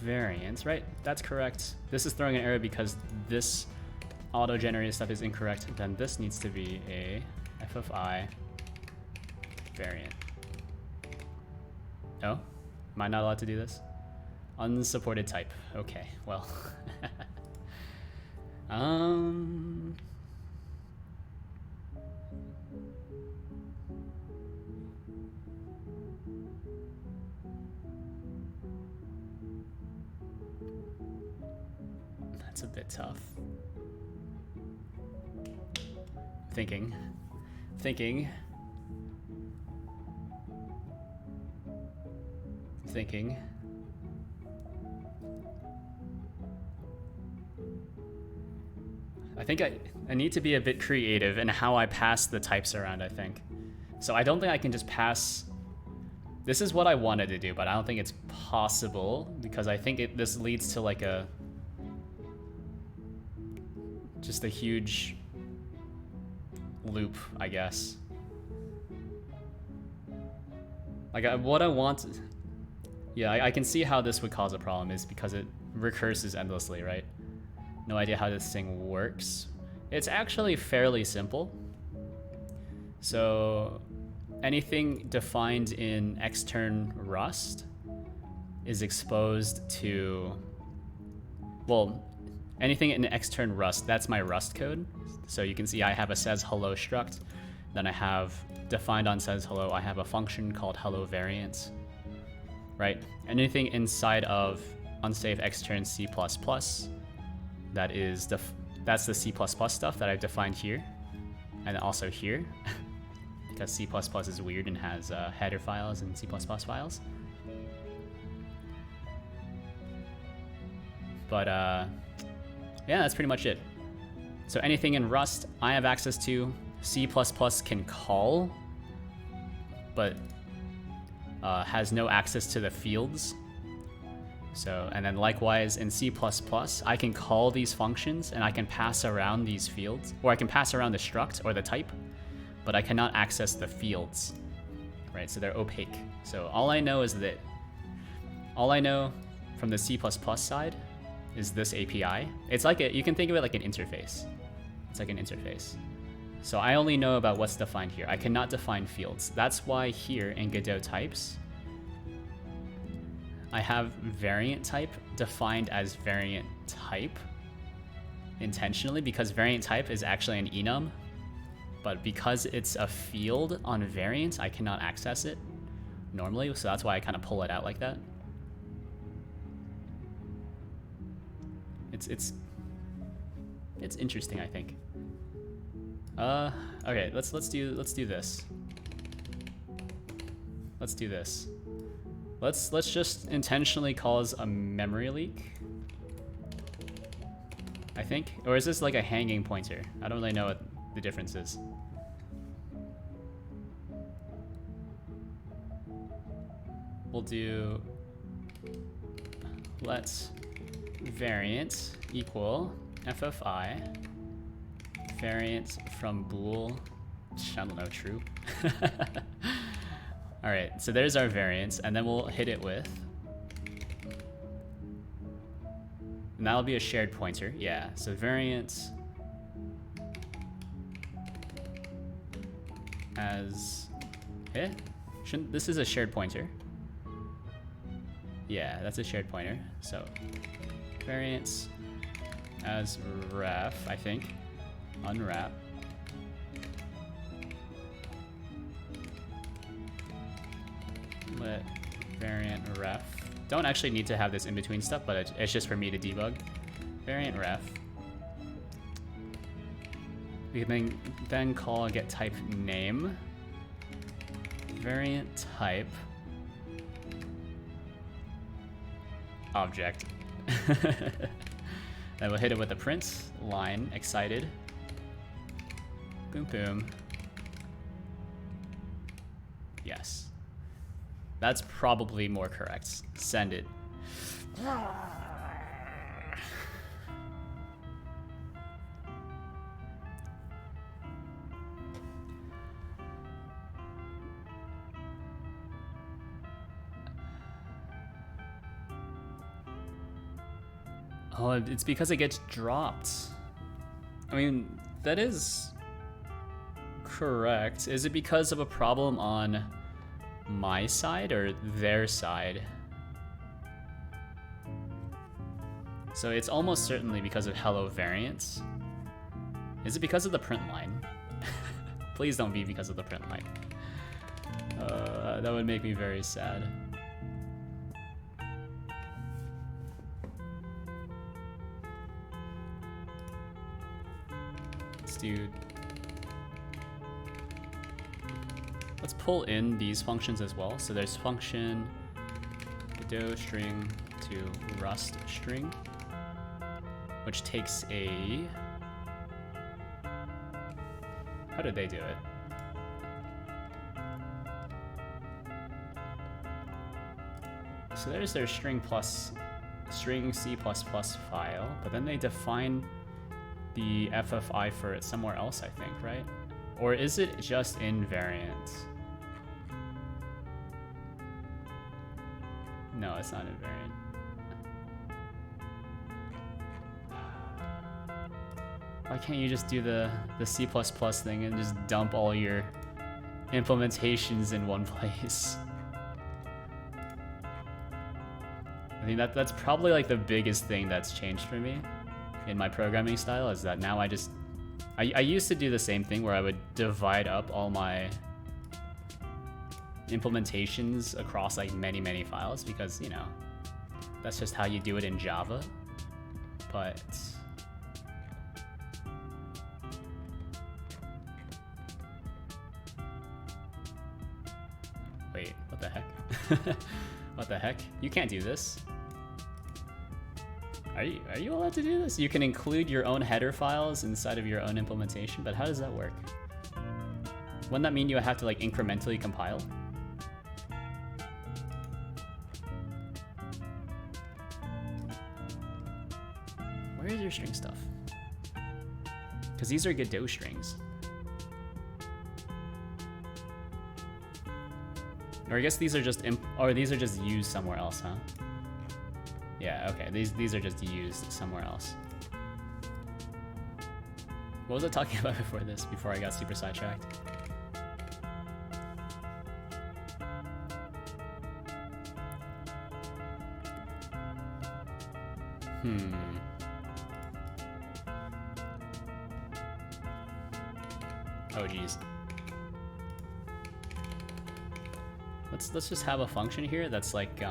Variants, right? That's correct. This is throwing an error because this auto-generated stuff is incorrect. Then this needs to be a FFI variant. Oh? Am I not allowed to do this? Unsupported type. Okay, well. That's a bit tough. Thinking. I think I need to be a bit creative in how I pass the types around, I think. So I don't think I can just pass... This is what I wanted to do, but I don't think it's possible, because I think this leads to like a... just a huge loop, I guess. Like, what I want... Yeah, I can see how this would cause a problem, is because it recurses endlessly, right? No idea how this thing works. It's actually fairly simple. So anything defined in extern Rust is exposed to... Well, anything in extern Rust, that's my Rust code. So you can see I have a says hello struct. Then I have defined on says hello, I have a function called hello variant, right? Anything inside of unsafe extern C++, that's the C++ stuff that I've defined here, and also here, because C++ is weird and has header files and C++ files. But yeah, that's pretty much it. So anything in Rust I have access to, C++ can call, but has no access to the fields. So, and then likewise in C++, I can call these functions and I can pass around these fields, or I can pass around the struct or the type, but I cannot access the fields, right? So they're opaque. So all I know from the C++ side is this API. It's like you can think of it like an interface. It's like an interface. So I only know about what's defined here. I cannot define fields. That's why here in Godot types, I have variant type defined as variant type intentionally, because variant type is actually an enum, but because it's a field on variant, I cannot access it normally, so that's why I kind of pull it out like that. It's interesting, I think. Okay, let's do this. Let's do this. Let's just intentionally cause a memory leak, I think. Or is this like a hanging pointer? I don't really know what the difference is. We'll do let's variant equal FFI variant from bool, I don't know, true. All right, so there's our variance, and then we'll hit it with, and that'll be a shared pointer. Yeah, so variance as, shouldn't, this is a shared pointer. Yeah, that's a shared pointer. So variance as ref, I think, unwrap. Let variant ref. Don't actually need to have this in between stuff, but it's just for me to debug. Variant ref. We can then call get type name. Variant type object. Then we'll hit it with a print line excited. Boom boom. Yes. That's probably more correct. Send it. Oh, it's because it gets dropped. I mean, that is correct. Is it because of a problem on my side or their side? So it's almost certainly because of hello variants. Is it because of the print line? Please don't be because of the print line. That would make me very sad. Let's pull in these functions as well. So there's function Godot string to Rust string, which takes a... How did they do it? So there's their string C++ file, but then they define the FFI for it somewhere else, I think, right? Or is it just invariant? No, it's not invariant. Why can't you just do the C++ thing and just dump all your implementations in one place? I think that's probably like the biggest thing that's changed for me in my programming style, is that now I used to do the same thing where I would divide up all my implementations across like many files, because, you know, that's just how you do it in Java. But wait, what the heck? What the heck? You can't do this. Are you allowed to do this? You can include your own header files inside of your own implementation, but how does that work? Wouldn't that mean you have to like incrementally compile? Where is your string stuff? Because these are Godot strings. Or I guess these are just these are just used somewhere else, huh? Yeah, okay. These are just used somewhere else. What was I talking about before this? Before I got super sidetracked? Oh geez. Let's just have a function here that's like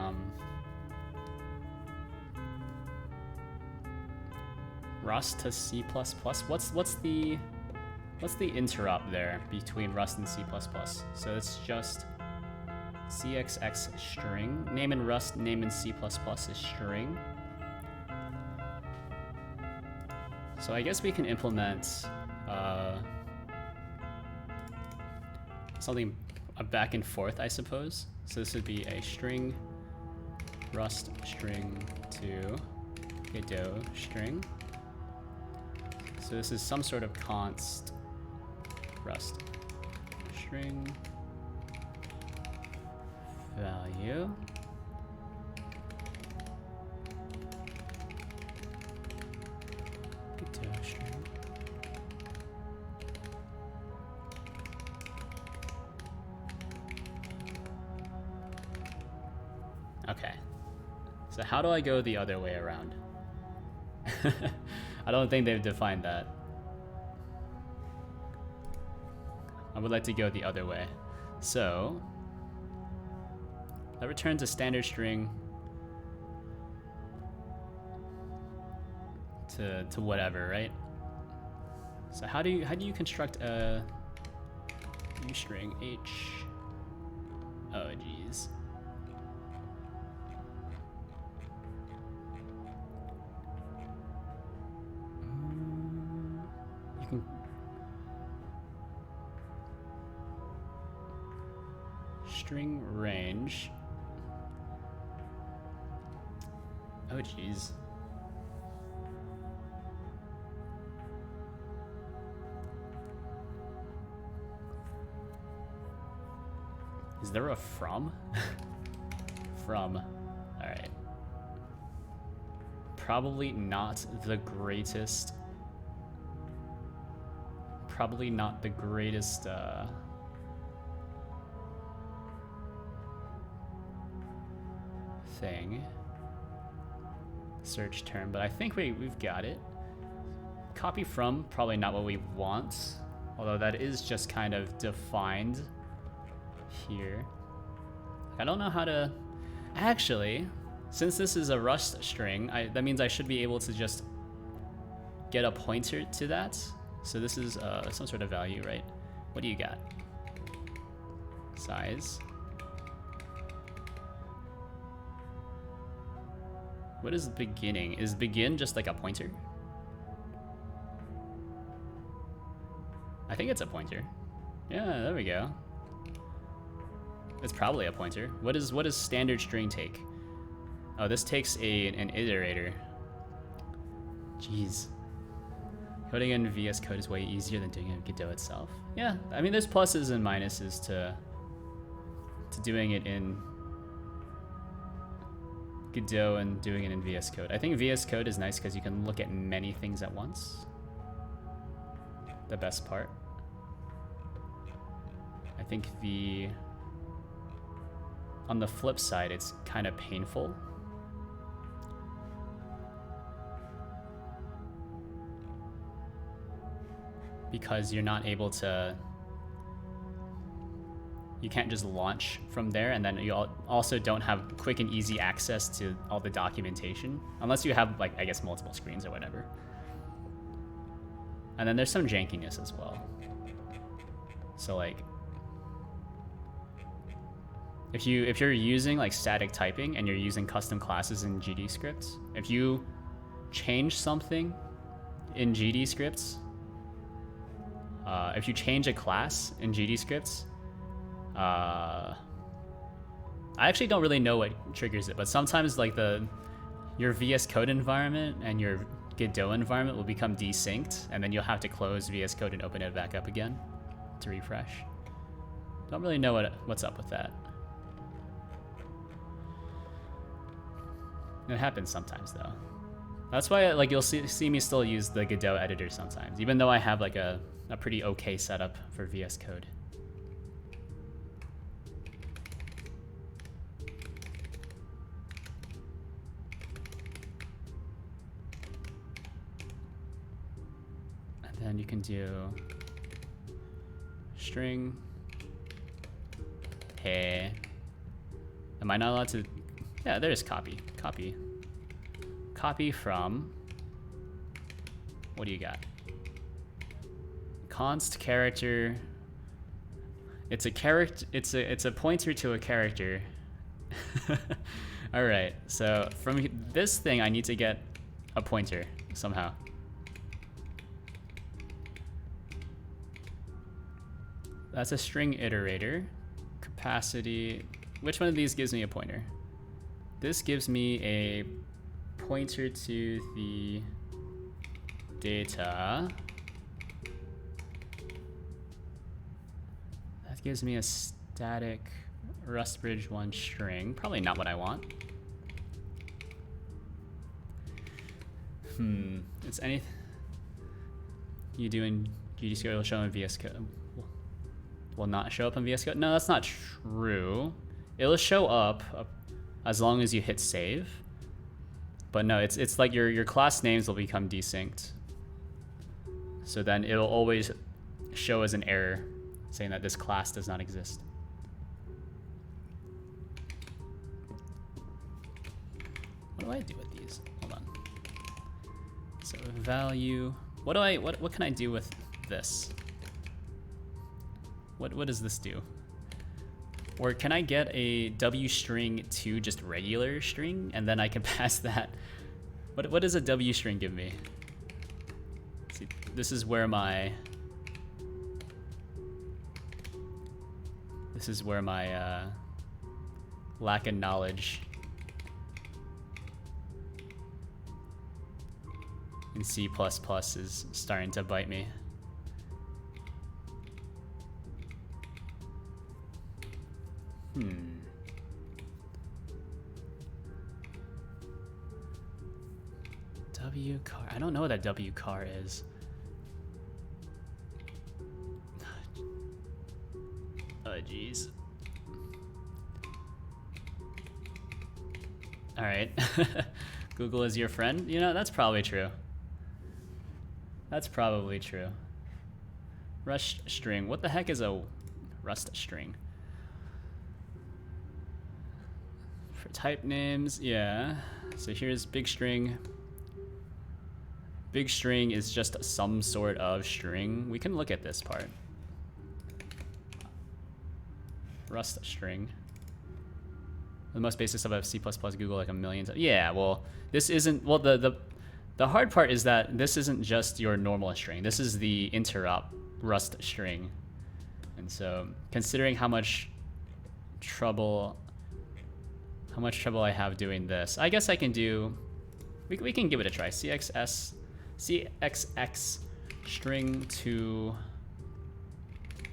Rust to C++. What's the interrupt there between Rust and C++? So it's just cxx string. Name in Rust, name in C++ is string. So I guess we can implement something a back and forth, I suppose. So this would be a string Rust string to Godot string. So this is some sort of const Rust string value. Godot string. Okay. So how do I go the other way around? I don't think they've defined that. I would like to go the other way. So that returns a standard string to whatever, right? So how do you construct a uString h? Oh geez. You can string range. Oh geez. Is there a from? From. Alright. Probably not the greatest. Probably not the greatest thing. search term, but I think we've got it. Copy from, probably not what we want, although that is just kind of defined here. I don't know how to... Actually, since this is a Rust string, that means I should be able to just get a pointer to that. So this is some sort of value, right? What do you got? Size. What is beginning? Is begin just like a pointer? I think it's a pointer. Yeah, there we go. It's probably a pointer. What does standard string take? Oh, this takes an iterator. Jeez. Coding in VS Code is way easier than doing it in Godot itself. Yeah, I mean, there's pluses and minuses to doing it in Godot and doing it in VS Code. I think VS Code is nice because you can look at many things at once. The best part. I think on the flip side, it's kind of painful. Because you're not able to, you can't just launch from there, and then you also don't have quick and easy access to all the documentation, unless you have, like, I guess multiple screens or whatever. And then there's some jankiness as well. So like, if you're using like static typing and you're using custom classes in GD scripts, if you change something in GD scripts, if you change a class in GD scripts, I actually don't really know what triggers it, but sometimes like your VS Code environment and your Godot environment will become desynced, and then you'll have to close VS Code and open it back up again to refresh. Don't really know what's up with that. It happens sometimes though. That's why like you'll see me still use the Godot editor sometimes, even though I have like a pretty okay setup for VS Code. And then you can do string. Hey. Am I not allowed to? Yeah, there's copy. Copy from. What do you got? Const character. It's a character. It's a pointer to a character. All right. So from this thing, I need to get a pointer somehow. That's a string iterator. Capacity. Which one of these gives me a pointer? This gives me a pointer to the data. That gives me a static rustbridge1 string. Probably not what I want. It's anything you do in GDScale will show in VS Code. Will not show up in VS Code? No, that's not true. It'll show up as long as you hit save. But no, it's like your class names will become desynced. So then it'll always show as an error saying that this class does not exist. What do I do with these? Hold on. So value. What can I do with this? What does this do? Or can I get a W string to just regular string and then I can pass that? What does a W string give me? See, this is where my lack of knowledge in C++ is starting to bite me. W car. I don't know what that W car is. Oh, jeez. All right. Google is your friend? You know, that's probably true. That's probably true. Rust string. What the heck is a Rust string? For type names, yeah. So here's big string. Big string is just some sort of string. We can look at this part. Rust string. The most basic stuff of C++ Google like a million times. Yeah, well, this isn't, well, the hard part is that this isn't just your normal string. This is the interop Rust string. And so considering how much trouble I have doing this, I guess I can do, we can give it a try. CXX string to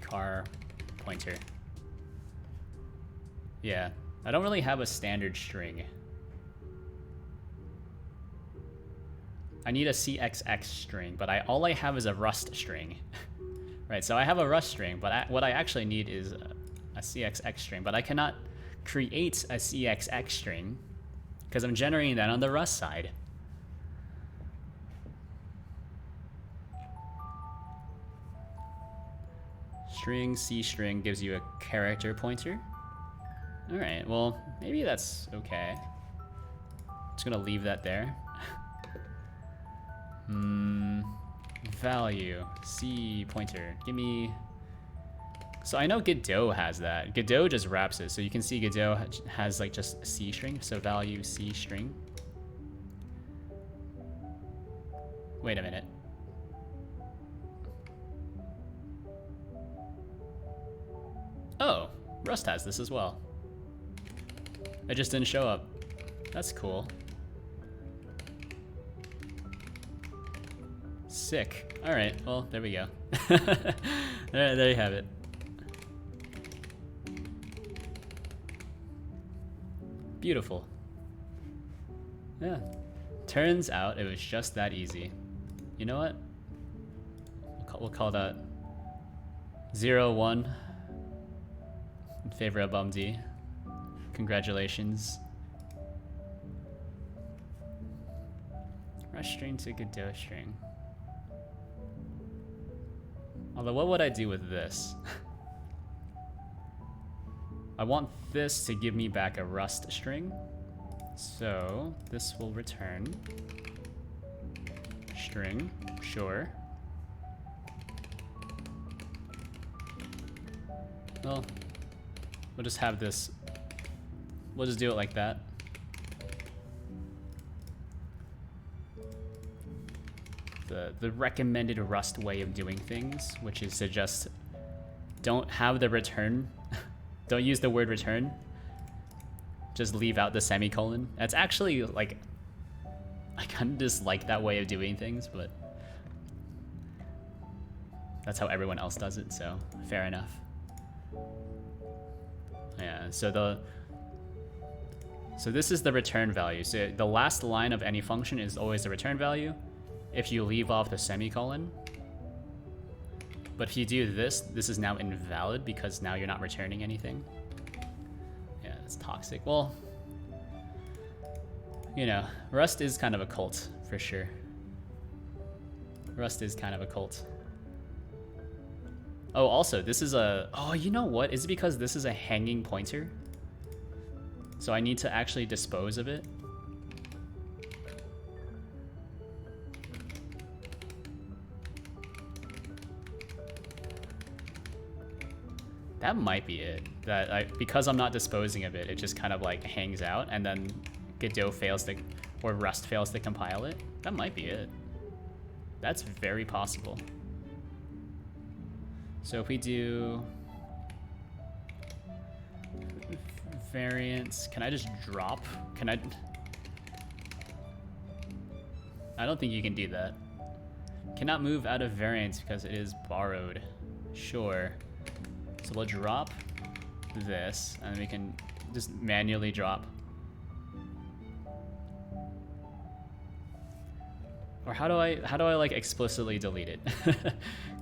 car pointer. Yeah, I don't really have a standard string. I need a CXX string, but all I have is a Rust string. Right, so I have a Rust string, but what I actually need is a CXX string, but I cannot create a CXX string because I'm generating that on the Rust side. String C string gives you a character pointer. All right, well, maybe that's okay. Just gonna leave that there. Value, C pointer, give me, so I know Godot has that. Godot just wraps it, so you can see Godot has like just C string, so value C string. Wait a minute. Oh, Rust has this as well. It just didn't show up. That's cool. Sick. All right, well, there we go. there you have it. Beautiful. Yeah. Turns out it was just that easy. You know what? We'll call that 0-1 in favor of BumD. Congratulations. Rush string to Godot string. Although, what would I do with this? I want this to give me back a Rust string. So this will return string, sure. Well, we'll just have this, we'll just do it like that. The recommended Rust way of doing things, which is to just don't have the return, don't use the word return, just leave out the semicolon. That's actually like, I kind of dislike that way of doing things, but that's how everyone else does it, so fair enough. Yeah, so this is the return value. So the last line of any function is always the return value if you leave off the semicolon. But if you do this, this is now invalid because now you're not returning anything. Yeah, it's toxic. Well, you know, Rust is kind of a cult for sure. Rust is kind of a cult. Oh, also, this is a, oh, you know what? Is it because this is a hanging pointer? So I need to actually dispose of it? That might be it. That because I'm not disposing of it, it just kind of like hangs out, and then Godot fails to, or Rust fails to compile it. That might be it. That's very possible. So if we do variants, can I just drop? Can I don't think you can do that. Cannot move out of variants because it is borrowed. Sure. So we'll drop this, and we can just manually drop. Or how do I like explicitly delete it?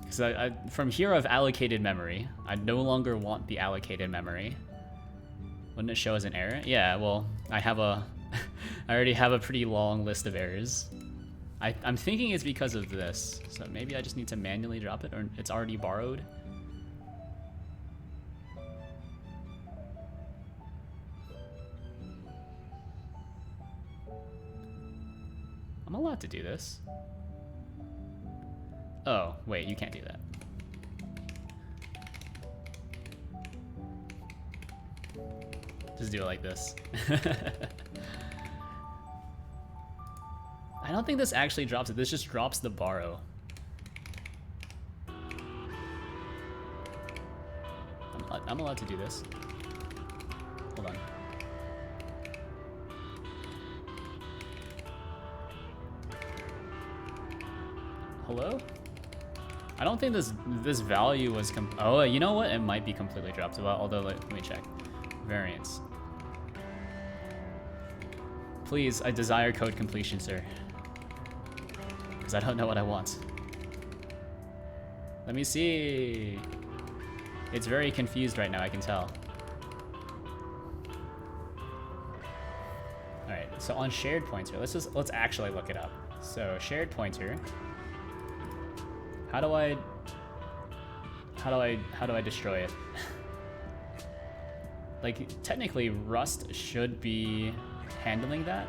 Because from here I've allocated memory. I no longer want the allocated memory. Wouldn't it show as an error? Yeah, well, I have a I already have a pretty long list of errors. I'm thinking it's because of this, so maybe I just need to manually drop it, or it's already borrowed. I'm allowed to do this. Oh, wait, you can't do that. Just do it like this. I don't think this actually drops it. This just drops the borrow. I'm allowed to do this. Hold on. Hello? I don't think this value was oh, you know what? It might be completely dropped. Well, although let me check. Variance. Please, I desire code completion, sir. Because I don't know what I want. Let me see. It's very confused right now, I can tell. Alright, so on shared pointer, let's actually look it up. So shared pointer. How do I destroy it? Like, technically Rust should be handling that.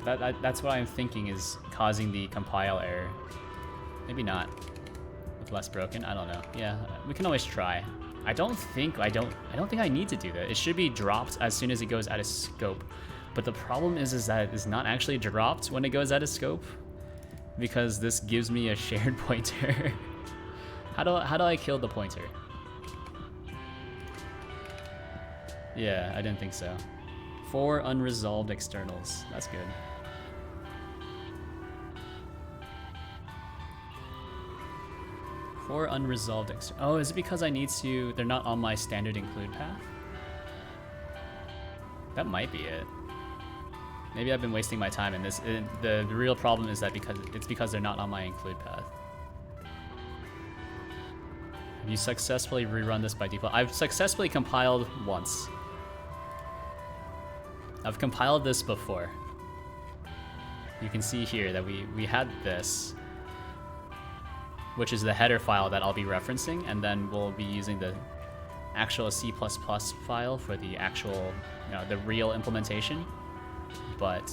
That's what I'm thinking is causing the compile error. Maybe not. With less broken, I don't know. Yeah, we can always try. I don't think I need to do that. It should be dropped as soon as it goes out of scope. But the problem is that it is not actually dropped when it goes out of scope, because this gives me a shared pointer. How do I kill the pointer? Yeah, I didn't think so. 4 unresolved externals. That's good. For unresolved oh, is it because I need to, they're not on my standard include path? That might be it. Maybe I've been wasting my time in this. The real problem is that because they're not on my include path. Have you successfully rerun this by default? I've successfully compiled once. I've compiled this before. You can see here that we had this, which is the header file that I'll be referencing, and then we'll be using the actual C++ file for the actual, the real implementation. But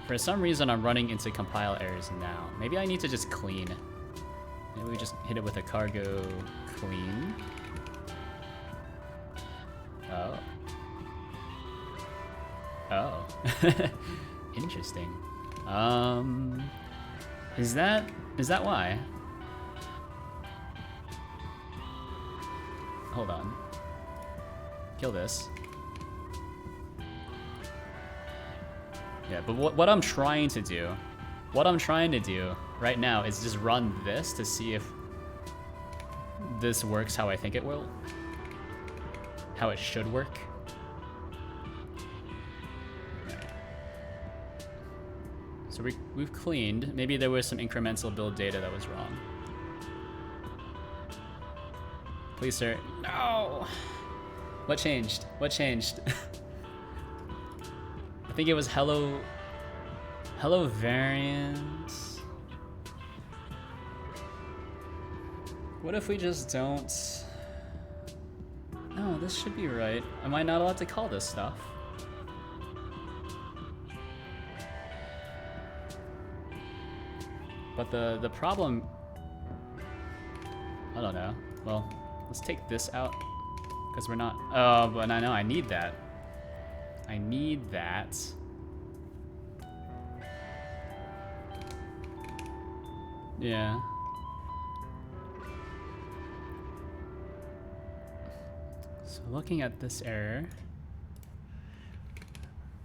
for some reason, I'm running into compile errors now. Maybe I need to just clean. Maybe we just hit it with a cargo clean. Oh. Oh. Interesting. Is that why? Hold on. Kill this. Yeah, but what I'm trying to do right now is just run this to see if this works how I think it will. How it should work. So we've cleaned. Maybe there was some incremental build data that was wrong. Please, sir. No! What changed? What changed? I think it was hello variant. What if we just don't? No, this should be right. Am I not allowed to call this stuff? But the problem, I don't know. Well, let's take this out because we're not. Oh, but I know I need that. I need that. Yeah. So looking at this error,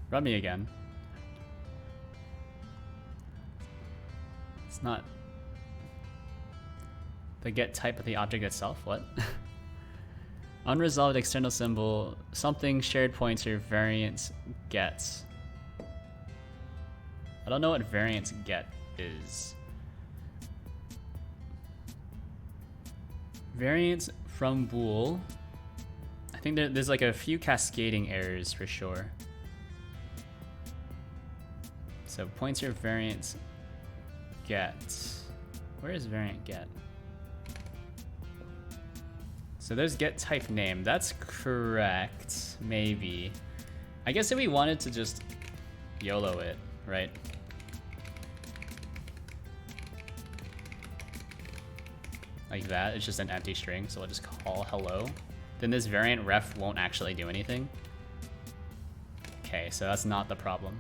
run me again. It's not the get type of the object itself. What? Unresolved external symbol, something shared pointer variance gets. I don't know what variance get is. Variance from bool. I think there's like a few cascading errors for sure. So pointer variant get. Where is variant get? So there's get type name. That's correct. Maybe. I guess if we wanted to just YOLO it, right? Like that, it's just an empty string, so I'll just call hello. Then this variant ref won't actually do anything. Okay, so that's not the problem.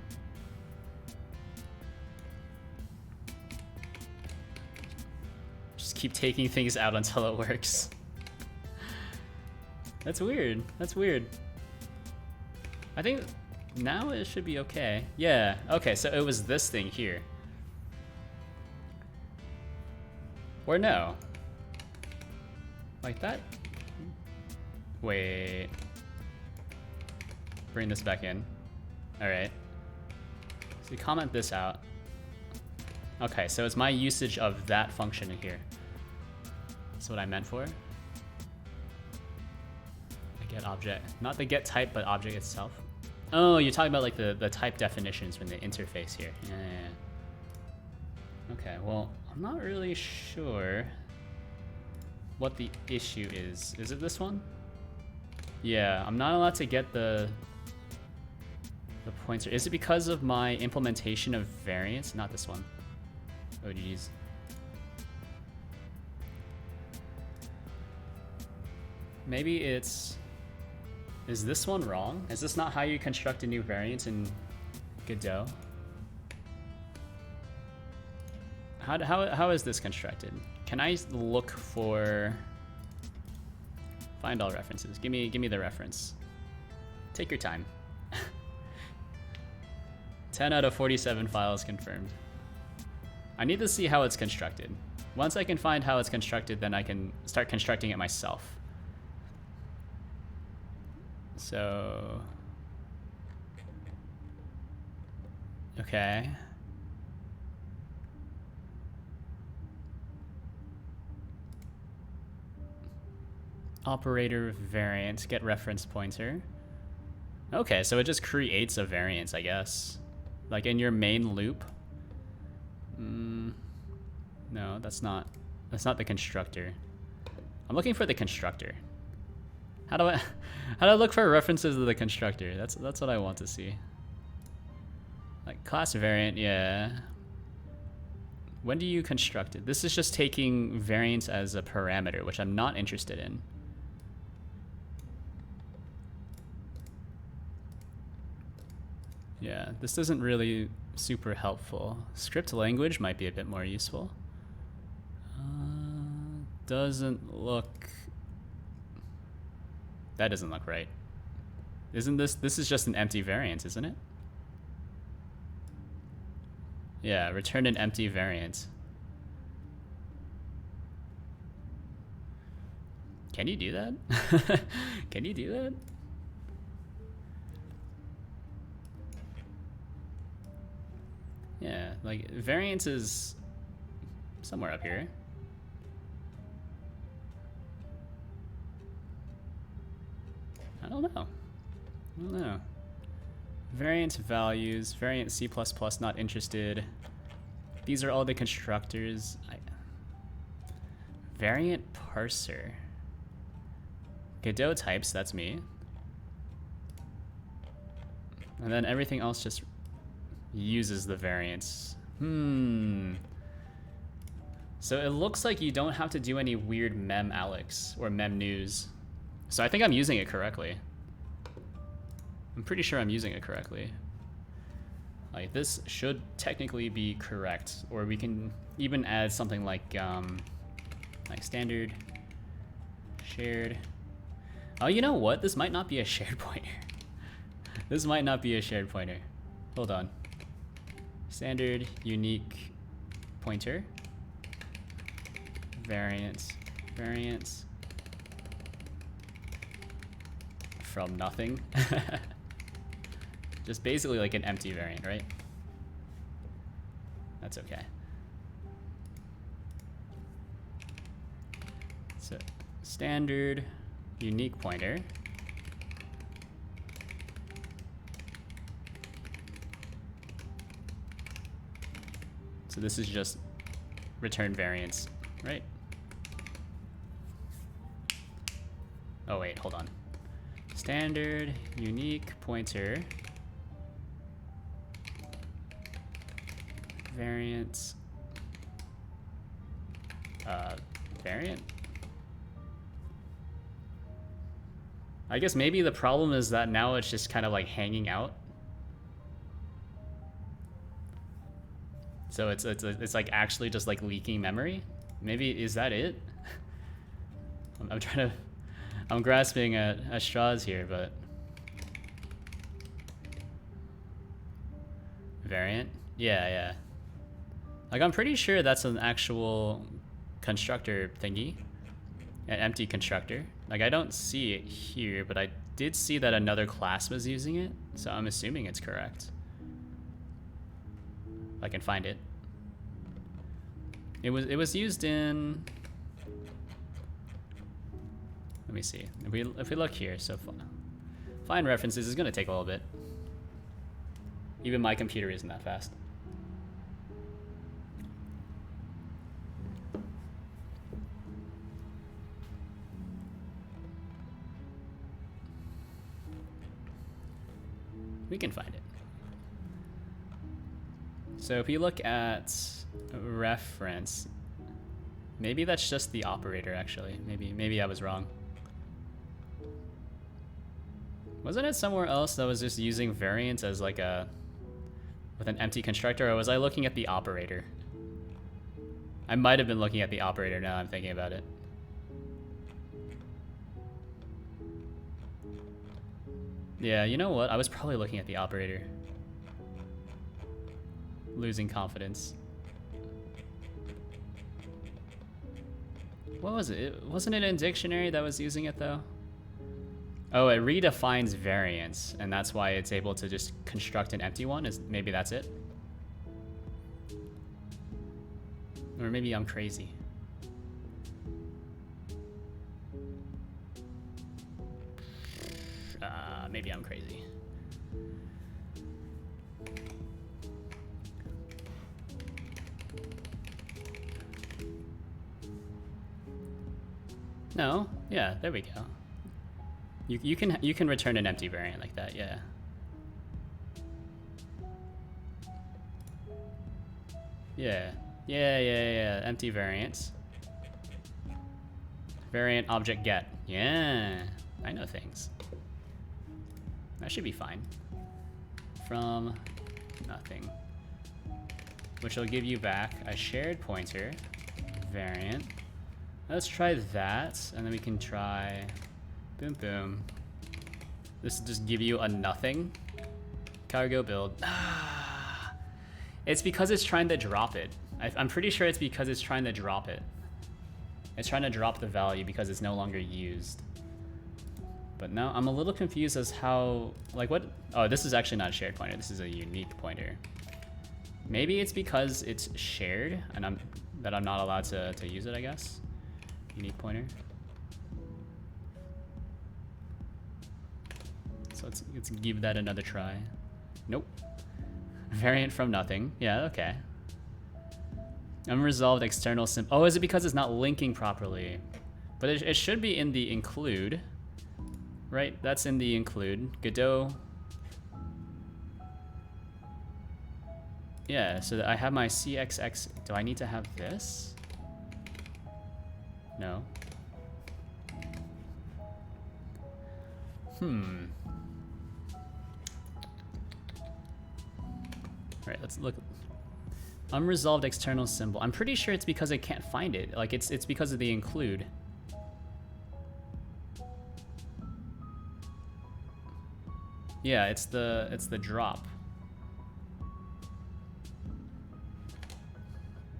Just keep taking things out until it works. That's weird. That's weird. I think now it should be okay. Yeah, okay, so it was this thing here. Or no. Like that? Wait. Bring this back in. Alright. So you comment this out. Okay, so it's my usage of that function in here. That's what I meant for. Get object, not the get type, but object itself. Oh, you're talking about like the type definitions from the interface here. Yeah. Okay, well, I'm not really sure what the issue is. Is it this one? Yeah, I'm not allowed to get the pointer. Is it because of my implementation of variants? Not this one. Oh, geez. Maybe it's... Is this one wrong? Is this not how you construct a new variant in Godot? How is this constructed? Can I look for... Find all references. Give me the reference. Take your time. 10 out of 47 files confirmed. I need to see how it's constructed. Once I can find how it's constructed, then I can start constructing it myself. So, okay. Operator variant, get reference pointer. Okay, so it just creates a variance, I guess. Like in your main loop. No, that's not the constructor. I'm looking for the constructor. How do I look for references to the constructor? That's what I want to see. Like class variant, yeah. When do you construct it? This is just taking variance as a parameter, which I'm not interested in. Yeah, this isn't really super helpful. Script language might be a bit more useful. Doesn't look... That doesn't look right. Isn't this is just an empty variant, isn't it? Yeah, return an empty variant. Can you do that? Can you do that? Yeah, like variance is somewhere up here. I don't know. Variant values, variant C++, not interested. These are all the constructors. Variant parser. Godot types, that's me. And then everything else just uses the variants. So it looks like you don't have to do any weird mem Alex or mem news. So I think I'm using it correctly. I'm pretty sure I'm using it correctly. Like this should technically be correct, or we can even add something like standard shared. Oh, you know what? This might not be a shared pointer. This might not be a shared pointer. Hold on. Standard unique pointer. Variance. From nothing. Just basically like an empty variant, right? That's okay. So standard unique pointer. So this is just return variance, right? Oh wait, hold on. Standard unique pointer variance variant. I guess maybe the problem is that now it's just kind of like hanging out. So it's like actually just like leaking memory. Maybe is that it? I'm trying to, I'm grasping at straws here, but variant. Yeah. Like I'm pretty sure that's an actual constructor thingy, an empty constructor. Like I don't see it here, but I did see that another class was using it, so I'm assuming it's correct. If I can find it. It was used in. Let me see. If we look here, so find references is gonna take a little bit. Even my computer isn't that fast. We can find it. So if you look at reference, maybe that's just the operator actually. Maybe I was wrong. Wasn't it somewhere else that was just using variance as like a with an empty constructor, or was I looking at the operator? I might have been looking at the operator now I'm thinking about it. Yeah, you know what? I was probably looking at the operator. Losing confidence. What was it? Wasn't it in dictionary that was using it though? Oh, it redefines variance, and that's why it's able to just construct an empty one. Maybe that's it? Or maybe I'm crazy. Maybe I'm crazy. No, yeah, there we go. You can return an empty variant like that, yeah. Yeah, empty variants. Variant object get. Yeah, I know things. That should be fine. From nothing. Which will give you back a shared pointer variant. Let's try that, and then we can try boom boom. This will just give you a nothing. Cargo build. It's because it's trying to drop it. I'm pretty sure it's because it's trying to drop it. It's trying to drop the value because it's no longer used. But now I'm a little confused as how, like what? Oh, this is actually not a shared pointer. This is a unique pointer. Maybe it's because it's shared and I'm not allowed to use it, I guess. Unique pointer. So let's give that another try. Nope. Variant from nothing. Yeah, okay. Unresolved external sim. Oh, is it because it's not linking properly? But it should be in the include. Right, that's in the include. Godot. Yeah, so that I have my CXX. Do I need to have this? No. Alright, let's look. Unresolved external symbol. I'm pretty sure it's because I can't find it. Like it's because of the include. Yeah, it's the drop.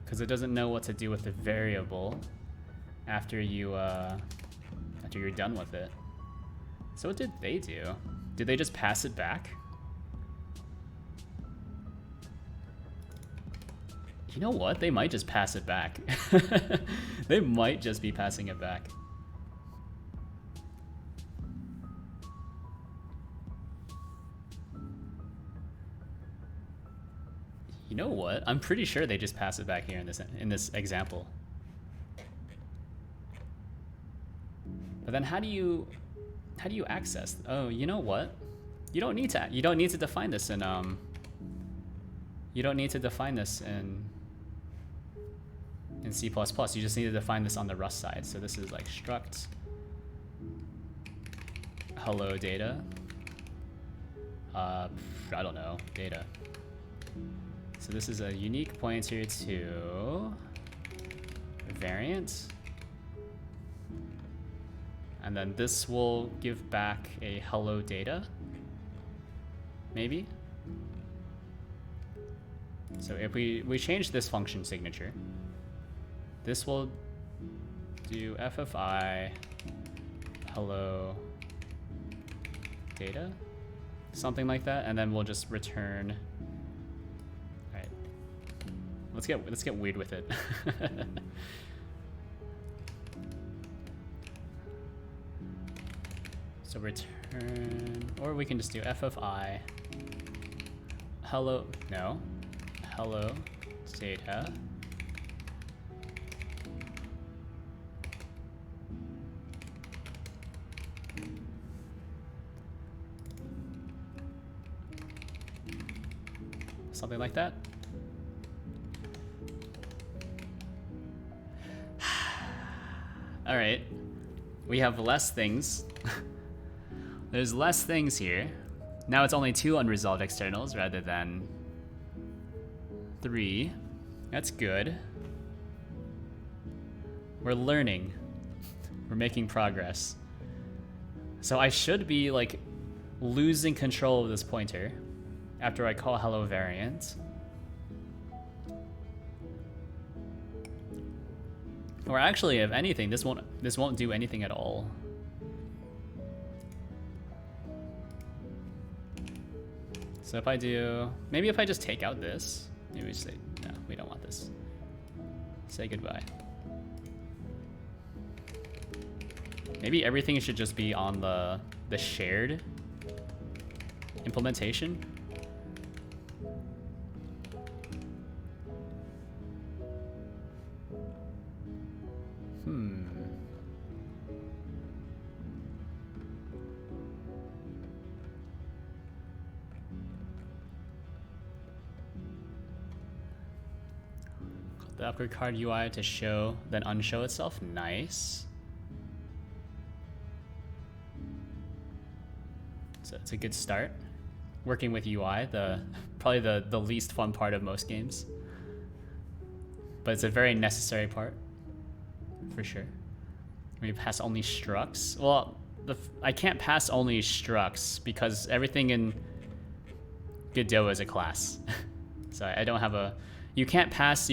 Because it doesn't know what to do with the variable after you're done with it. So what did they do? Did they just pass it back? You know what? They might just pass it back. They might just be passing it back. You know what? I'm pretty sure they just pass it back here in this example. But then how do you access? Oh, you know what? You don't need to define this in C++. You just need to define this on the Rust side. So this is like struct hello data. I don't know, data. So this is a unique pointer to variant. And then this will give back a hello data, maybe. So if we change this function signature, this will do FFI hello data, something like that, and then we'll just return. All right, let's get weird with it. So return, or we can just do FFI hello data. Something like that. All right, we have less things. There's less things here. Now it's only 2 unresolved externals rather than 3. That's good. We're learning. We're making progress. So I should be like losing control of this pointer after I call hello variant. Or actually, if anything, this won't do anything at all. So if I do, maybe if I just take out this, maybe we say, no, we don't want this. Say goodbye. Maybe everything should just be on the shared implementation. The upgrade card UI to show, then unshow itself. Nice. So it's a good start. Working with UI, probably the least fun part of most games. But it's a very necessary part, for sure. We pass only structs. Well, I can't pass only structs because everything in Godot is a class. So I don't have a. You can't pass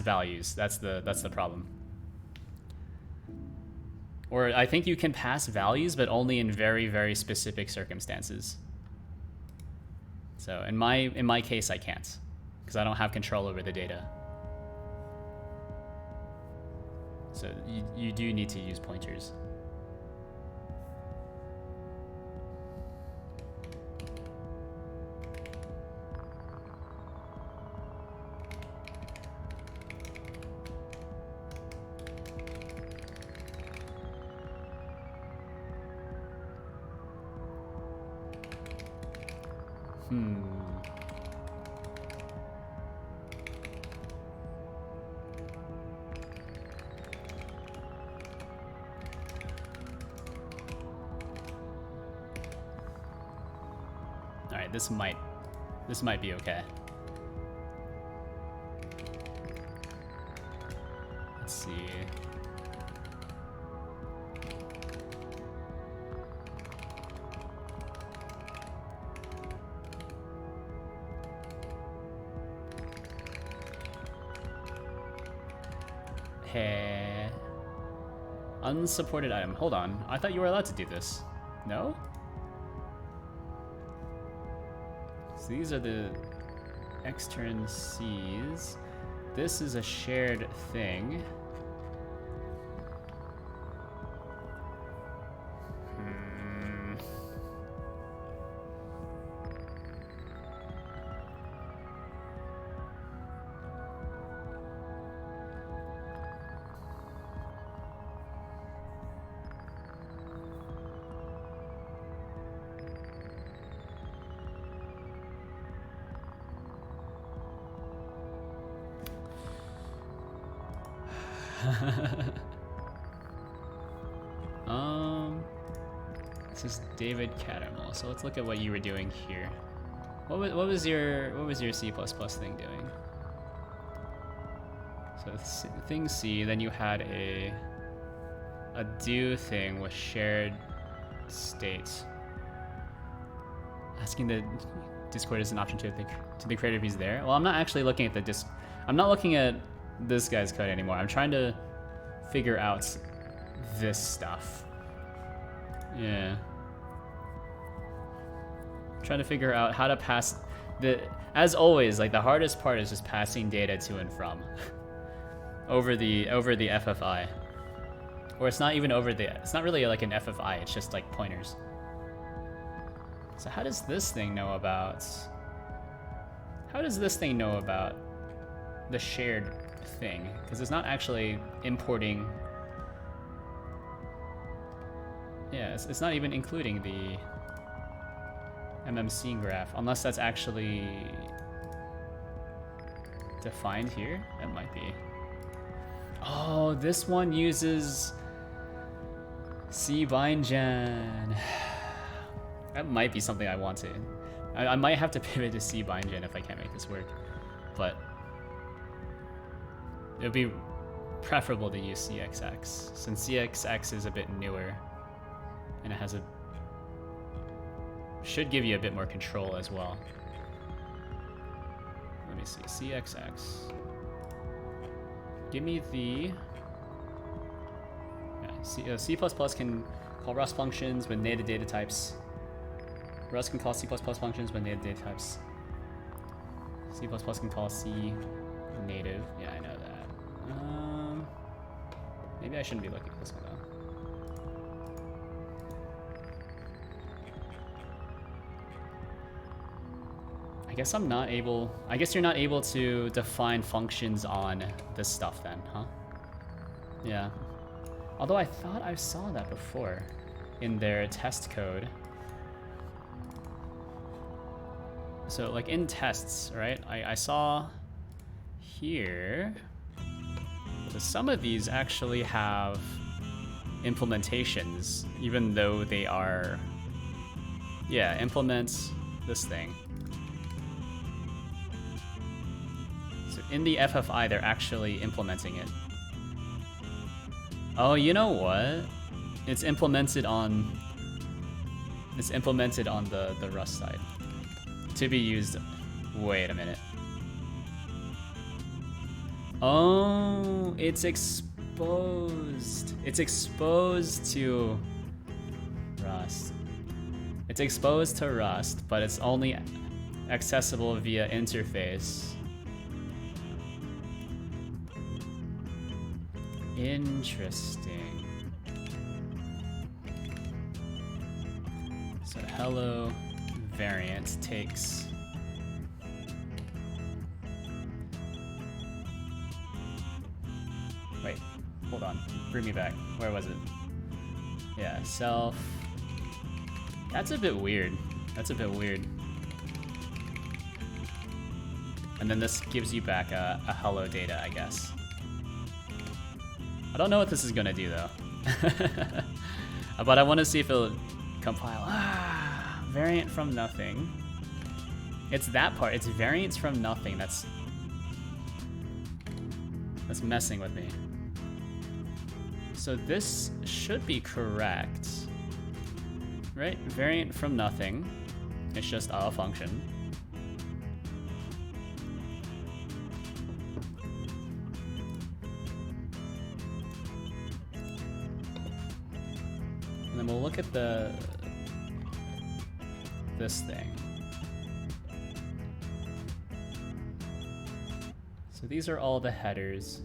values. That's the problem. Or I think you can pass values, but only in very, very specific circumstances. So in my case, I can't, because I don't have control over the data. So you do need to use pointers. All right, this might be okay. Let's see. Hey. Unsupported item. Hold on. I thought you were allowed to do this. No? So these are the extern C's. This is a shared thing. This is David Catamol. So let's look at what you were doing here. What was your C++ thing doing? So thing C, then you had a do thing with shared states. Asking the Discord is an option to the creator if he's there. Well, I'm not actually looking at I'm not looking at this guy's code anymore. I'm trying to figure out this stuff. Yeah. I'm trying to figure out how to pass as always, like the hardest part is just passing data to and from over the FFI. Or it's not even it's not really like an FFI, it's just like pointers. So how does this thing know about the shared thing? Because it's not actually importing. Yeah, it's not even including the MMC graph, unless that's actually defined here. That might be. Oh, this one uses cbindgen. That might be something I want to. I might have to pivot to cbindgen if I can't make this work, but it would be preferable to use CXX, since CXX is a bit newer and it has should give you a bit more control as well. Let me see, CXX. Give me the C++ can call Rust functions with native data types. Rust can call C++ functions with native data types. C++ can call C native. Yeah, I know that. Maybe I shouldn't be looking at this one though. I guess you're not able to define functions on this stuff then, huh? Yeah. Although I thought I saw that before in their test code. So like in tests, right? I saw here, so some of these actually have implementations, even though they are, yeah, implement this thing. So in the FFI, they're actually implementing it. Oh, you know what? It's implemented on the Rust side. To be used. Wait a minute. Oh, it's exposed. It's exposed to Rust. It's exposed to Rust, but it's only accessible via interface. Interesting. So hello variant takes wait, hold on, bring me back. Where was it? Yeah, self. That's a bit weird. That's a bit weird. And then this gives you back a hello data, I guess. I don't know what this is gonna do though. But I want to see if it'll compile. Variant from nothing. It's that part. It's variants from nothing. That's messing with me. So this should be correct, right? Variant from nothing. It's just a function. And then we'll look at this thing. So these are all the headers.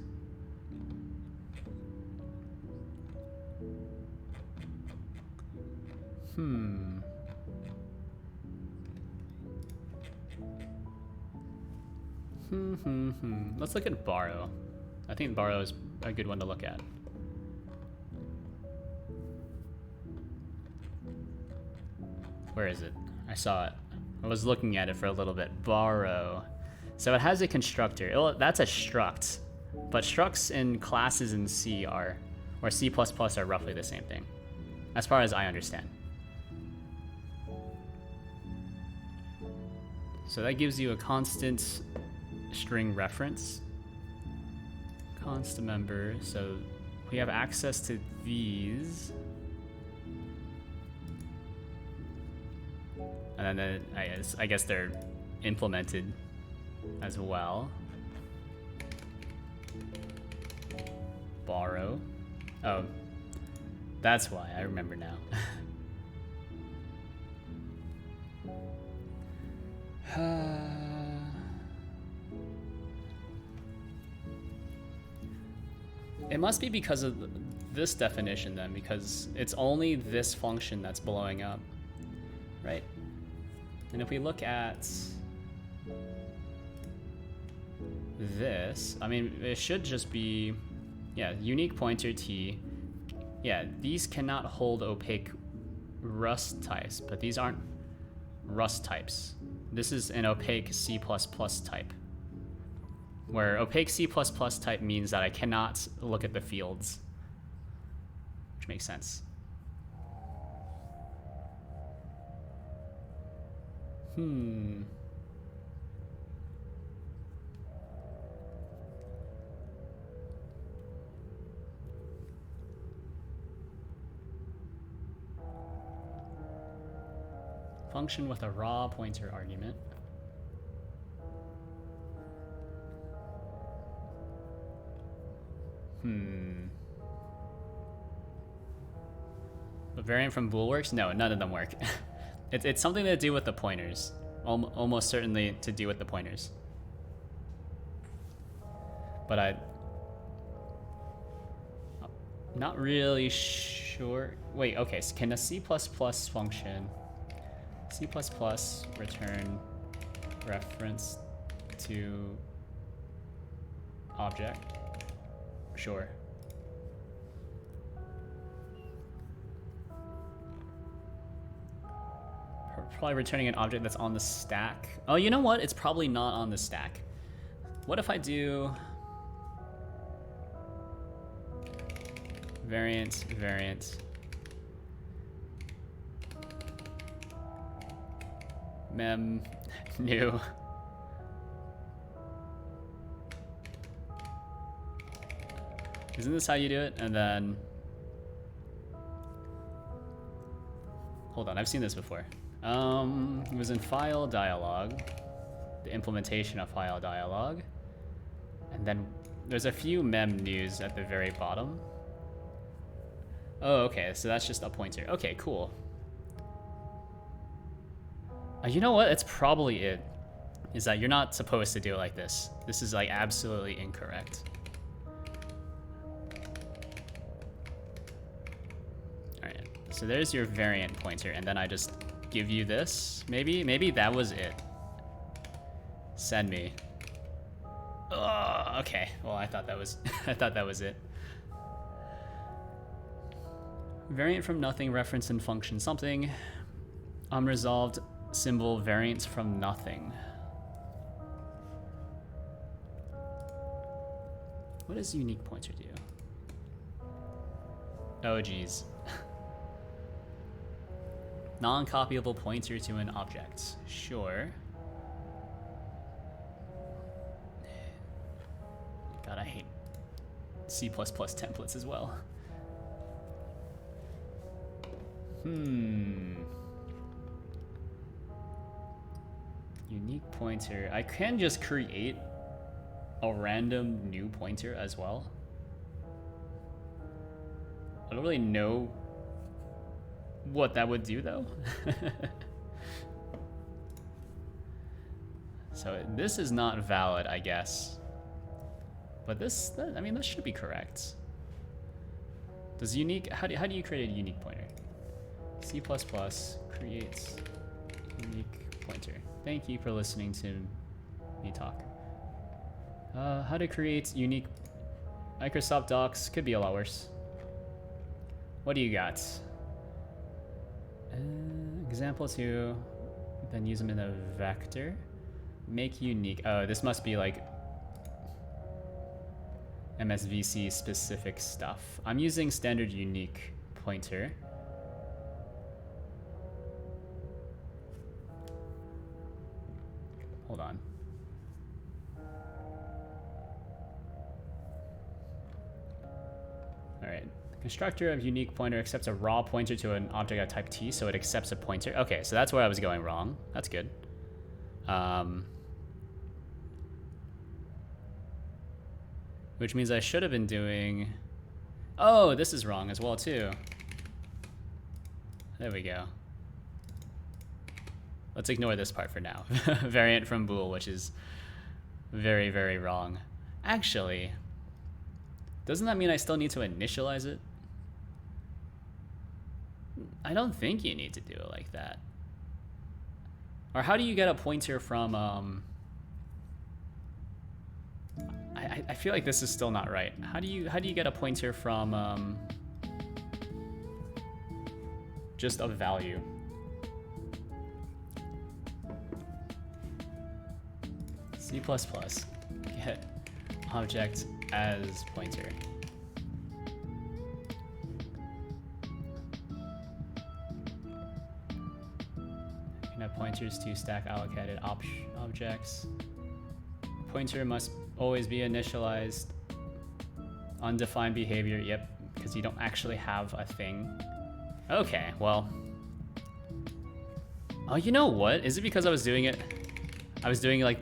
Let's look at borrow. I think borrow is a good one to look at. Where is it? I saw it. I was looking at it for a little bit. Borrow. So it has a constructor. That's a struct. But structs and classes in C are, or C++ are roughly the same thing, as far as I understand. So that gives you a constant string reference. Const member, so we have access to these. And then I guess they're implemented as well. Borrow. Oh, that's why, I remember now. It must be because of this definition then, because it's only this function that's blowing up, right? And if we look at this, I mean, it should just be, yeah, unique pointer T. Yeah, these cannot hold opaque Rust types, but these aren't Rust types. This is an opaque C++ type, where opaque C++ type means that I cannot look at the fields, which makes sense. Function with a raw pointer argument. A variant from boolworks? No, none of them work. It's something to do with the pointers. Almost certainly to do with the pointers. But I'm not really sure. Wait, okay, so can a C++ function C++ return reference to object? Sure. Probably returning an object that's on the stack. Oh, you know what? It's probably not on the stack. What if I do variant mem new isn't this how you do it? And then hold on, I've seen this before. It was in file dialog, the implementation of file dialog, and then there's a few mem news at the very bottom. Oh, okay, so that's just a pointer. Okay, cool. You know what? It's probably it. Is that you're not supposed to do it like this. This is like absolutely incorrect. Alright, so there's your variant pointer, and then I just give you this. Maybe that was it. Send me. Oh, okay. Well, I thought that was I thought that was it. Variant from nothing, reference and function something. Unresolved symbol variants from nothing. What does unique pointer do? Oh geez. Non-copyable pointer to an object. Sure. God, I hate C++ templates as well. Unique pointer. I can just create a random new pointer as well. I don't really know what that would do though. So this is not valid, I guess. But this, I mean, this should be correct. Does unique, how do you create a unique pointer? C++ creates unique pointer. Thank you for listening to me talk. How to create unique Microsoft Docs could be a lot worse. What do you got? Example 2, then use them in a vector. Make unique. Oh, this must be like MSVC specific stuff. I'm using standard unique pointer. Hold on. All right. Constructor of unique pointer accepts a raw pointer to an object of type T, so it accepts a pointer. Okay, so that's where I was going wrong. That's good. Which means I should have been doing... Oh, this is wrong as well, too. There we go. Let's ignore this part for now. Variant from bool, which is very, very wrong. Actually, doesn't that mean I still need to initialize it? I don't think you need to do it like that. Or how do you get a pointer from... I feel like this is still not right. How do you get a pointer from just a value? C++, get object as pointer. You can have pointers to stack allocated objects. Pointer must always be initialized. Undefined behavior, yep, because you don't actually have a thing. Okay, well. Oh, you know what? Is it because I was doing it? I was doing like,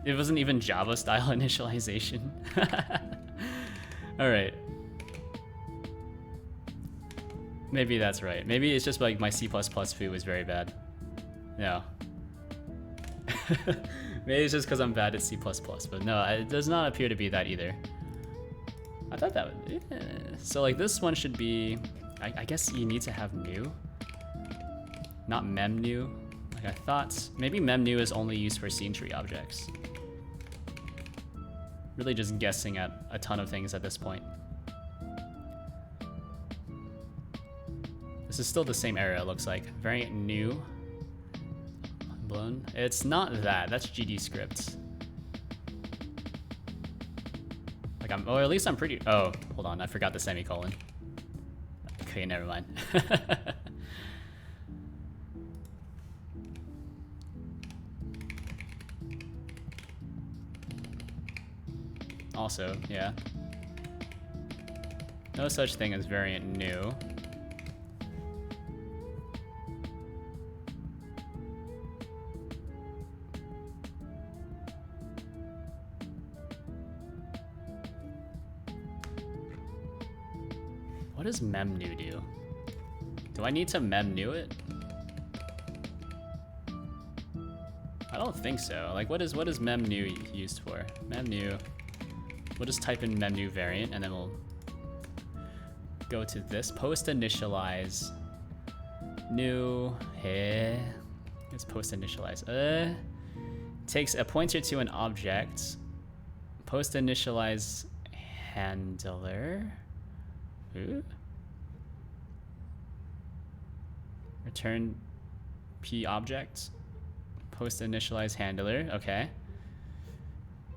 it wasn't even Java style initialization. All right. Maybe that's right. Maybe it's just like my C++ foo is very bad. No. Maybe it's just because I'm bad at C++, but no, it does not appear to be that either. I thought that would... Yeah. So like this one should be... I guess you need to have new. Not mem new. Like I thought... Maybe mem new is only used for scene tree objects. Really just guessing at a ton of things at this point. This is still the same error, it looks like. Variant new. Blown. It's not that. That's GD scripts. Like or at least I'm pretty... Oh, hold on. I forgot the semicolon. Okay, never mind. Also, yeah. No such thing as variant new. What does mem new do? Do I need to mem new it? I don't think so. Like what is mem new used for? Mem new. We'll just type in mem new variant and then we'll go to this post initialize new. Hey, it's post initialize. Takes a pointer to an object. Post initialize handler. Ooh. Return p object. Post initialize handler. Okay.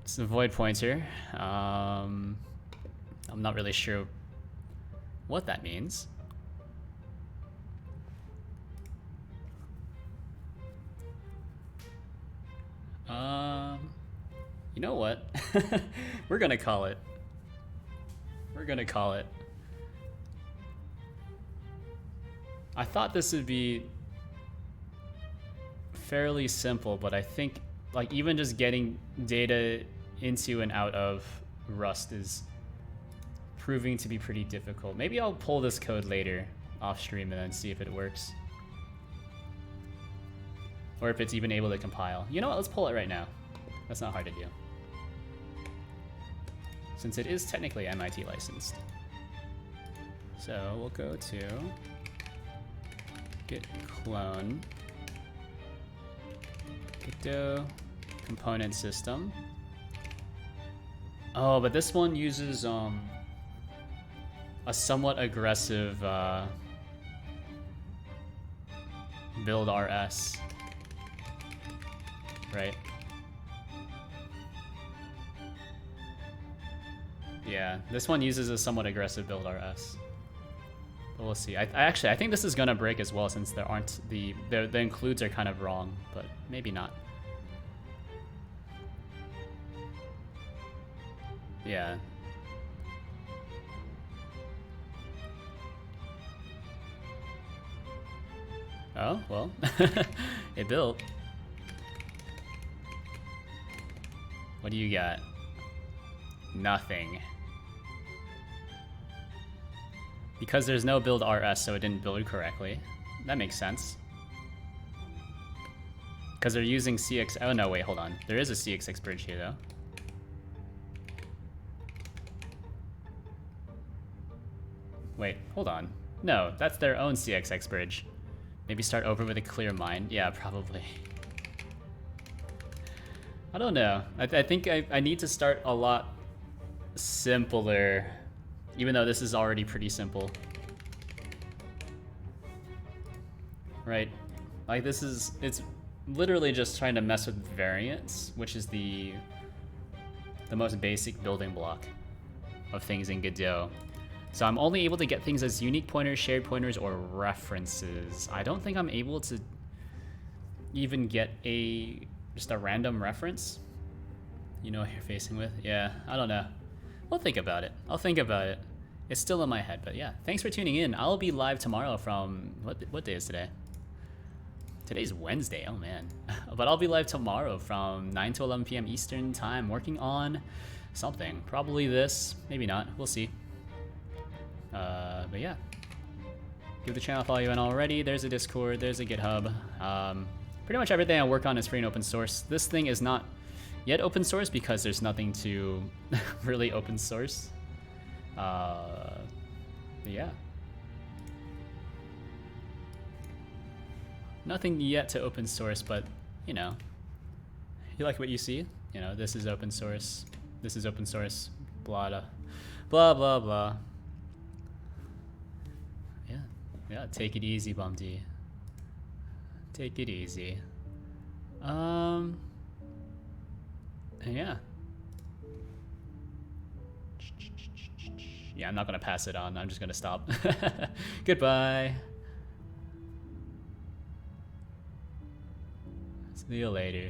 It's a void pointer. I'm not really sure what that means. You know what? We're gonna call it. We're gonna call it. I thought this would be fairly simple, but I think like even just getting data into and out of Rust is proving to be pretty difficult. Maybe I'll pull this code later off stream and then see if it works. Or if it's even able to compile. You know what, let's pull it right now. That's not hard to do. Since it is technically MIT licensed. So we'll go to git clone Godot component system. Oh, but this one uses a somewhat aggressive build RS, right? Yeah, this one uses a somewhat aggressive build RS. But we'll see. I think this is gonna break as well, since there aren't the includes are kind of wrong, but maybe not. Yeah. Oh, well. It built. What do you got? Nothing. Because there's no build RS, so it didn't build correctly. That makes sense. Because they're using CX... Oh, no, wait, hold on. There is a CX6 bridge here, though. Wait, hold on. No, that's their own CXX bridge. Maybe start over with a clear mind? Yeah, probably. I don't know. I think I need to start a lot simpler, even though this is already pretty simple. Right? Like this is, it's literally just trying to mess with variance, which is the most basic building block of things in Godot. So I'm only able to get things as unique pointers, shared pointers, or references. I don't think I'm able to even get just a random reference. You know what you're facing with? Yeah, I don't know. We'll think about it. I'll think about it. It's still in my head, but yeah. Thanks for tuning in. I'll be live tomorrow from, what day is today? Today's Wednesday, oh man. But I'll be live tomorrow from 9 to 11 p.m. Eastern time, working on something. Probably this, maybe not, we'll see. But yeah, give the channel a follow you in already. There's a Discord, there's a GitHub. Pretty much everything I work on is free and open source. This thing is not yet open source because there's nothing to really open source. But yeah. Nothing yet to open source, but you know, you like what you see? You know, this is open source, this is open source, blah, blah, blah, blah, blah. Yeah, take it easy, Bumdy. Take it easy. Yeah. Yeah, I'm not gonna pass it on. I'm just gonna stop. Goodbye. See you later.